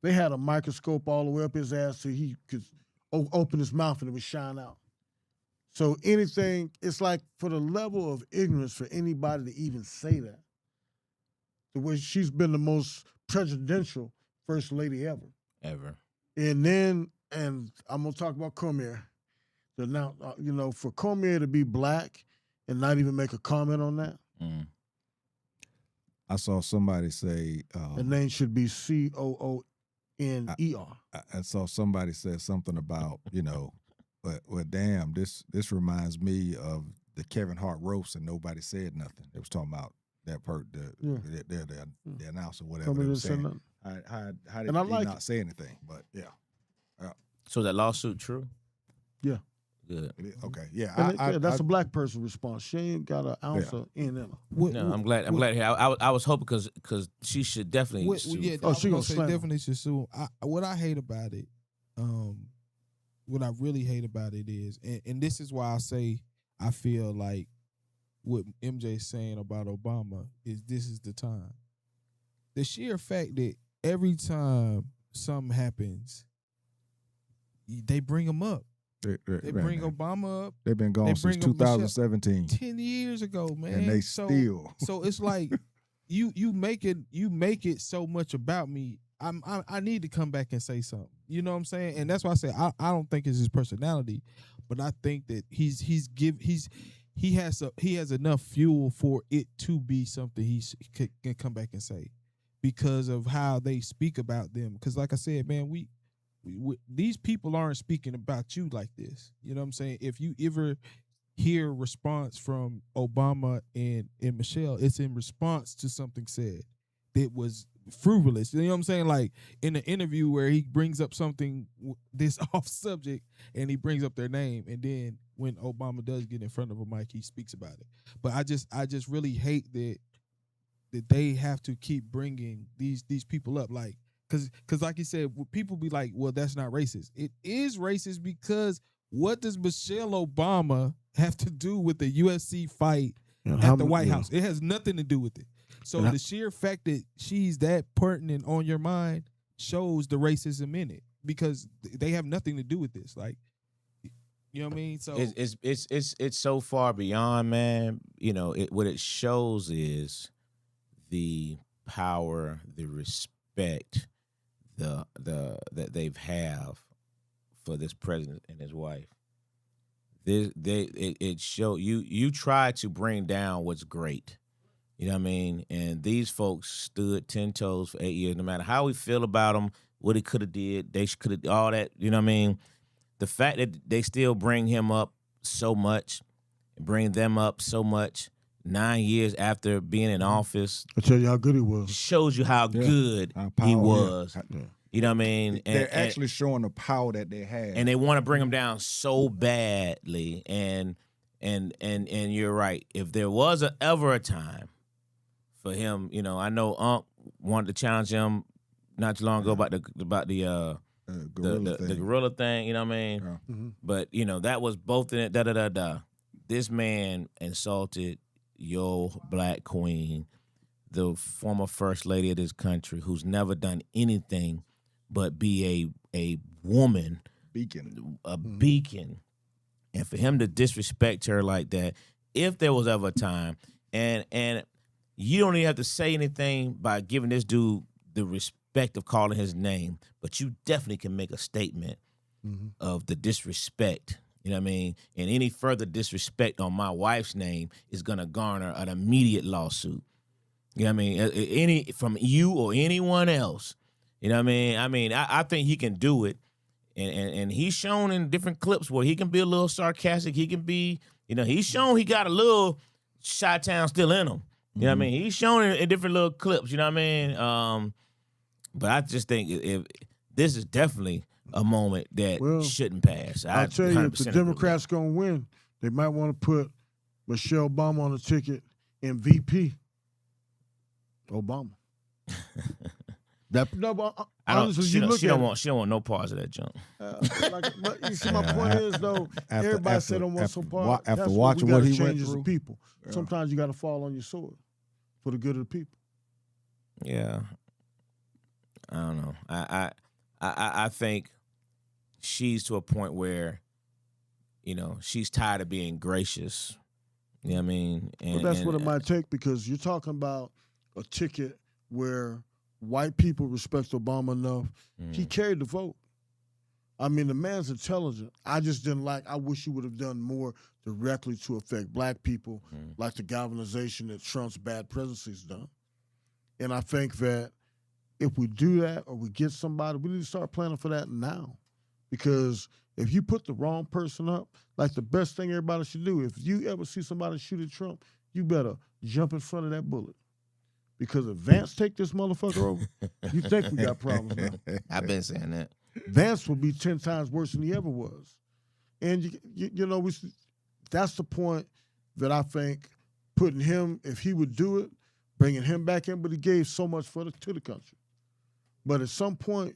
they had a microscope all the way up his ass so he could open his mouth and it would shine out. So anything, it's like for the level of ignorance for anybody to even say that, the way she's been the most presidential first lady ever. And I'm gonna talk about Cormier. Now, for Cormier to be black and not even make a comment on that. I saw somebody say The name should be Cooner. I saw somebody say something about, well, damn, this reminds me of the Kevin Hart roast and nobody said nothing. It was talking about that the announcer, whatever they were saying. How did he not say anything? But yeah. So that lawsuit true? Yeah. Good. Okay. Yeah. That's a black person response. She ain't got an ounce of in her. No, I'm glad. I was hoping because she should definitely sue. Yeah, Oh, she gonna say slam definitely should sue. What I hate about it, what I really hate about it is, and this is why I say I feel like what MJ is saying about Obama is this is the time. The sheer fact that every time something happens, they bring him up. They bring Obama up. They've been gone since 2017. 10 years ago, man. And they still. So it's like you make it so much about me. I need to come back and say something. You know what I'm saying? And that's why I say I don't think it's his personality, but I think that he has enough fuel for it to be something he can come back and say because of how they speak about them. Because like I said, man, we these people aren't speaking about you like this. You know what I'm saying? If you ever hear a response from Obama and Michelle, it's in response to something said that was frivolous. You know what I'm saying? Like in an interview where he brings up something this off subject and he brings up their name, and then when Obama does get in front of a mic, he speaks about it. But I just really hate that they have to keep bringing these people up, like. Because like you said, people be like, well, that's not racist. It is racist because what does Michelle Obama have to do with the UFC fight at the White House? It has nothing to do with it. So the sheer fact that she's that pertinent on your mind shows the racism in it because they have nothing to do with this. Like, you know what I mean? So it's so far beyond, man. What it shows is the power, the respect that they've have for this president and his wife. It show you try to bring down what's great. You know what I mean? And these folks stood 10 toes for 8 years. No matter how we feel about them, what he could have did, they could have all that. You know what I mean? The fact that they still bring him up so much, bring them up so much, 9 years after being in office. I tell you how good he was. Shows you how good he was. Yeah. You know what I mean? They're actually showing the power that they have. And they want to bring him down so badly. And you're right. If there was ever a time for him, I know Unc wanted to challenge him not too long ago about the gorilla thing, you know what I mean? Yeah. Mm-hmm. But, that was both in it, This man insulted your black queen, the former first lady of this country, who's never done anything but be a woman, beacon, beacon, and for him to disrespect her like that, if there was ever a time, and you don't even have to say anything by giving this dude the respect of calling his name, but you definitely can make a statement of the disrespect. You know what I mean? And any further disrespect on my wife's name is going to garner an immediate lawsuit. You know what I mean? Any from you or anyone else. You know what I mean? I think he can do it. And he's shown in different clips where he can be a little sarcastic. He can be, he's shown he got a little Chi-Town still in him. You know what I mean? He's shown in different little clips. You know what I mean? But I just think if this is definitely a moment that shouldn't pass. I'll tell you, if the Democrats going to win, they might want to put Michelle Obama on the ticket and VP Obama. She don't want no parts of that junk. But you see, my point is though, everybody said on one part. After watching what he went through, people. Yeah. Sometimes you got to fall on your sword for the good of the people. Yeah, I don't know. I think she's to a point where, she's tired of being gracious. You know what I mean? Well, that's what it might take, because you're talking about a ticket where white people respect Obama enough. He carried the vote. I mean, the man's intelligent. I just didn't I wish he would have done more directly to affect black people, like the galvanization that Trump's bad presidency's done. And I think that if we do that, or we get somebody, we need to start planning for that now. Because if you put the wrong person up, like the best thing everybody should do, if you ever see somebody shoot at Trump, you better jump in front of that bullet. Because if Vance take this motherfucker over, you think we got problems now. I've been saying that. Vance will be 10 times worse than he ever was. And, that's the point that I think putting him, if he would do it, bringing him back in, but he gave so much to the country. But at some point,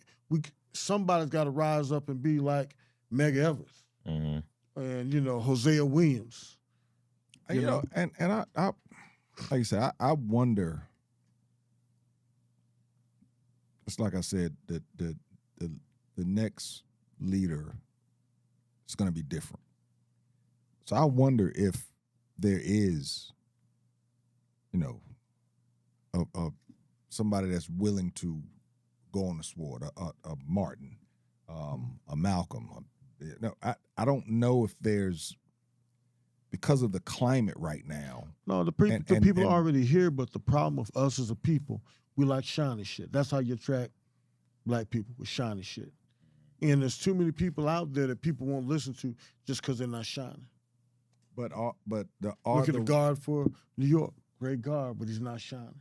somebody's got to rise up and be like Medgar Evers and, Hosea Williams. And I like I said, I wonder. It's like I said, the next leader is going to be different. So I wonder if there is, somebody that's willing to go on the sword, a Martin, a Malcolm. I don't know if there's, because of the climate right now. No, the people are already here, but the problem with us as a people, we like shiny shit. That's how you attract black people, with shiny shit. And there's too many people out there that people won't listen to just because they're not shining. Look at the guard for New York, great guard, but he's not shining.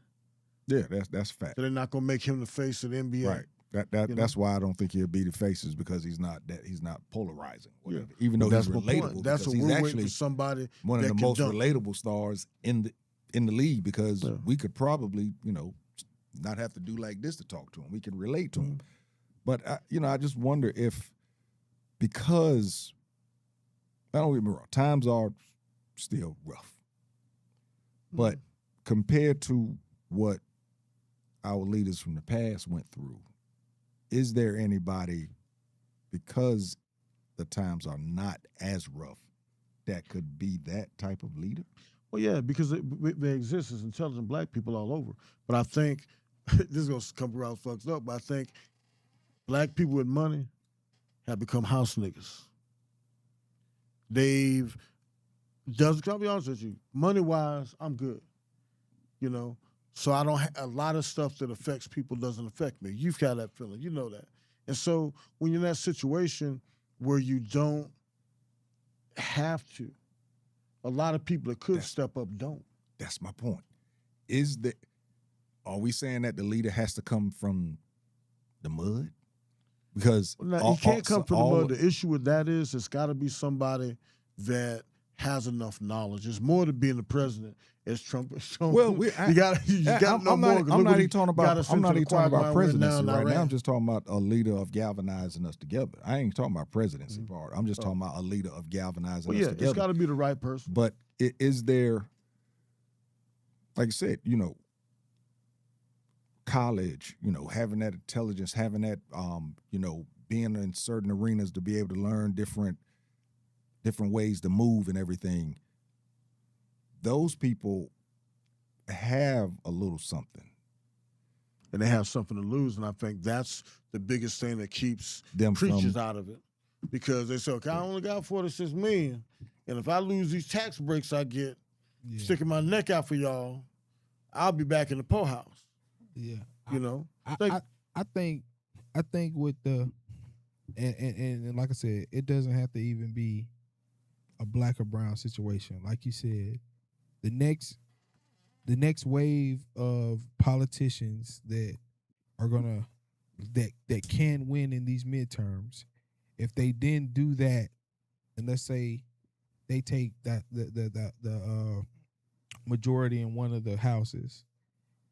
Yeah, that's fact. So they're not gonna make him the face of the NBA. Right. That's why I don't think he'll be the faces, because he's not polarizing. Yeah. Even though he's relatable. That's what he's we're actually waiting for, somebody one of that the can most dunk. relatable stars in the league, because we could probably not have to do like this to talk to him. We can relate to him. But I just wonder if, because, don't get me wrong, times are still rough, but compared to what our leaders from the past went through, is there anybody, because the times are not as rough, that could be that type of leader? Well, yeah, because they exist as intelligent black people all over. But I think, this is going to come around fucked up, but I think black people with money have become house niggas. I'll be honest with you, money-wise, I'm good, So I don't a lot of stuff that affects people doesn't affect me. You've got that feeling, you know that. And so when you're in that situation where you don't have to, a lot of people that could step up don't. That's my point. Are we saying that the leader has to come from the mud? Because you can't come from the mud. The issue with that is it's got to be somebody that has enough knowledge. It's more to being the president as Trump. Well, you got to know more. I'm not even talking about presidency right now. I'm just talking about a leader of galvanizing us together. I ain't talking about presidency part. I'm just talking about a leader of galvanizing us together. It's got to be the right person. But is there, like I said, college, having that intelligence, having that, being in certain arenas to be able to learn different ways to move and everything. Those people have a little something. And they have something to lose, and I think that's the biggest thing that keeps them preachers out of it. Because they say, okay, I only got 46 million, and if I lose these tax breaks I get, sticking my neck out for y'all, I'll be back in the poorhouse. Yeah. I think with the and like I said, it doesn't have to even be a black or brown situation. Like you said, the next wave of politicians that are that can win in these midterms, if they then do that, and let's say they take that the majority in one of the houses,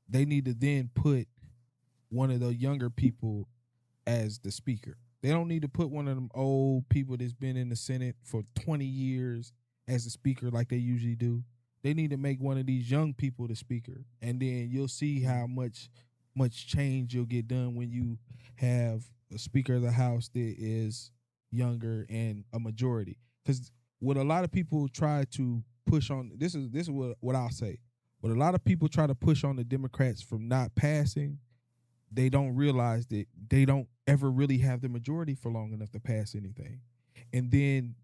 they need to then put one of the younger people as the speaker. They don't need to put one of them old people that's been in the Senate for 20 years as the speaker like they usually do. They need to make one of these young people the speaker, and then you'll see how much change you'll get done when you have a Speaker of the House that is younger and a majority. Because what a lot of people try to push on, this is what I'll say. What a lot of people try to push on the Democrats from not passing, they don't realize that they don't ever really have the majority for long enough to pass anything. And then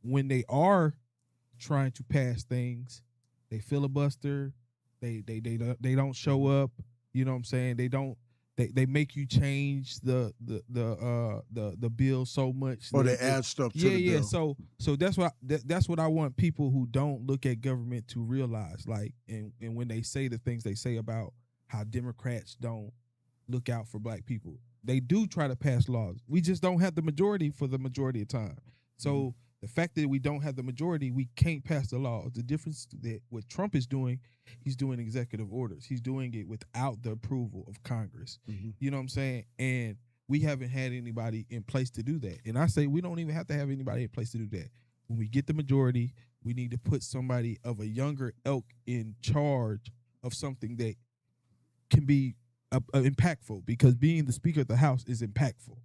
when they are trying to pass things, they filibuster, they don't show up, you know what I'm saying? They make you change the bill so much. Or they add stuff to the bill. So that's what I want people who don't look at government to realize. Like, and when they say the things they say about how Democrats don't look out for black people, they do try to pass laws. We just don't have the majority for the majority of time. So the fact that we don't have the majority, we can't pass the laws. The difference that what Trump is doing, he's doing executive orders. He's doing it without the approval of Congress. You know what I'm saying? And we haven't had anybody in place to do that. And I say we don't even have to have anybody in place to do that. When we get the majority, we need to put somebody of a younger ilk in charge of something that can be impactful, because being the Speaker of the House is impactful.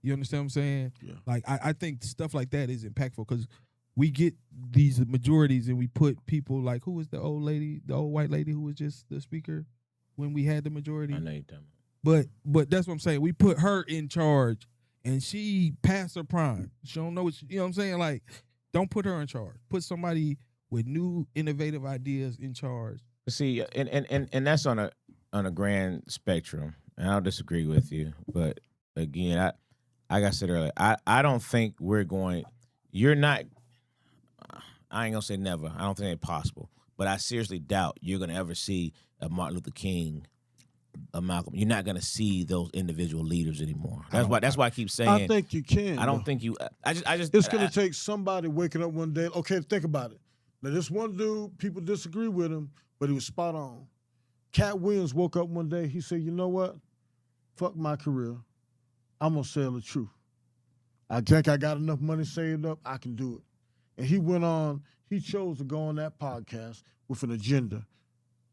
You understand what I'm saying? Yeah. Like, I think stuff like that is impactful, because we get these majorities and we put people like, who was the old white lady who was just the speaker when we had the majority? I know you're talking about. But that's what I'm saying. We put her in charge and she passed her prime. She don't know you know what I'm saying? Like, don't put her in charge. Put somebody with new innovative ideas in charge. See, and that's on a grand spectrum, and I'll disagree with you. But again, like I said earlier, I don't think you're not, I ain't gonna say never. I don't think it's possible. But I seriously doubt you're gonna ever see a Martin Luther King, a Malcolm. You're not gonna see those individual leaders anymore. That's why I keep saying. I think you can. I don't think you. I just. It's gonna take somebody waking up one day. Okay, think about it. Now, this one dude, people disagree with him, but he was spot on. Cat Williams woke up one day. He said, "You know what? Fuck my career. I'm gonna tell the truth. I think I got enough money saved up. I can do it." And he went on. He chose to go on that podcast with an agenda.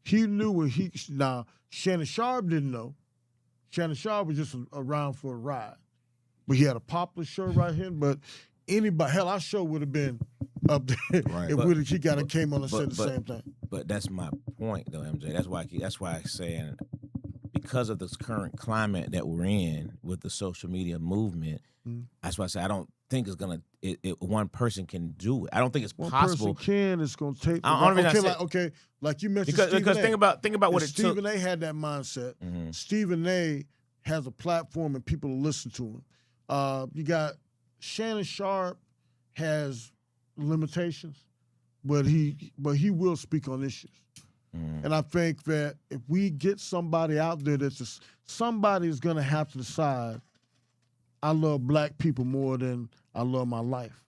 He knew what now Shannon Sharp didn't know. Shannon Sharp was just around for a ride. But he had a popular show right here. But anybody, hell, our show would have been up there Right. if he got came on and said the same thing. But that's my point, though, MJ. That's why I say, because of this current climate that we're in with the social media movement, that's why I say I don't think it's gonna. One person can do it. I don't think it's possible. One person can. It's gonna take. Like you mentioned, because think about what it took. Stephen A. had that mindset. Stephen A. has a platform and people listen to him. You got Shannon Sharp has limitations, but he will speak on issues. And I think that if we get somebody out there somebody's gonna have to decide, I love black people more than I love my life.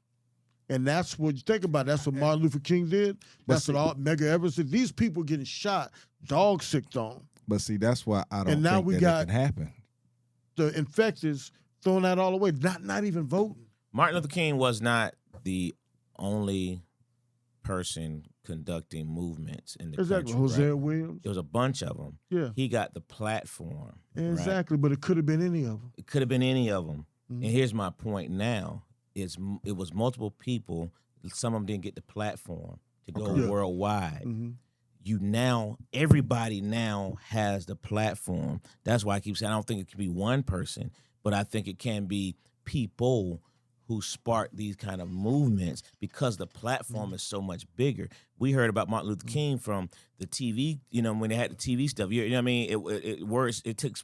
And that's what you think about. That's what Martin Luther King did. That's what all Medgar Evers did. These people getting shot, dog sick on. But see, that's why I don't And now think we that got it can happen. The infecteds throwing that all away, not even voting. Martin Luther King was not the only person conducting movements in the country. Hosea right? Williams. There was a bunch of them. Yeah. He got the platform. Exactly, right? but it could have been any of them. It could have been any of them. And here's my point now. It was multiple people. Some of them didn't get the platform to go worldwide. Everybody now has the platform. That's why I keep saying I don't think it can be one person, but I think it can be people who spark these kind of movements because the platform is so much bigger. We heard about Martin Luther King from the TV, when they had the TV stuff. You know what I mean? It took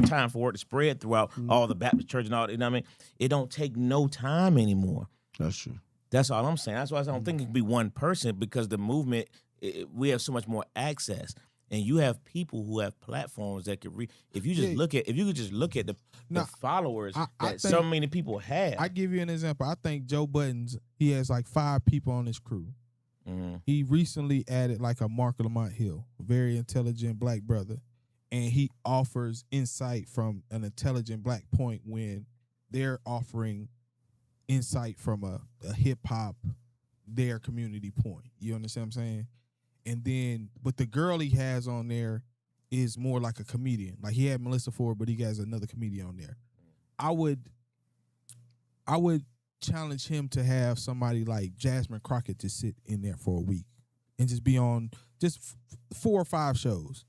time for word to spread throughout all the Baptist church and all. You know what I mean? It don't take no time anymore. That's true. That's all I'm saying. That's why I don't think it can be one person, because the movement, we have so much more access. And you have people who have platforms that could if you could just look at the followers that so many people have. I give you an example. I think Joe Buttons, he has like 5 people on his crew. He recently added like a Mark Lamont Hill, very intelligent black brother, and he offers insight from an intelligent black point when they're offering insight from a hip hop, their community point. You understand what I'm saying? And then, but the girl he has on there is more like a comedian. Like he had Melissa Ford, but he has another comedian on there. I would challenge him to have somebody like Jasmine Crockett to sit in there for a week and just be on just 4 or 5 shows.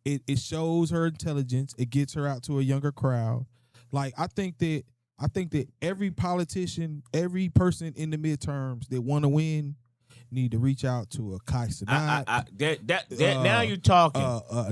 It shows her intelligence. It gets her out to a younger crowd. Like I think that every politician, every person in the midterms that want to win, need to reach out to a Kai Cenat. Now you're talking.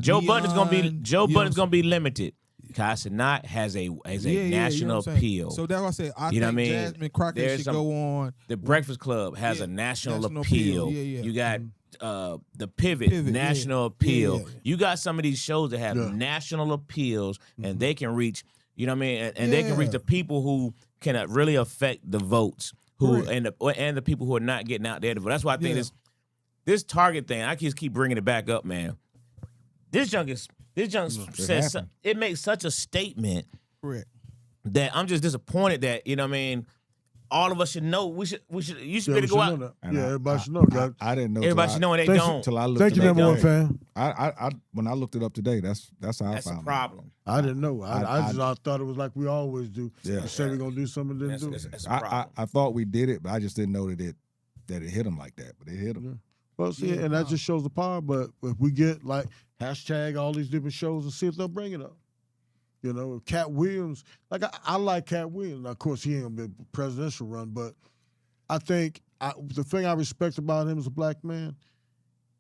Joe Budden's gonna be limited. Kai Cenat has a national appeal. So that's why I said I You know think what I mean? Jasmine Crockett There's should some- go on. The Breakfast Club has a national appeal. Yeah. You got the Pivot, national appeal. Yeah. You got some of these shows that have national appeals, and they can reach. You know what I mean? And they can reach the people who can really affect the votes, and the people who are not getting out there to vote. That's why I think this Target thing. I just keep bringing it back up, man. This junk says it makes such a statement. Correct. That I'm just disappointed that, you know what I mean, all of us should know. You should better go out. Everybody should know. I didn't know. Everybody should know, and they don't. Till I looked Thank you, it up number one today. fan. I when I looked it up today, that's how I That's found a problem. I didn't know. I thought it was like we always do. Yeah. We say we're gonna do something, didn't do. That's a it. problem. I thought we did it, but I just didn't know that it hit them like that. But it hit them. Well, see, and that just shows the power. But if we get like hashtag all these different shows and see if they'll bring it up. You know, Cat Williams, like I like Cat Williams. Now, of course, he ain't gonna be a presidential run, but I think the thing I respect about him as a black man,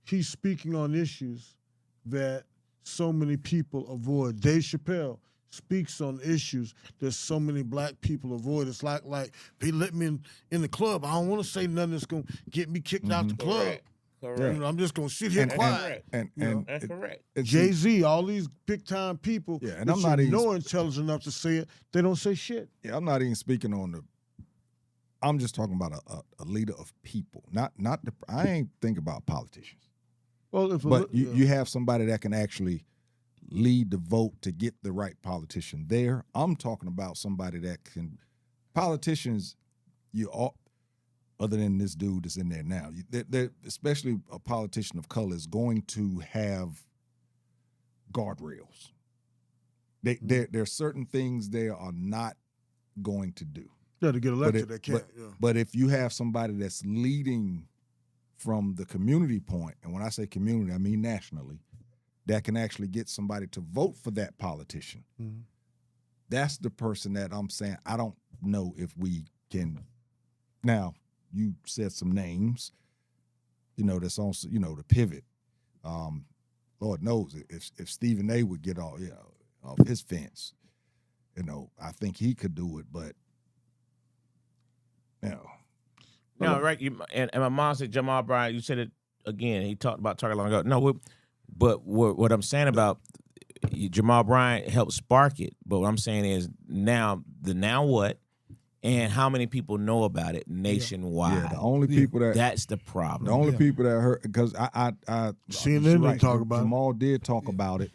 he's speaking on issues that so many people avoid. Dave Chappelle speaks on issues that so many black people avoid. It's like if he let me in the club, I don't want to say nothing that's gonna get me kicked out the club. Correct. You know, I'm just gonna sit here quiet. And That's correct. Jay-Z, all these big time people, Yeah, and that I'm not should even know intelligent enough to say it, they don't say shit. Yeah, I'm not even speaking on I'm just talking about a leader of people, not the. I ain't think about politicians. Well, But you have somebody that can actually lead the vote to get the right politician there. I'm talking about somebody that can. Politicians, other than this dude that's in there now, they're, especially a politician of color, is going to have guardrails. There are certain things they are not going to do. Yeah, to get elected, they can't. But if you have somebody that's leading from the community point, and when I say community, I mean nationally, that can actually get somebody to vote for that politician. Mm-hmm. That's the person that I'm saying I don't know if we can. Now, you said some names, that's on, the pivot. Lord knows if Stephen A would get off his fence, I think he could do it, but No, right. And my mom said Jamal Bryant. You said it again. He talked about Target long ago. No, but what I'm saying about Jamal Bryant helped spark it. But what I'm saying is now what, and how many people know about it nationwide. Yeah, the only people that's the problem. The only people that heard, because I CNN didn't talk about Jamal did talk about it.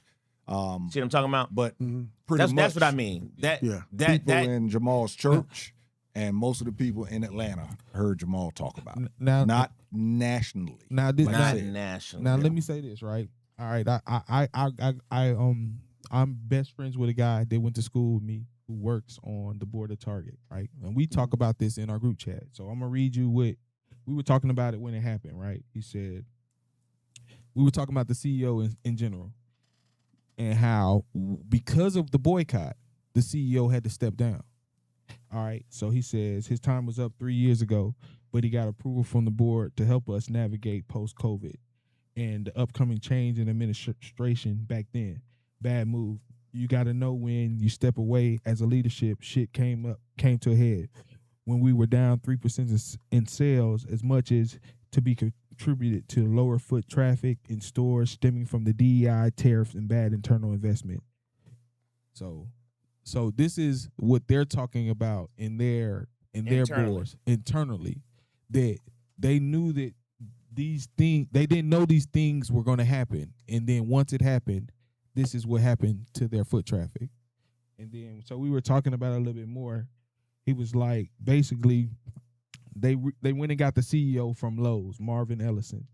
See what I'm talking about? But pretty much that's what I mean. People in Jamal's church. And most of the people in Atlanta heard Jamal talk about it. Now, not nationally. Not nationally. Now let me say this, right? All right, I'm best friends with a guy that went to school with me who works on the board of Target, right? And we talk about this in our group chat. So I'm gonna read you what we were talking about it when it happened, right? He said we were talking about the CEO in general and how because of the boycott, the CEO had to step down. All right, so he says his time was up 3 years ago, but he got approval from the board to help us navigate post-COVID and the upcoming change in administration back then. Bad move. You got to know when you step away as a leadership, shit came to a head. When we were down 3% in sales, as much as to be contributed to lower foot traffic in stores stemming from the DEI tariffs and bad internal investment. So this is what they're talking about in their boards internally, that they knew that these things, they didn't know these things were going to happen, and then once it happened, this is what happened to their foot traffic. And then so we were talking about it a little bit more. He was like, basically, they went and got the CEO from Lowe's, Marvin Ellison.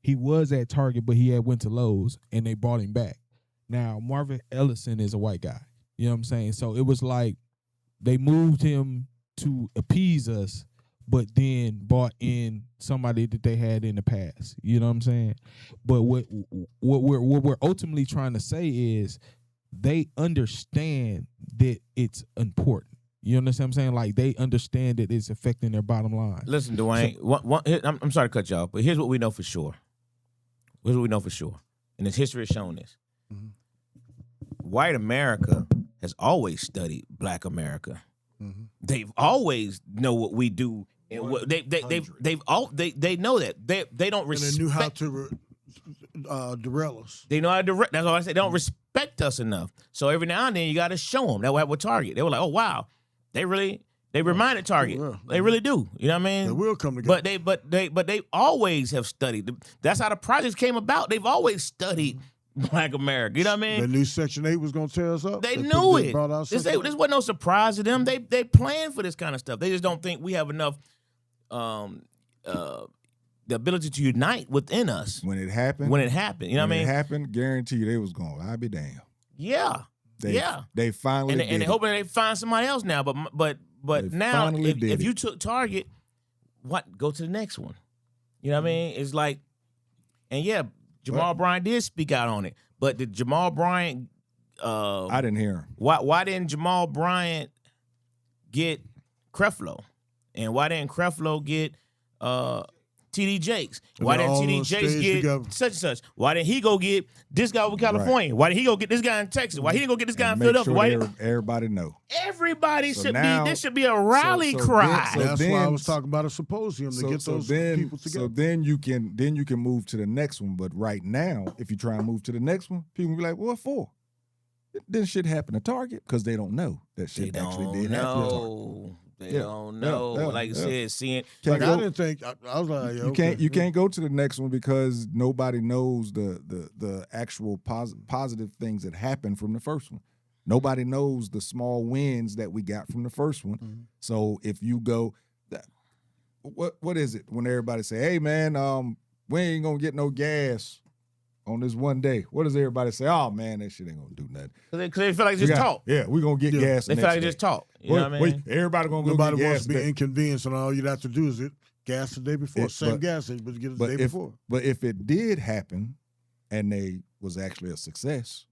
He was at Target, but he had went to Lowe's, and they brought him back. Now Marvin Ellison is a white guy. You know what I'm saying? So it was like they moved him to appease us, but then brought in somebody that they had in the past. You know what I'm saying? But what we're ultimately trying to say is they understand that it's important. You understand what I'm saying? Like, they understand that it's affecting their bottom line. Listen, Dwayne, I'm sorry to cut you off, but here's what we know for sure. Here's what we know for sure. And this history has shown this. Mm-hmm. White America has always studied Black America. Mm-hmm. They've always know what we do, and what they know that they don't respect. And they knew how to derail us. They know how to direct. That's all I said. They don't respect us enough. So every now and then you got to show them. That's what happened with Target. They were like, oh wow, they reminded Target. Yeah. They really do. You know what I mean? They will come together. But they always have studied. That's how the projects came about. They've always studied Black America. You know what I mean? They knew Section 8 was going to tear us up. They knew it. This wasn't no surprise to them. They planned for this kind of stuff. They just don't think we have enough the ability to unite within us. When it happened. You know what I mean? When it happened, guarantee you they was going, I'll be damned. Yeah. They finally and they're hoping they find somebody else now. But now, if you took Target, go to the next one. You know what I mean? It's like, and yeah, Jamal Bryant did speak out on it. But did Jamal Bryant I didn't hear him. Why didn't Jamal Bryant get Creflo? And why didn't Creflo get TD Jakes? Why didn't TD Jakes get such and such? Why didn't he go get this guy from California? Right. Why didn't he go get this guy in Texas? Why he didn't go get this guy in Philadelphia? Sure everybody know. Everybody should be. This should be a rally cry. That's why I was talking about a symposium to get those people together. So then you can move to the next one. But right now, if you try and move to the next one, people will be like, "What for?" Then shit happened at Target because they don't know that shit actually did happen at Target. They don't know. Like I said, seeing. Like I didn't think. I was like, you can't go to the next one because nobody knows the actual positive things that happened from the first one. Nobody knows the small wins that we got from the first one. Mm-hmm. So if you go, what is it when everybody say, "Hey man, we ain't gonna get no gas on this one day"? What does everybody say? "Oh man, that shit ain't gonna do nothing." Because they feel like it's just talk. Yeah, we're gonna get gas. They feel like it's just talk. You know what I mean? Everybody gonna go Nobody get wants gas. to be inconvenienced, and all you'd have to do is gas the day before. Same gas, but you get it the day before. But if it did happen, and they was actually a success,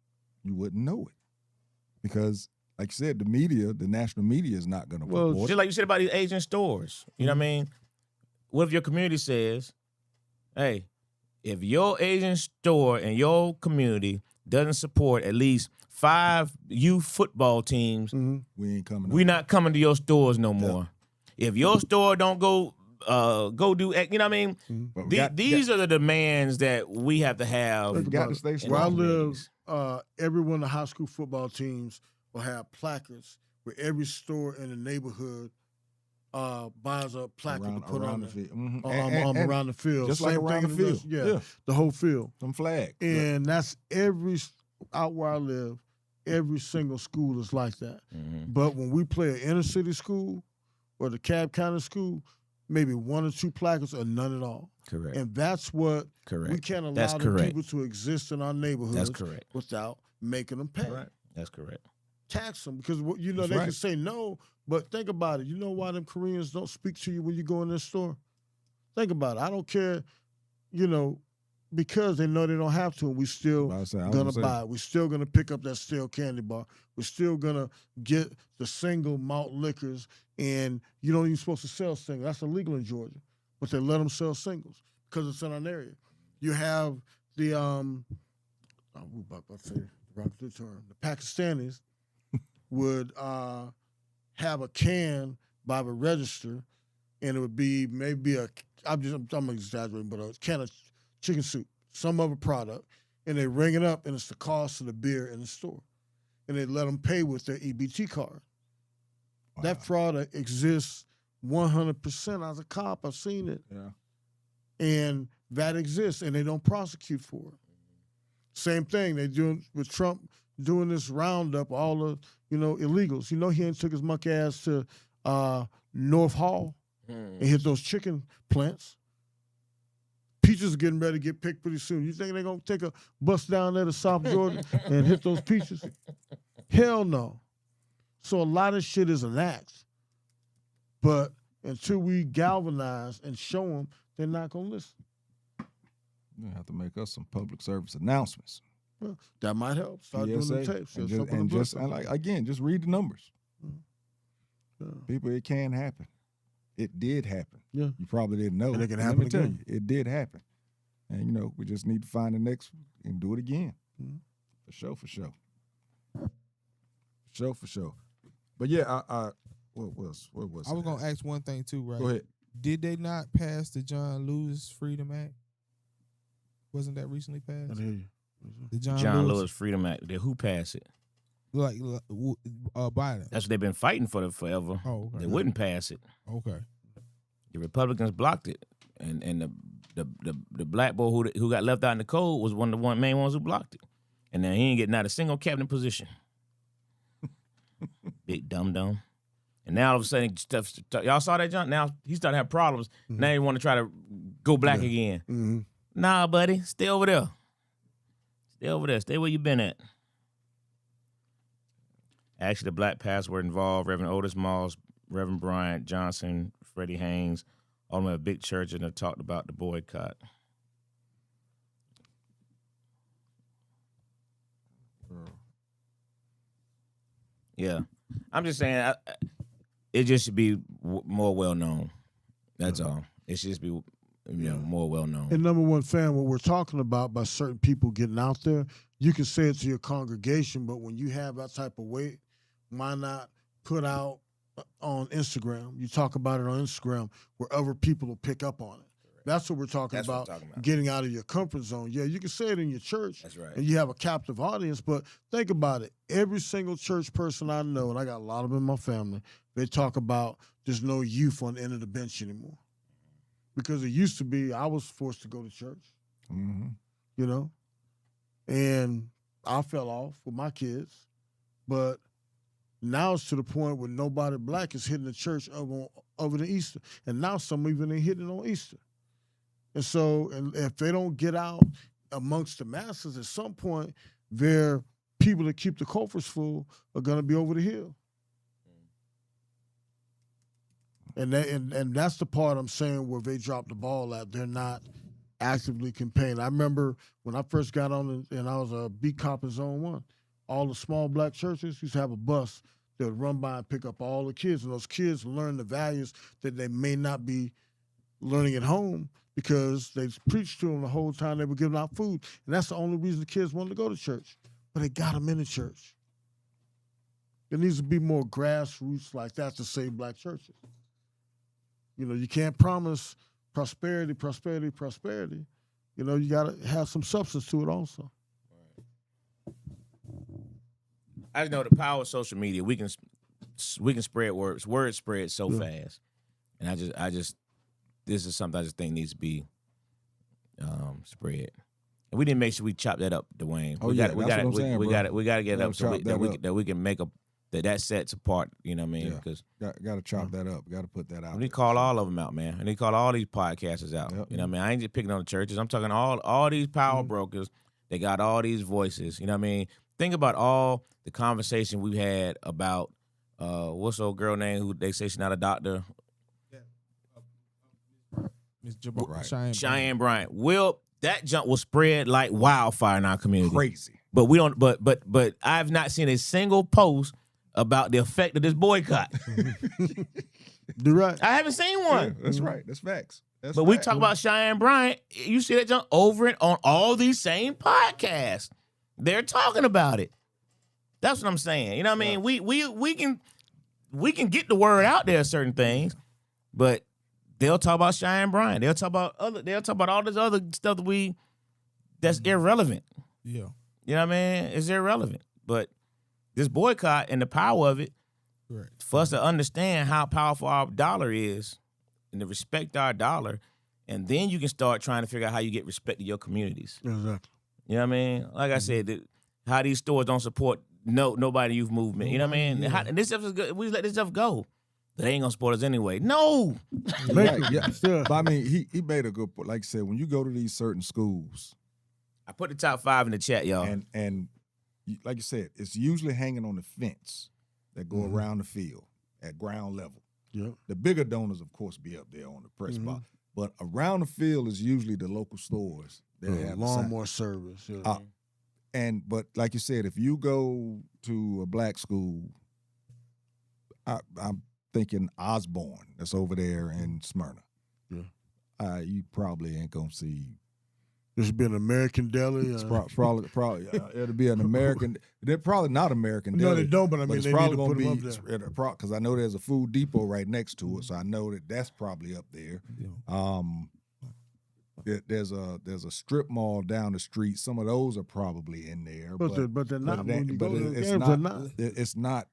you wouldn't know it. Because, like you said, the national media is not going to report it. Just like you said about these Asian stores. You know what I mean? What if your community says, hey, if your Asian store and your community doesn't support at least 5 youth football teams, we ain't coming. We're not coming to your stores no more. If your store don't go do, you know what I mean? These are the demands that we have to have. Where I live, every one of the high school football teams will have placards where every store in the neighborhood buys a placard to put on the field. Around the field. Just like around the field. Yeah, the whole field. Some flag. And that's out where I live, every single school is like that. Mm-hmm. But when we play an inner city school or the Cab County school, maybe 1 or 2 placards or none at all. Correct. And that's what we can't allow the people to exist in our neighborhoods without making them pay. Right. That's correct. Tax them because they can say no, but think about it. You know why them Koreans don't speak to you when you go in their store? Think about it. I don't care, because they know they don't have to, and we still gonna buy it. We're still gonna pick up that stale candy bar. We're still gonna get the single malt liquors, and you don't even supposed to sell singles. That's illegal in Georgia, but they let them sell singles because it's in our area. You have the the Pakistanis would have a can by the register, and it would be maybe I'm exaggerating, but a can of chicken soup, some other product, and they ring it up, and it's the cost of the beer in the store, and they let them pay with their EBT card. Wow. That fraud exists 100%. As a cop, I've seen it, and that exists, and they don't prosecute for it. Same thing they doing with Trump doing this roundup, all the illegals. He ain't took his muck ass to North Hall and hit those chicken plants. Peaches are getting ready to get picked pretty soon. You think they're going to take a bus down there to South Georgia and hit those peaches? Hell no. So a lot of shit is an act. But until we galvanize and show them, they're not going to listen. You have to make us some public service announcements. Well, that might help. Start doing the PSA. tapes. Just read the numbers. Yeah. People, it can happen. It did happen. Yeah. You probably didn't know. And it can Let happen me tell again. you, it did happen. And, you know, we just need to find the next and do it again. Mhm. For sure. For sure. But yeah, what was I was gonna ask one thing too, right? Go ahead. Did they not pass the John Lewis Freedom Act? Wasn't that recently I passed? hear you. The John Lewis Freedom Act. Who passed it? Biden. That's what they've been fighting for forever. Oh, okay. They wouldn't pass it. Okay. The Republicans blocked it, and the black boy who got left out in the cold was one of the main ones who blocked it. And then he ain't getting not a single cabinet position. Big dum-dum. And now all of a sudden, y'all saw that, John? Now he started to have problems. Mm-hmm. Now you want to try to go black again. Mm-hmm. Nah, buddy. Stay over there. Stay over there. Stay where you been at. Actually, the black past were involved. Reverend Otis Moss, Reverend Bryant Johnson, Freddie Haynes, all of them at a big church, and they talked about the boycott. Yeah. I'm just saying, it just should be more well-known. That's all. It should just be more well-known. And number one, fam, what we're talking about by certain people getting out there, you can say it to your congregation, but when you have that type of weight, why not put out on Instagram? You talk about it on Instagram where other people will pick up on it. That's what we're talking about. Getting out of your comfort zone. Yeah, you can say it in your church. That's right. And you have a captive audience, but think about it. Every single church person I know, and I got a lot of them in my family, they talk about there's no youth on the end of the bench anymore. Because it used to be I was forced to go to church, you know, and I fell off with my kids. But now it's to the point where nobody black is hitting the church over the Easter. And now some even ain't hitting it on Easter. And so, and if they don't get out amongst the masses, at some point, their people that keep the coffers full are going to be over the hill. And that's the part I'm saying where they drop the ball at. They're not actively campaigning. I remember when I first got on and I was a beat cop in Zone 1, all the small black churches used to have a bus that would run by and pick up all the kids. And those kids learn the values that they may not be learning at home because they preached to them the whole time they were giving out food. And that's the only reason the kids wanted to go to church. But they got them in the church. There needs to be more grassroots like that to save black churches. You know, you can't promise prosperity. You know, you got to have some substance to it also. I just know the power of social media. We can spread words. Words spread so fast, and I just this is something I just think needs to be spread. And we didn't make sure we chop that up, Dwayne. We got to get it up so that we can make that sets apart. You know what I mean? Because got to chop that up. Got to put that out. we call all of them out, man. And they call all these podcasters out. Yep. You know what I mean? I ain't just picking on the churches. I'm talking all these power brokers. They got all these voices. You know what I mean? Think about all the conversation we've had about what's the old girl name who they say she's not a doctor? Miss Cheyenne Bryant. That junk will spread like wildfire in our community. Crazy. But we don't. But I've not seen a single post about the effect of this boycott. You're right. I haven't seen one. Yeah, that's right. That's facts. But we talk about Cheyenne Bryant. You see that junk over it on all these same podcasts. They're talking about it. That's what I'm saying. You know what I mean? We can get the word out there, certain things, but they'll talk about Cheyenne Bryant. They'll talk about all this other stuff that's irrelevant. Yeah. You know what I mean? It's irrelevant. But this boycott and the power of it, Correct. for us to understand how powerful our dollar is and to respect our dollar, and then you can start trying to figure out how you get respect to your communities. Exactly. You know what I mean? Like I said, how these stores don't support nobody youth movement. You know what I mean? And this stuff is good. We let this stuff go. They ain't gonna support us anyway. No. Right, yeah. But I mean, he made a good point. Like I said, when you go to these certain schools, I put the top 5 in the chat, y'all. And like you said, it's usually hanging on the fence that go around the field at ground level. Yep. The bigger donors, of course, be up there on the press box. But around the field is usually the local stores that have lawnmower service. Yeah. But like you said, if you go to a black school, I'm thinking Osborne that's over there in Smyrna. Yeah. You probably ain't gonna see. This would be an American deli. It's probably it'll be an American. They're probably not American deli. No, they don't. But I mean, it's they probably need to gonna put them up be because I know there's a food depot right next to it, so I know that's probably up there. There's a strip mall down the street. Some of those are probably in there, but they're not. It's not.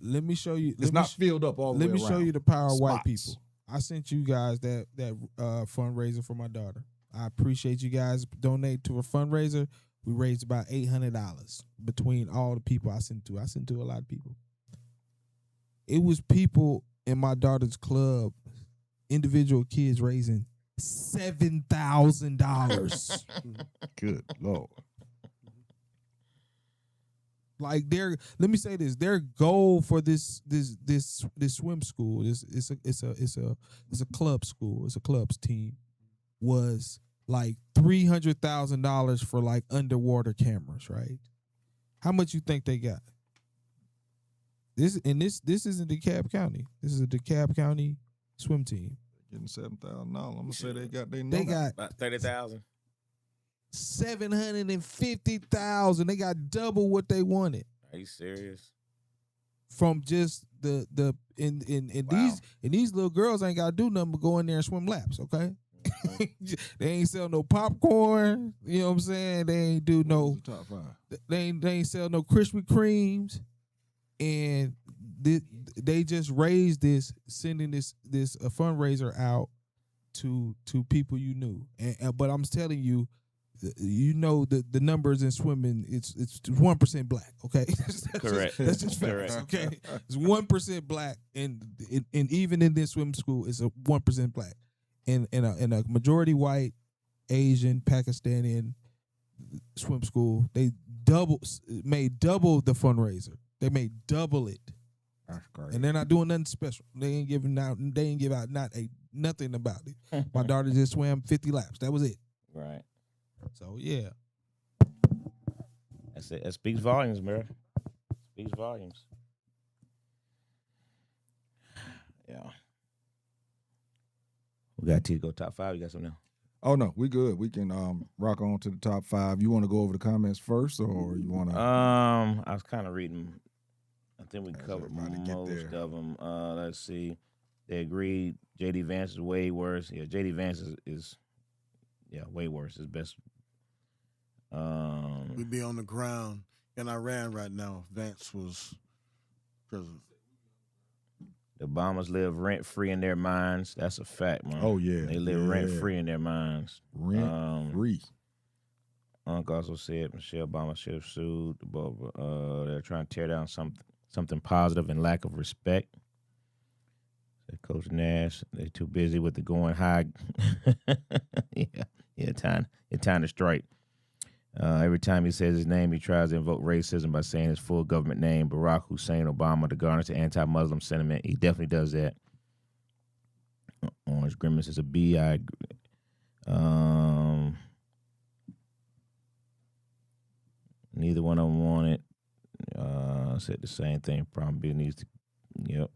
Let me show you. It's not filled up all the way around. Let me show you the power of white Spots. people. I sent you guys that fundraiser for my daughter. I appreciate you guys donate to a fundraiser. We raised about $800 between all the people I sent to. I sent to a lot of people. It was people in my daughter's club, individual kids raising $7,000. Good Lord. Like let me say this: their goal for this swim school, it's a club school, it's a clubs team, was like $300,000 for like underwater cameras, right? How much you think they got? This isn't DeKalb County. This is a DeKalb County swim team. Getting $7,000. I'm gonna say they got They got about 30,000. 750,000. They got double what they wanted. Are you serious? From just the these little girls ain't gotta do nothing but go in there and swim laps, okay? They ain't sell no popcorn, you know what I'm saying? They ain't do no top 5. They ain't sell no Krispy Kremes, and they just raised this, sending this a fundraiser out to people you knew, but I'm telling you, the numbers in swimming, it's 1% black, okay? Correct. That's just facts, okay? It's 1% black, and even in this swim school, it's a 1% black, and a majority white, Asian, Pakistani swim school. They made double the fundraiser. They made double it. That's great. And they're not doing nothing special. They ain't give out nothing about it. My daughter just swam 50 laps. That was it. Right. So yeah. That's it. That speaks volumes, bro. Speaks volumes. Yeah. We got to go top 5. You got something else? Oh no, we good. We can rock on to the top 5. You want to go over the comments first, or you want to? I was kind of reading. I think we covered most of them. Let's see. They agreed. J.D. Vance is way worse. Yeah, J.D. Vance is way worse. His best. We'd be on the ground in Iran right now if Vance was president. The Obamas live rent free in their minds. That's a fact, man. Oh yeah, they live rent free in their minds. Rent free. Uncle also said Michelle Obama should have sued. They're trying to tear down something positive and lack of respect. Said Coach Nash, they're too busy with the going high. Time to strike. Every time he says his name, he tries to invoke racism by saying his full government name, Barack Hussein Obama, to garnish the anti-Muslim sentiment. He definitely does that. Orange Grimace is a B. I agree. Neither one of them want it. Said the same thing. Probably needs to. Yep.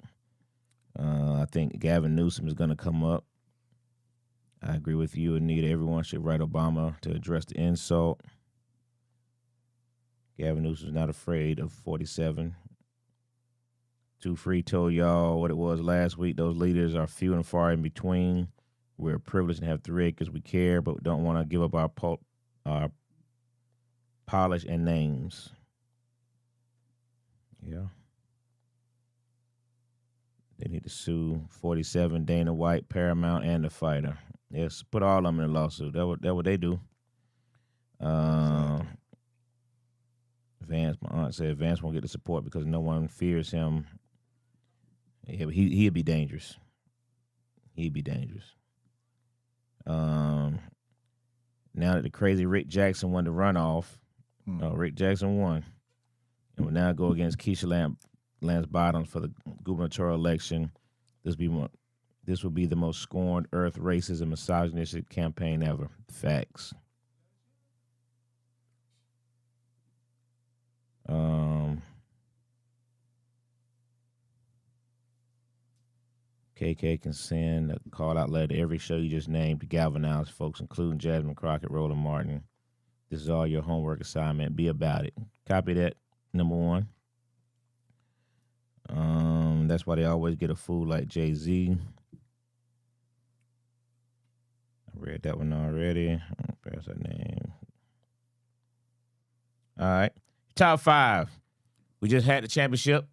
I think Gavin Newsom is going to come up. I agree with you, Anita. Everyone should write Obama to address the insult. Gavin Newsom's not afraid of 47. Too Free told y'all what it was last week. Those leaders are few and far in between. We're privileged and have 3 acres. We care, but don't want to give up our polish and names. Yeah. They need to sue 47, Dana White, Paramount, and the fighter. Yes, put all of them in a lawsuit. That's what they do. Vance, my aunt said Vance won't get the support because no one fears him. Yeah, but he'd be dangerous. He'd be dangerous. Now that the crazy Rick Jackson won the runoff, Rick Jackson won, and will now go against Keisha Lance Bottoms for the gubernatorial election. This will be the most scorned earth racist and misogynistic campaign ever. Facts. KK can send a call-out letter to every show you just named to galvanize folks, including Jasmine Crockett, Roland Martin. This is all your homework assignment. Be about it. Copy that, number one. That's why they always get a fool like Jay-Z. I read that one already. Pass that name. All right. Top 5. We just had the championship.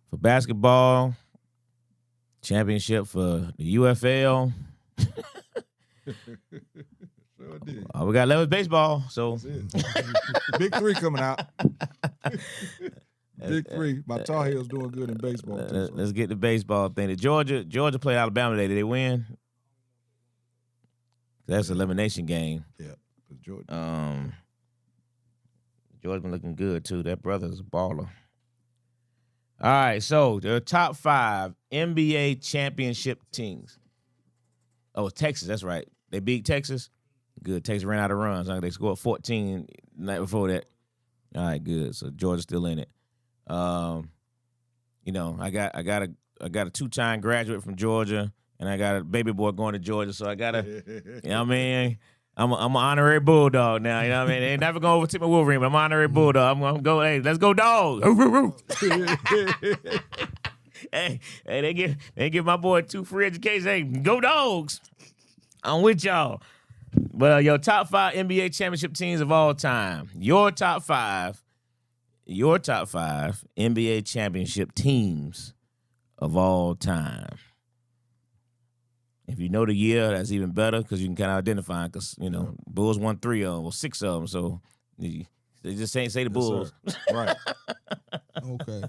For basketball, championship for the UFL. Sure did. All we got left is baseball. So Big 3 coming out. Big 3. My Tar Heels doing good in baseball too. So. let's get the baseball thing. The Georgia played Alabama today. Did they win? That's an elimination game. Yeah. Georgia. Georgia been looking good too. That brother's a baller. All right, so the top 5 NBA championship teams. Oh, Texas, that's right. They beat Texas. Good. Texas ran out of runs. They scored 14 the night before that. All right, good. So Georgia's still in it. I got a 2-time graduate from Georgia, and I got a baby boy going to Georgia. So I gotta, you know what I mean? I'm an honorary Bulldog now. You know what I mean? They ain't never gonna overtake my Wolverine, but I'm an honorary Bulldog. I'm gonna go. Hey, let's go, dog. hey, they give my boy 2 free educations. Hey, go Dogs. I'm with y'all. But your top 5 NBA championship teams of all time. Your top 5 NBA championship teams of all time. If you know the year, that's even better because you can kind of identify. Because Bulls won 3 of them, or 6 of them. So they just ain't say the Bulls. Right. Okay.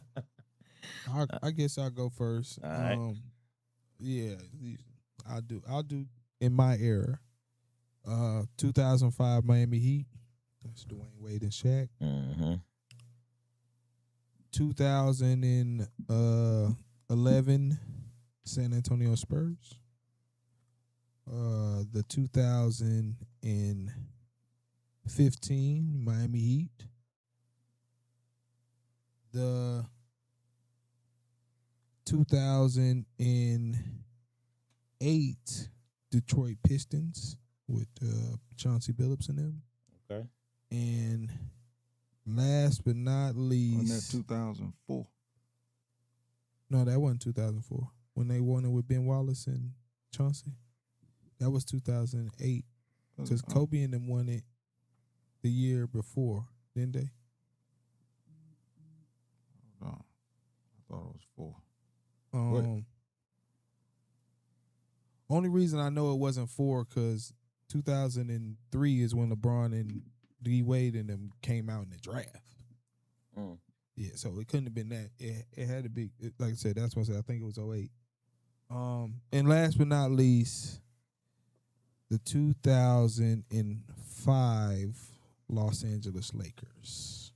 I guess I'll go first. All right. Yeah, I'll do in my era. 2005 Miami Heat. That's Dwayne Wade and Shaq. Mm-hmm. 2011 San Antonio Spurs. The 2015 Miami Heat. The 2008 Detroit Pistons with Chauncey Billups and them. Okay. And last but not least, Wasn't that 2004? No, that wasn't 2004. When they won it with Ben Wallace and Chauncey. That was 2008. Because Kobe and them won it the year before, didn't they? Oh, I thought it was 4. Only reason I know it wasn't 4 because 2003 is when LeBron and D Wade and them came out in the draft. Mm. Yeah, so it couldn't have been that. It had to be, like I said, that's what I said. I think it was 08. And last but not least, the 2005 Los Angeles Lakers.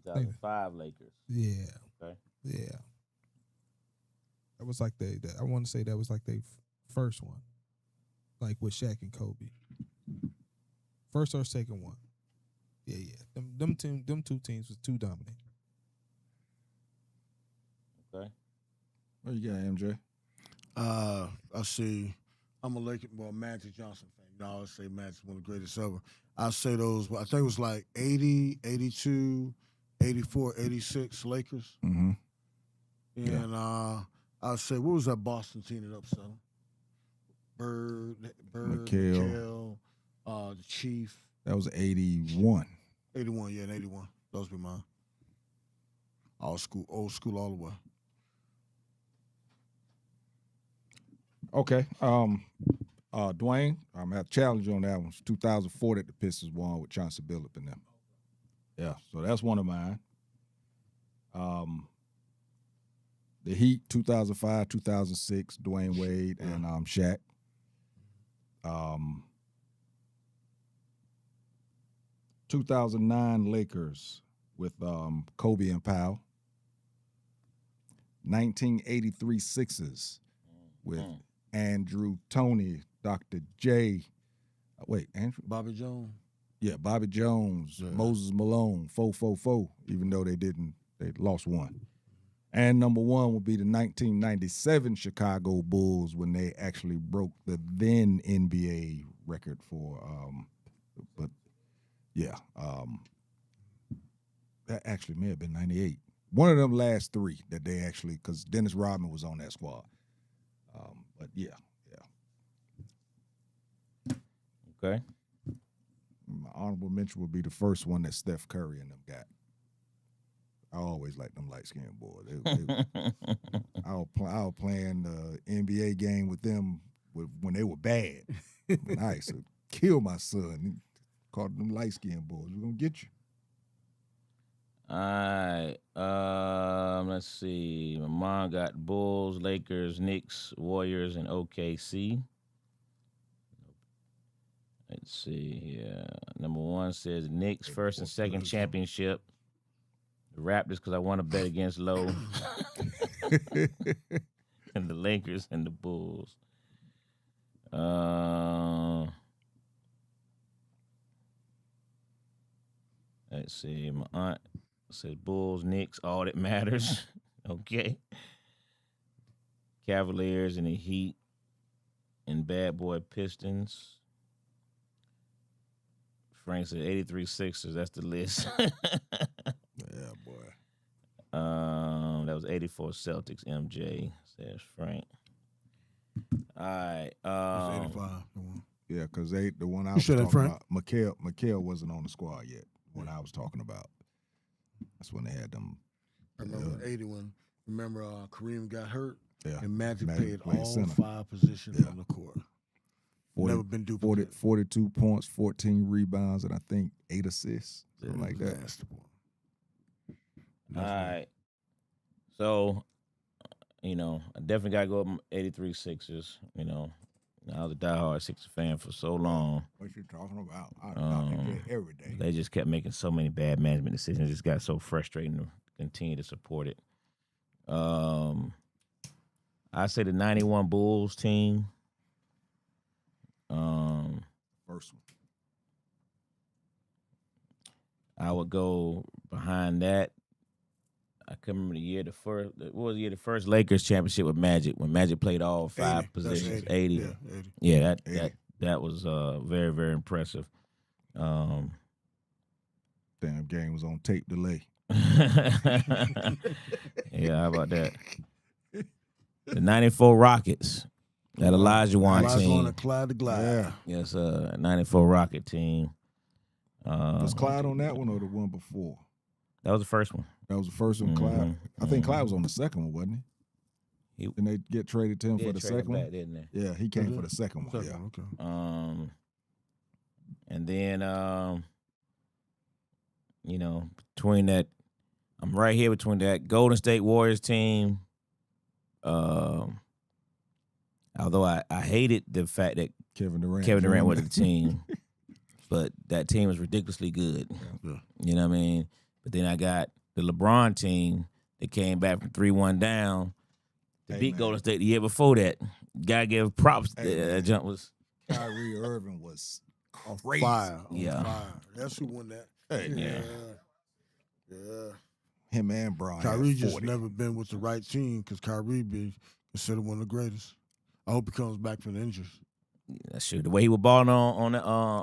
2005 Lakers. Yeah. Okay. Yeah. That was like I want to say that was like their first one. Like with Shaq and Kobe. First or second one. Yeah. Them two teams was too dominant. Okay. What you got, MJ? I see. I'm a Magic Johnson fan. I always say Magic's one of the greatest ever. I say those. I think it was like 80, 82, 84, 86 Lakers. Mm-hmm. And I'll say, what was that Boston team that upset them? Bird, McHale, the Chief. That was 81. 81, yeah, 81. Those be mine. Old school all the way. Okay. Dwayne, I'm gonna have to challenge you on that one. It's 2004 that the Pistons won with Chauncey Billups and them. Yeah, so that's one of mine. The Heat, 2005, 2006, Dwayne Wade and Shaq. 2009 Lakers with Kobe and Powell. 1983 Sixers with Andrew Toney, Dr. J. Andrew? Bobby Jones. Yeah, Bobby Jones, Moses Malone, 444, even though they lost one. And number one would be the 1997 Chicago Bulls when they actually broke the then NBA record for, that actually may have been 98. One of them last three that they actually, because Dennis Rodman was on that squad. But yeah. Okay. My honorable mention would be the first one that Steph Curry and them got. I always like them light-skinned boys. I was playing the NBA game with them when they were bad. I used to kill my son. Called them light-skinned boys. We're going to get you. All right. Let's see. My mom got Bulls, Lakers, Knicks, Warriors, and OKC. Let's see here. Number one says Knicks first and second championship. The Raptors because I want to bet against Low. And the Lakers and the Bulls. Let's see. My aunt says Bulls, Knicks, all that matters. Okay. Cavaliers and the Heat and Bad Boy Pistons. Frank said 83 Sixers. That's the list. Yeah, boy. That was 84 Celtics. MJ says Frank. All right. It's 85. Yeah, because the one I was said that, talking Frank? about, Mikhail wasn't on the squad yet. What I was talking about. That's when they had them. I remember 81. Remember Kareem got hurt? Yeah. And Magic Magic played played all center. 5 positions Yeah. on the court. 40, Never been duplicated. 42 points, 14 rebounds, and I think 8 assists. Something like that. Nasty boy. All right. So, I definitely got to go up 83 Sixers. I was a diehard Sixers fan for so long. What you talking about? I talk every day. They just kept making so many bad management decisions. It just got so frustrating to continue to support it. I say the 91 Bulls team. First one. I would go behind that. I can remember the first Lakers championship with Magic when Magic played all 5 positions. 80. Yeah, 80. Yeah, 80. that was very, very impressive. Damn game was on tape delay. Yeah, how about that? The 94 Rockets. That Elijah Wan team. And Clyde the Glide. Yes, 94 Rocket team. Was Clyde on that one or the one before? That was the first one. That was the first one, Clyde. I think Clyde was on the second one, wasn't he? Didn't they get traded to him for the second one? Back, didn't they? Yeah, he came for the second one. Yeah. Okay. And then between that, I'm right here between that Golden State Warriors team. Although I hated the fact that Kevin Durant was the team, but that team was ridiculously good. Yeah. You know what I mean? But then I got the LeBron team that came back from 3-1 down to beat Golden State the year before that. Gotta give props. That jump was. Kyrie Irving was crazy. Fire. Yeah. Fire. That's who won that. Hey, Yeah. Yeah. him and Bron. Kyrie had just 40. never been with the right team because Kyrie be considered one of the greatest. I hope he comes back from the injuries. That's true. The way he was balling on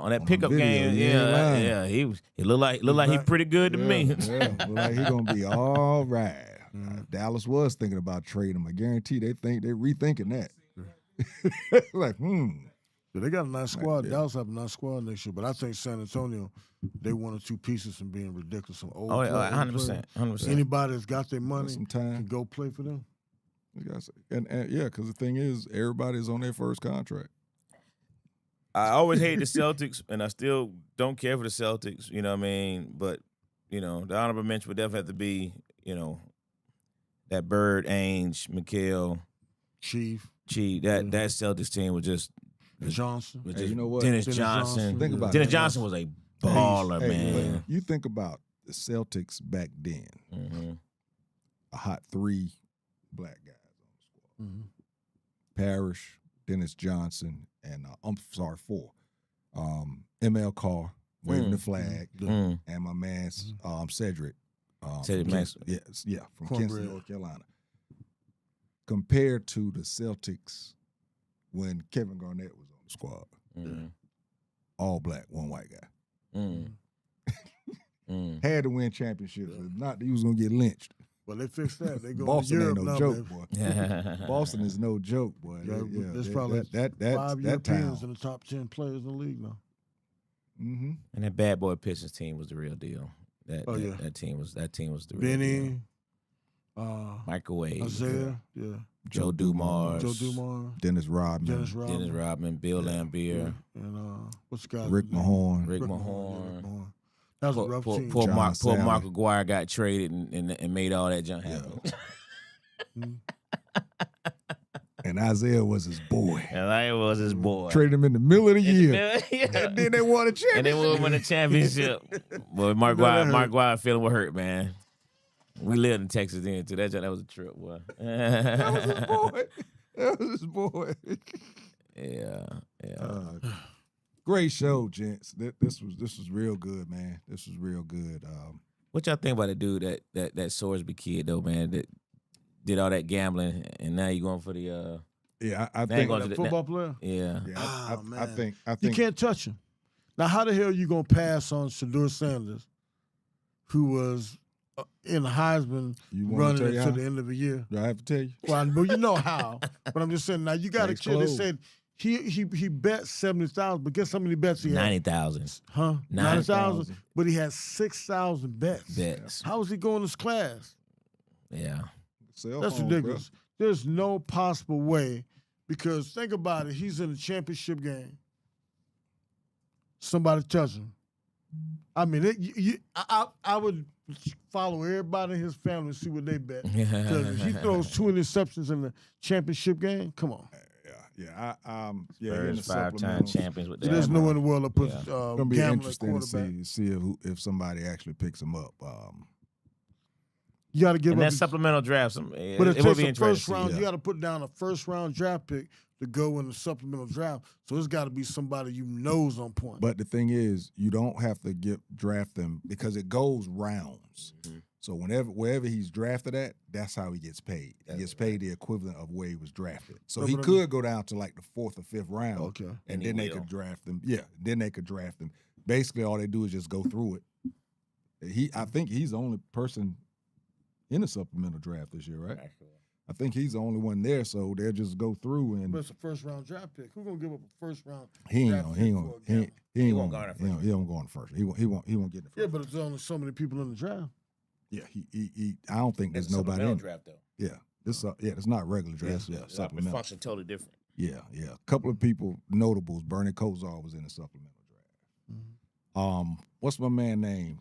that pickup video, game, you ain't lying. he looked like he pretty good to me. Yeah, look like he gonna be all right. Dallas was thinking about trading him. I guarantee they're rethinking that. Like, Yeah, they got a nice squad. Yeah. Dallas have a nice squad next year, but I think San Antonio, they 1 or 2 pieces from being ridiculous. Some old Oh, players, 100%, 100%. Anybody that's got their money some can time. go play for them. And yeah, because the thing is, everybody's on their first contract. I always hated the Celtics, and I still don't care for the Celtics. You know what I mean? But the honorable mention would definitely have to be, that Bird, Ainge, McHale, Chief, That Celtics team was just Johnson. was Hey, just you know what? Dennis Dennis Johnson. Johnson. Think about Dennis it. Johnson was a baller, Hey, man. you think about the Celtics back then. Mm-hmm. A hot 3 black guys on the squad. Parrish, Dennis Johnson, and I'm sorry, 4. ML Carr, waving the flag, and my man Cedric. Cedric Maxwell. From Cornbread. Kinston, North Carolina. Compared to the Celtics when Kevin Garnett was on the squad. All black, one white guy. Had to win championships. If not, he was gonna get lynched. Well, they fixed that. They go Boston to Europe ain't no now, joke, baby. boy. Boston is no joke, boy. There's probably that 5 Europeans town. in the top 10 players in the league now. Mm-hmm. And that bad boy Pistons team was the real deal. That team was the real deal. Benny, Microwave, Isaiah, Joe Dumars, Dennis Rodman, Dennis Rodman, Bill Lambier, and what's the guy? Rick Mahorn. Rick Mahorn. That was a rough team. Poor Mark Sally. Aguirre got traded and made all that junk happen. And Isaiah was his boy. And I was his boy. Traded him in the middle of the year. And then they won a championship. And then we won the championship. Boy, Mark Aguirre feeling was hurt, man. We lived in Texas then too. That was a trip, boy. That was his boy. That was his boy. Yeah. Great show, gents. This was real good, man. This was real good. What y'all think about the dude that Sorsby kid though, man? That did all that gambling and now you going for the I think going to Football player? Yeah. I think You can't touch him. Now, how the hell you going to pass on Shedeur Sanders, who was in the Heisman running until the end of the year? Do I have to tell you? Well, you know how. But I'm just saying, now you got a Case kid that closed. said he bet 70,000, but guess how many bets he had? 90,000 Huh? 90,000. 90,000. But he had 6,000 bets. bets. How was he going to this class? Yeah. Cell That's phones, ridiculous. There's no possible way, because think about it. He's in a championship game. Somebody touch him. I mean, I would follow everybody in his family and see what they bet. Because if he throws 2 interceptions in the championship game, come on. Spurs 5-time champions with that. There's no one in the world that puts It's gonna be gambling at interesting to quarterback. see if somebody actually picks him up. You got to give And up. that supplemental draft, But it it would takes be a interesting. first round. Yeah. You got to put down a first round draft pick to go in the supplemental draft. So it's got to be somebody you know's on point. But the thing is, you don't have to draft them because it goes rounds. Mm-hmm. So wherever he's drafted at, that's how he gets paid. He gets paid the equivalent of where he was drafted. So he could go down to like the 4th or 5th round. Okay. And And he then they will. could draft him. Yeah. Then they could draft him. Basically, all they do is just go through it. I think he's the only person in the supplemental draft this year, right? I think he's the only one there, so they'll just go through and But it's a first round draft pick. Who's gonna give up a first round? he ain't draft gonna pick he for ain't a gonna gamble? he ain't won't gonna go in the first. he won't go in the first. He won't get in the first. Yeah, but there's only so many people in the draft. Yeah, he I don't think there's That's a nobody supplemental in. draft though. Yeah, this it's not regular draft. Yeah, It supplemental. functions totally different. Yeah. A couple of people notables. Bernie Kosar was in the supplemental draft. What's my man name?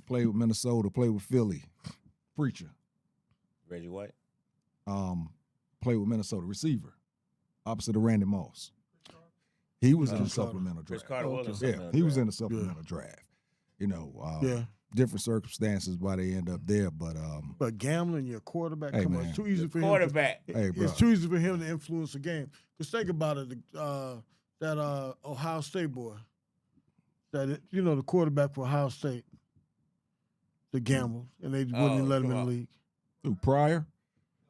Played with Minnesota. Played with Philly. Preacher. Reggie White. Played with Minnesota. Receiver. Opposite of Randy Moss. He was in the Chris Carter. supplemental Chris draft. Carter was in the Yeah, supplemental he was draft. in the supplemental draft. You know, Yeah. different circumstances why they end up there, but But gambling, your quarterback, Hey, come on, man. it's too easy for him. Quarterback. Hey, bro. It's too easy for him to influence the game. Because think about it, that Ohio State boy, the quarterback for Ohio State, the gambled, and they wouldn't even let him in the league. Who, Pryor?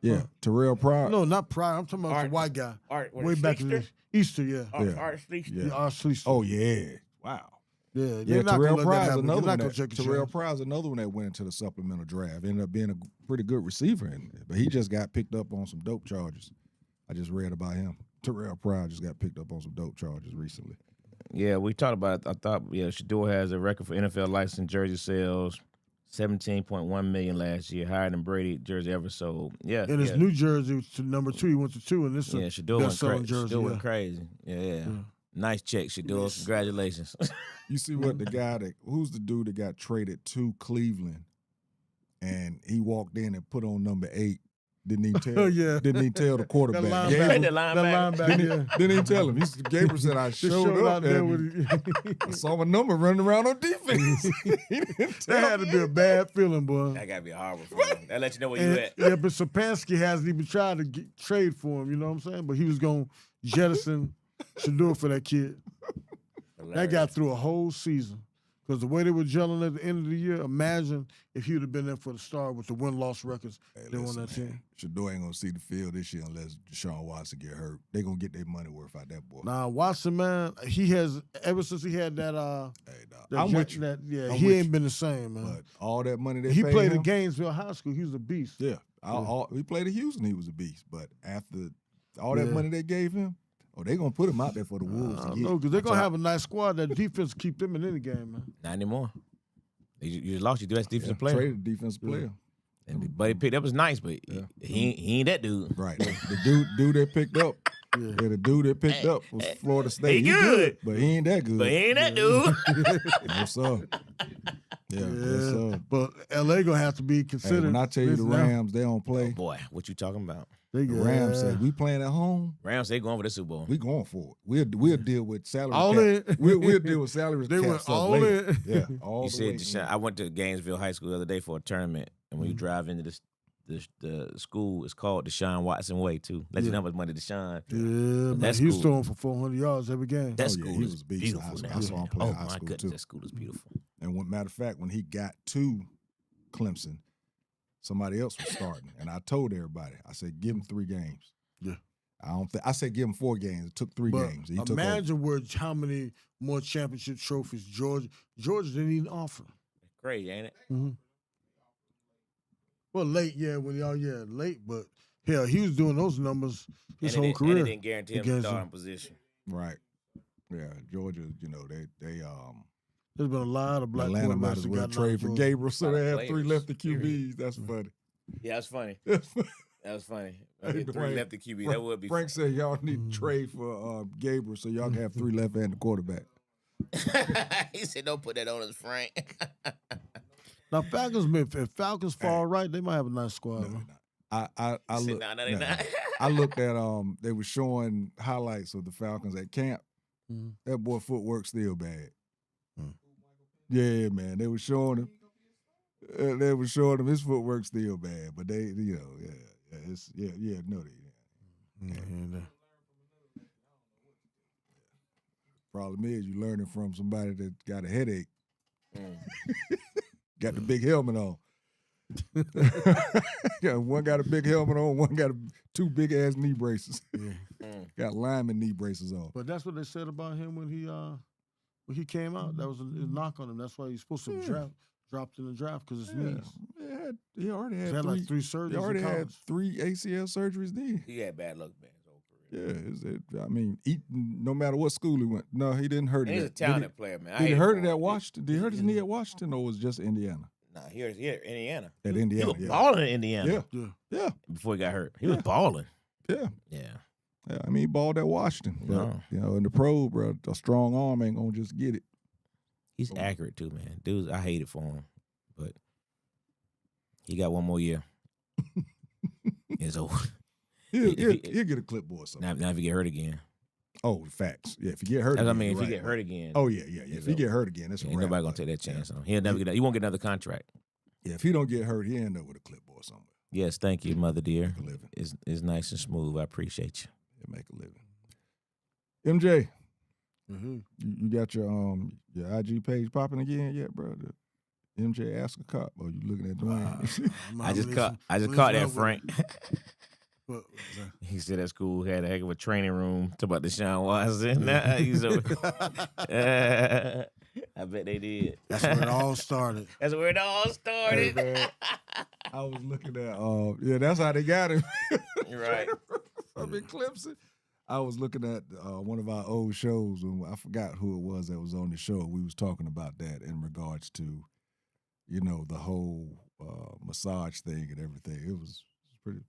Yeah, Terrell Pryor. No, not Pryor. I'm talking about the white guy. Way back in the Easter, yeah. Art Schlichter. Yeah, Art Schlichter. Oh yeah, wow. Yeah, Yeah, they're not Terrell gonna let that Pryor's happen. They're another not one. gonna take a Terrell chance. Pryor's another one that went into the supplemental draft. Ended up being a pretty good receiver, but he just got picked up on some dope charges. I just read about him. Terrell Pryor just got picked up on some dope charges recently. Yeah, we talked about it. I thought, Shedeur has a record for NFL licensed jersey sales, 17.1 million last year, higher than Brady jersey ever sold. Yeah, And his New Jersey was to number 2. He went to 2, and this is yeah, a Shedeur went best-selling crazy. jersey. Shedeur Yeah. went crazy. Yeah. Nice check, Shedeur. Congratulations. You see what the guy who's the dude that got traded to Cleveland, and he walked in and put on number 8 didn't even tell. Yeah. Didn't even tell the quarterback. That Gabriel- linebacker. Didn't even tell him. Gabriel said, I showed up there and with I saw my number running around on defense. He didn't That tell had to me. be a bad feeling, boy. That gotta be horrible for him. That let you know where you And, at. yeah, but Sapansky hasn't even tried to trade for him, you know what I'm saying? But he was going to jettison Shador for that kid. That got through a whole season. Because the way they were gelling at the end of the year, imagine if he would have been there for the start with the win-loss records they won that team. Shador ain't going to see the field this year unless Deshaun Watson get hurt. They going to get their money worth out that boy. Nah, Watson, man, he has, ever since he had that, Hey, dog, that I'm with you. that, I'm he with ain't you. been the same, man. But all that money they He paid played him, at Gainesville High School. He was a beast. Yeah. He played at Houston, he was a beast. But after all that Yeah. money they gave him, they going to put him out there for the Wolves to get. No, because they're going to have a nice squad. That defense keep them in any game, man. Not anymore. You just lost your best defensive player. Traded the defensive player. And the buddy picked up was nice, but he ain't that dude. Right. The dude they picked up, the dude they picked up was Florida State. He good. But he ain't that good. But he ain't that dude. No, sir. Yeah, yes, sir. But LA gonna have to be Hey, considered. when I tell you the Rams, they don't play. Boy, what you talking about? They The Rams said, we playing at home, Rams, they going for the Super Bowl. we going for it. We'll deal with salary All cap. in. We'll deal with salary They cap went stuff all later. in. Yeah, all You the said way. Deshaun, I went to Gainesville High School the other day for a tournament, and when you drive into the school, it's called Deshaun Watson Way too. Let you know how much money Deshaun. Yeah, man. That's He was cool. throwing for 400 yards every game. That yeah, school he is was a beast in beautiful high school. now. I saw him play Oh in high my school, goodness, too. that school is beautiful. And matter of fact, when he got to Clemson, somebody else was starting, and I told everybody, I said, give him 3 games. Yeah. I said give him 4 games. It took 3 But games. He took over. imagine how many more championship trophies Georgia didn't even offer. Crazy, ain't it? Well, late, late, but hell, he was doing those numbers his whole And career. it didn't guarantee him a against starting position. Right. Yeah, Georgia, they There's been a lot of black Atlanta might quarterbacks as that well got trade knocked for over. Gabriel, so they have Players. 3 lefty QBs. That's funny. Yeah, that's funny. That was funny. Hey, Get 3 Dwayne, lefty QB. That would be Frank said y'all need to trade for Gabriel so y'all can have 3 left-handed quarterback. He said, "Don't put that on us, Frank." Now if Falcons fall right, they might have a nice squad. man. I He said, look. "Nah, they not." I looked at they were showing highlights of the Falcons at camp. That boy footwork still bad. Yeah, man, they were showing him. They were showing him his footwork still bad, but they, Problem is, you learning from somebody that got a headache. Got the big helmet on. One got a big helmet on, one got 2 big ass knee braces. Got lineman knee braces on. But that's what they said about him when he came out. That was a knock on him. That's why he's supposed to dropped in the draft because his knees. Yeah, he already He had had 3, like 3 surgeries. he already in had college. 3 ACL surgeries then. He had bad luck, man. His whole career. Yeah, no matter what school he went. No, he didn't hurt And it. he's a talented player, man. I Did he hate hurt for it him. at Washington? Did he hurt his knee at Washington or was it just Indiana? Nah, here's Indiana. At He Indiana, was yeah. balling in Indiana. Yeah. Before he got hurt, he was balling. Yeah. Yeah. Yeah, I mean, he balled at Washington. But, No. in the pro, bro, a strong arm ain't going to just get it. He's accurate too, man. Dude, I hate it for him, but he got one more year. It's over. He'll If get a clipboard or something. Now if he get hurt again, Oh, facts. Yeah, if you get hurt that's what I again, mean. If you're he right, get hurt again, Oh, yeah. If he get hurt again, that's a ain't wrap. nobody gonna take that chance on him. He'll never get. He won't get another contract. Yeah, if he don't get hurt, he'll end up with a clipboard somewhere. Yes, thank you, mother dear. Make a living. It's nice and smooth. I appreciate you. He'll make a living. MJ, Mm-hmm. you got your IG page popping again yet, bro? The MJ Ask a Cop. Oh, you looking at Dwayne? I just caught that, Frank. What, He said that school had a heck of a training room. Talk about Deshaun Watson. Nah, he's over. I bet they did. That's where it all started. That's where it all started. Hey, man, I was looking at, that's how they got him. Right. I'm in Clemson. I was looking at one of our old shows, and I forgot who it was that was on the show. We was talking about that in regards to, the whole massage thing and everything. It was pretty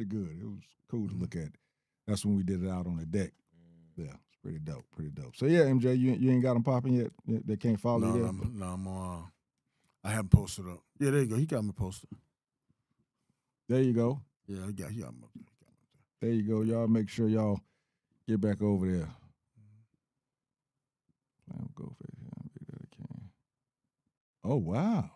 good. It was cool to look at. That's when we did it out on the deck. Yeah, it's pretty dope. So yeah, MJ, you ain't got them popping yet? They can't follow you yet? No, I'm I haven't posted up. Yeah, there you go. He got me posted. There you go. Yeah, he got him up there. There you go. Y'all make sure y'all get back over there. I'll go for it. Oh, wow.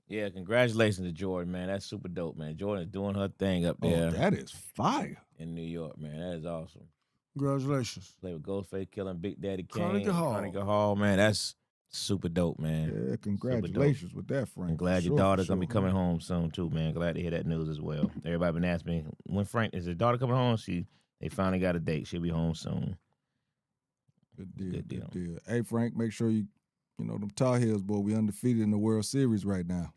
Yeah, congratulations to Jordan, man. That's super dope, man. Jordan is doing her thing up there Oh, that is fire. in New York, man. That is awesome. Congratulations. Play with Ghostface Killing, Big Daddy Kane, Carnegie Hall. Carnegie Hall, man. That's super dope, man. Yeah, congratulations with that, Frank. I'm glad For your sure, daughter's for gonna be sure. coming home soon too, man. Glad to hear that news as well. Everybody been asking me when Frank is his daughter coming home. They finally got a date. She'll be home soon. Good deal, Good good deal. deal. Hey, Frank, make sure you know, them Tar Heels, boy, we undefeated in the World Series right now.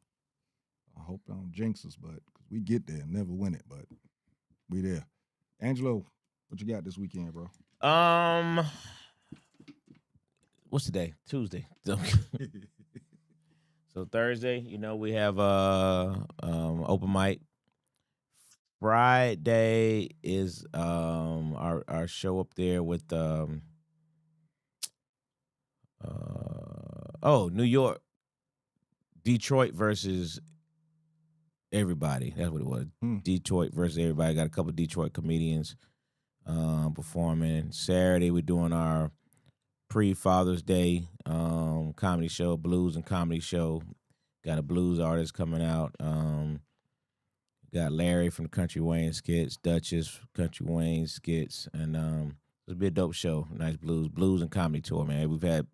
I hope I don't jinx us, but cause we get there and never win it, but we there. Angelo, what you got this weekend, bro? What's today? Tuesday. So Thursday, we have open mic. Friday is our show up there with New York, Detroit versus everybody. That's what it was. Detroit versus everybody. Got a couple of Detroit comedians performing. Saturday we're doing our pre-Father's Day comedy show, blues and comedy show. Got a blues artist coming out. Got Larry from the Country Wayne skits, Duchess Country Wayne skits, and it'll be a dope show. Nice blues and comedy tour, man. We've had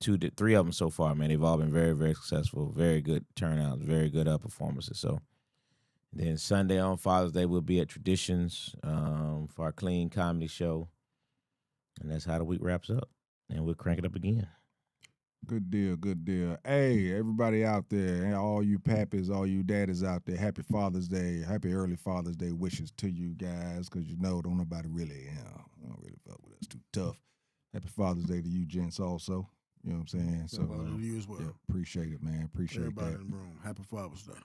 3 of them so far, man. They've all been very, very successful. Very good turnouts, very good performances. So then Sunday on Father's Day, we'll be at Traditions for our clean comedy show, and that's how the week wraps up. And we'll crank it up again. Good deal, good deal. Hey, everybody out there, and all you pappies, all you daddies out there, happy Father's Day, happy early Father's Day wishes to you guys, because don't nobody really, don't really fuck with us too tough. Happy Father's Day to you gents also. You know what I'm saying? So to you as well. yeah, appreciate it, man. Appreciate Everybody that. in the room. Happy Father's Day.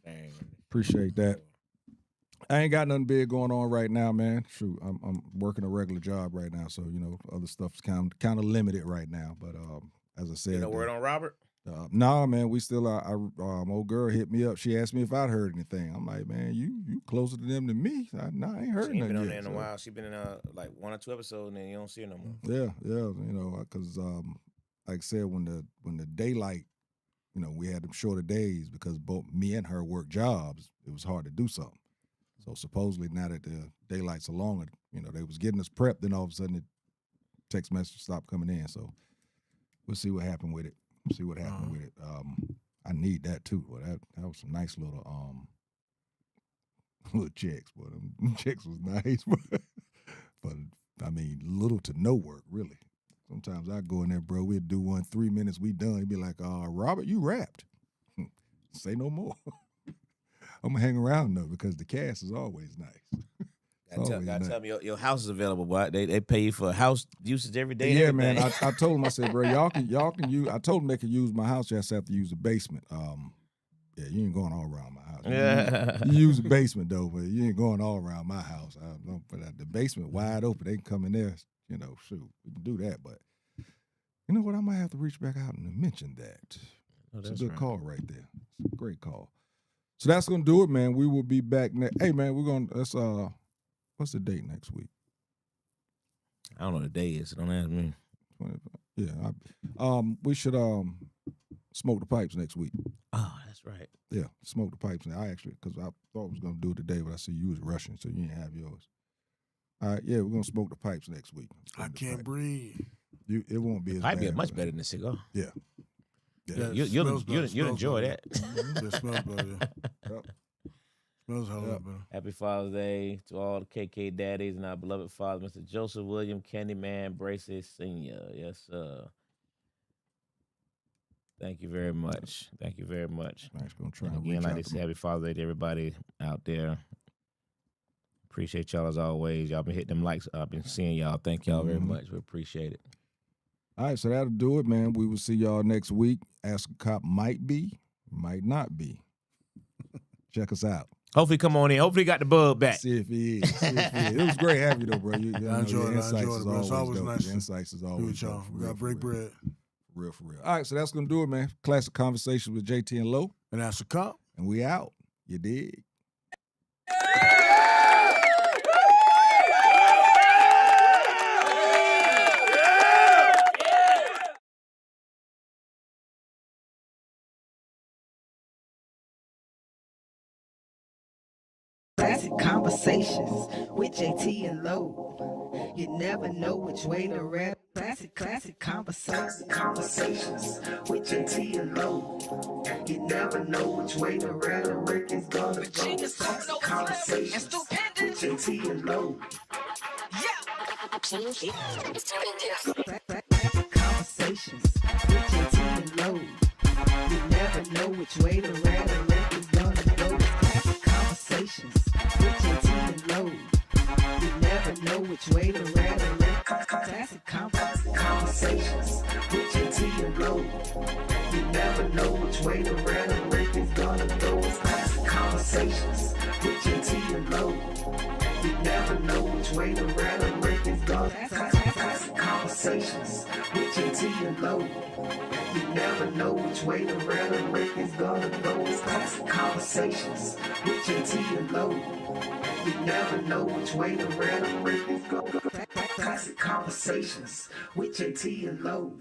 Dang. Appreciate that. I ain't got nothing big going on right now, man. Shoot, I'm working a regular job right now, so other stuff's kind of limited right now. But as I said, Word on Robert? nah, man, we still old girl hit me up. She asked me if I'd heard anything. I'm like, man, you closer to them than me. I ain't heard She ain't nothing been on yet, there in a so. while. She been in like 1 or 2 episodes, and then you don't see her no more. Yeah, because like I said, when the daylight, we had them shorter days because both me and her work jobs. It was hard to do something. So supposedly now that the daylights are longer, they was getting us prepped. Then all of a sudden, the text message stopped coming in. So we'll see what happened with it. I need that too. Well, that was some nice little checks, but them checks was nice. But I mean, little to no work really. Sometimes I go in there, bro. We'd do 1 3 minutes, we done. He'd be like, Robert, you rapped. Say no more. I'm gonna hang around though because the cast is always nice. Gotta tell me your house is available, boy. They pay you for house usage every day. Yeah, man. I told them, I said, bro, y'all can use. I told them they could use my house. You just have to use the basement. Yeah, you ain't going all around my house. Yeah. You use the basement though, but you ain't going all around my house. But the basement wide open, they can come in there. Shoot, we can do that. But you know what? I might have to reach back out and mention that. It's a good call right there. It's a great call. So that's gonna do it, man. We will be back next. Hey, man, let's what's the date next week? I don't know what the day is. Don't ask me. 25. Yeah, we should smoke the pipes next week. Oh, that's right. Yeah, smoke the pipes. I actually, because I thought I was gonna do it today, but I see you was rushing, so you didn't have yours. All right, yeah, we're gonna smoke the pipes next week. I can't breathe. It won't be as Might bad. be much better than a cigar. Yeah. Yeah, You'll enjoy that. It smells better. Yep. Smells a hell of a lot better. Happy Father's Day to all the KK daddies and our beloved father, Mr. Joseph William Candyman Braces Sr. Yes, sir. Thank you very much. Thank you very much. Nice, gonna try And and again, reach like out they to said, happy Father's Day to everybody out there. Appreciate y'all as always. Y'all been hitting them likes up and seeing y'all. Thank y'all very much. We appreciate it. All right, so that'll do it, man. We will see y'all next week. Ask a Cop might be, might not be. Check us out. Hopefully, come on in. Hopefully, he got the bug back. See if he is. It was great having you, though, bro. I enjoyed it, bro. It's always dope. nice Your to insights is do always with y'all. dope. We got break bread. For real. All right, so that's going to do it, man. Classic Conversations with Jae Tea and Lo. And that's a cop. And we out. You dig? Classic Conversations with Jae Tea and Lo. You never know which way to rap. Classic Conversations with Jae Tea and Lo. You never know which way to rap. The record's gonna go. Classic Conversations with Jae Tea and Lo. Classic Conversations with Jae Tea and Lo. You never know which way to rap. The record's gonna go. Classic Conversations with Jae Tea and Lo. You never know which way to rap. The record. Classic Conversations with Jae Tea and Lo. You never know which way to rap. The record's gonna go. Classic Conversations with Jae Tea and Lo. You never know which way to rap. The record's gonna. Classic Conversations with Jae Tea and Lo. You never know which way to rap. The record's gonna go. Classic Conversations with Jae Tea and Lo. You never know which way to rap. The record's gonna go. Classic Conversations with Jae Tea and Lo.